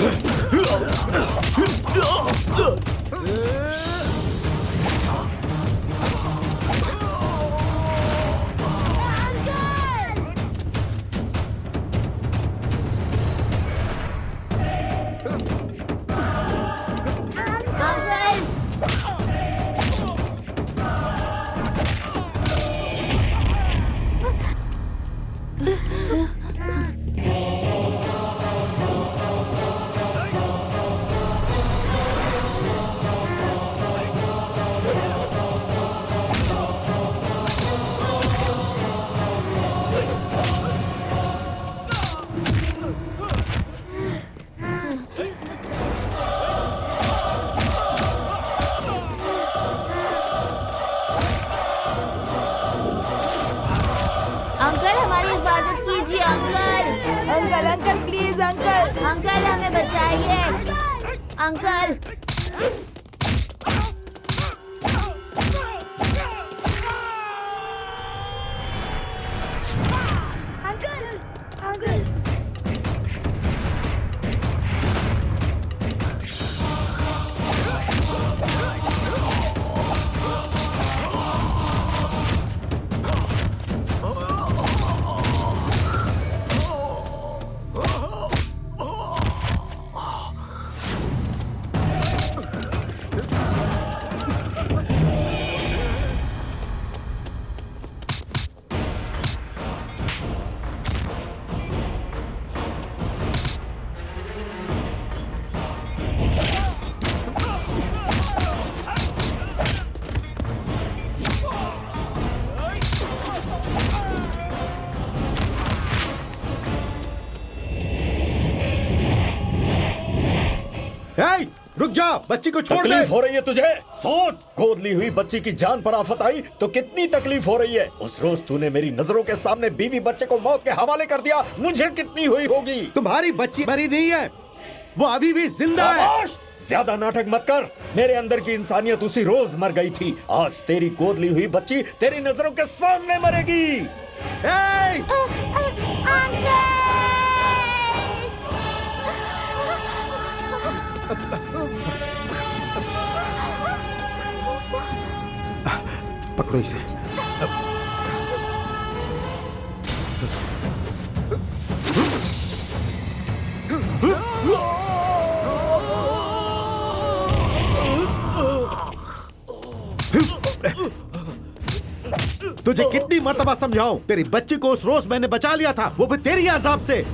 Speaker 6: uncle uncle please uncle uncle हमें बचाइए अंकल
Speaker 4: रुक जा, बच्ची को छोड़ दे।
Speaker 11: तकलीफ हो रही है तुझे? सोच, गोद ली हुई बच्ची की जान पर आफत आई तो कितनी तकलीफ हो रही है। उस रोज तूने मेरी नजरों के सामने बीवी बच्चे को मौत के हवाले कर दिया, मुझे कितनी हुई होगी।
Speaker 4: तुम्हारी बच्ची मरी नहीं है, वो अभी भी जिंदा है।
Speaker 11: ज्यादा नाटक मत कर, मेरे अंदर की इंसानियत उसी रोज मर गई थी। आज तेरी गोद ली हुई बच्ची तेरी नजरों के सामने मरेगी।
Speaker 4: पकड़ो इसे। तुझे कितनी मर्तबा समझाऊं, तेरी बच्ची को उस रोज मैंने बचा लिया था, वो भी तेरी अजाब से।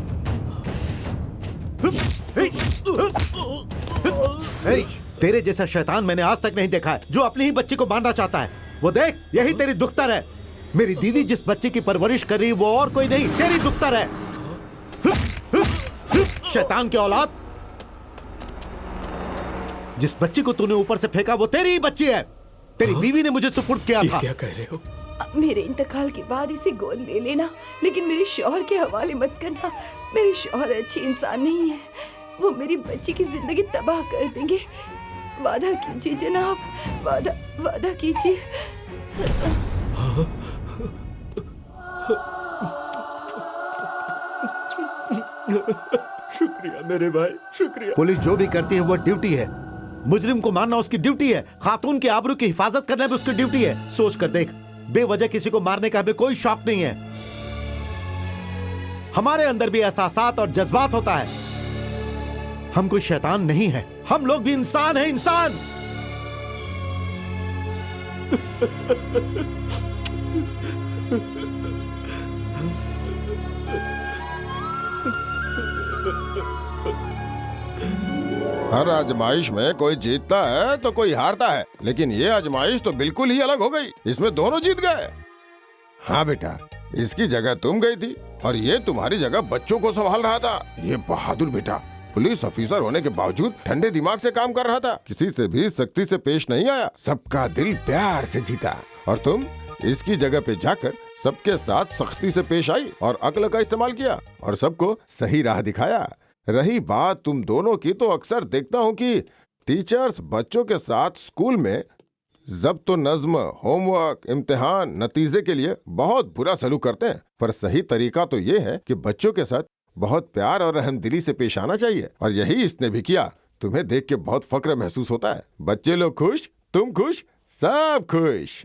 Speaker 4: तेरे जैसा शैतान मैंने आज तक नहीं देखा है जो अपनी ही बच्ची को मारना चाहता है। वो देख, यही तेरी दुख्तर है। मेरी दीदी जिस बच्ची की परवरिश कर रही वो और कोई नहीं, तेरी दुख्तर है। शैतान की औलाद, जिस बच्ची को तूने ऊपर से फेंका वो तेरी ही बच्ची है। तेरी बीवी ने मुझे सुपुर्द किया था।
Speaker 11: क्या कह रहे हो?
Speaker 1: मेरे इंतकाल के बाद इसे गोद ले लेना, लेकिन मेरे शौहर के हवाले मत करना। मेरे शौहर अच्छे इंसान नहीं है, वो मेरी बच्ची की जिंदगी तबाह कर देंगे। वादा कीजिए जनाब, वादा कीजिए।
Speaker 11: शुक्रिया मेरे भाई, शुक्रिया।
Speaker 4: पुलिस जो भी करती है वो ड्यूटी है, मुजरिम को मारना उसकी ड्यूटी है, खातून की आबरू की हिफाजत करना भी उसकी ड्यूटी है। सोच कर देख, बेवजह किसी को मारने का हमें कोई शौक नहीं है। हमारे अंदर भी एहसासात और जज्बात होता है। हम कोई शैतान नहीं है, हम लोग भी इंसान हैं, इंसान।
Speaker 14: हर आजमाइश में कोई जीतता है तो कोई हारता है, लेकिन ये आजमाइश तो बिल्कुल ही अलग हो गई। इसमें दोनों जीत गए। हाँ बेटा, इसकी जगह तुम गई थी और ये तुम्हारी जगह बच्चों को संभाल रहा था। ये बहादुर बेटा पुलिस ऑफिसर होने के बावजूद ठंडे दिमाग से काम कर रहा था, किसी से भी सख्ती से पेश नहीं आया, सबका दिल प्यार से जीता। और तुम इसकी जगह पे जाकर सबके साथ सख्ती से पेश आई और अक्ल का इस्तेमाल किया और सबको सही राह दिखाया। रही बात तुम दोनों की, तो अक्सर देखता हूँ कि टीचर्स बच्चों के साथ स्कूल में ज़ब्त व नज़्म, होमवर्क, इम्तिहान, नतीजे के लिए बहुत बुरा सलूक करते हैं। पर सही तरीका तो ये है कि बच्चों के साथ बहुत प्यार और रहमदिली से पेश आना चाहिए, और यही इसने भी किया। तुम्हें देख के बहुत फक्र महसूस होता है। बच्चे लोग खुश, तुम खुश, सब खुश।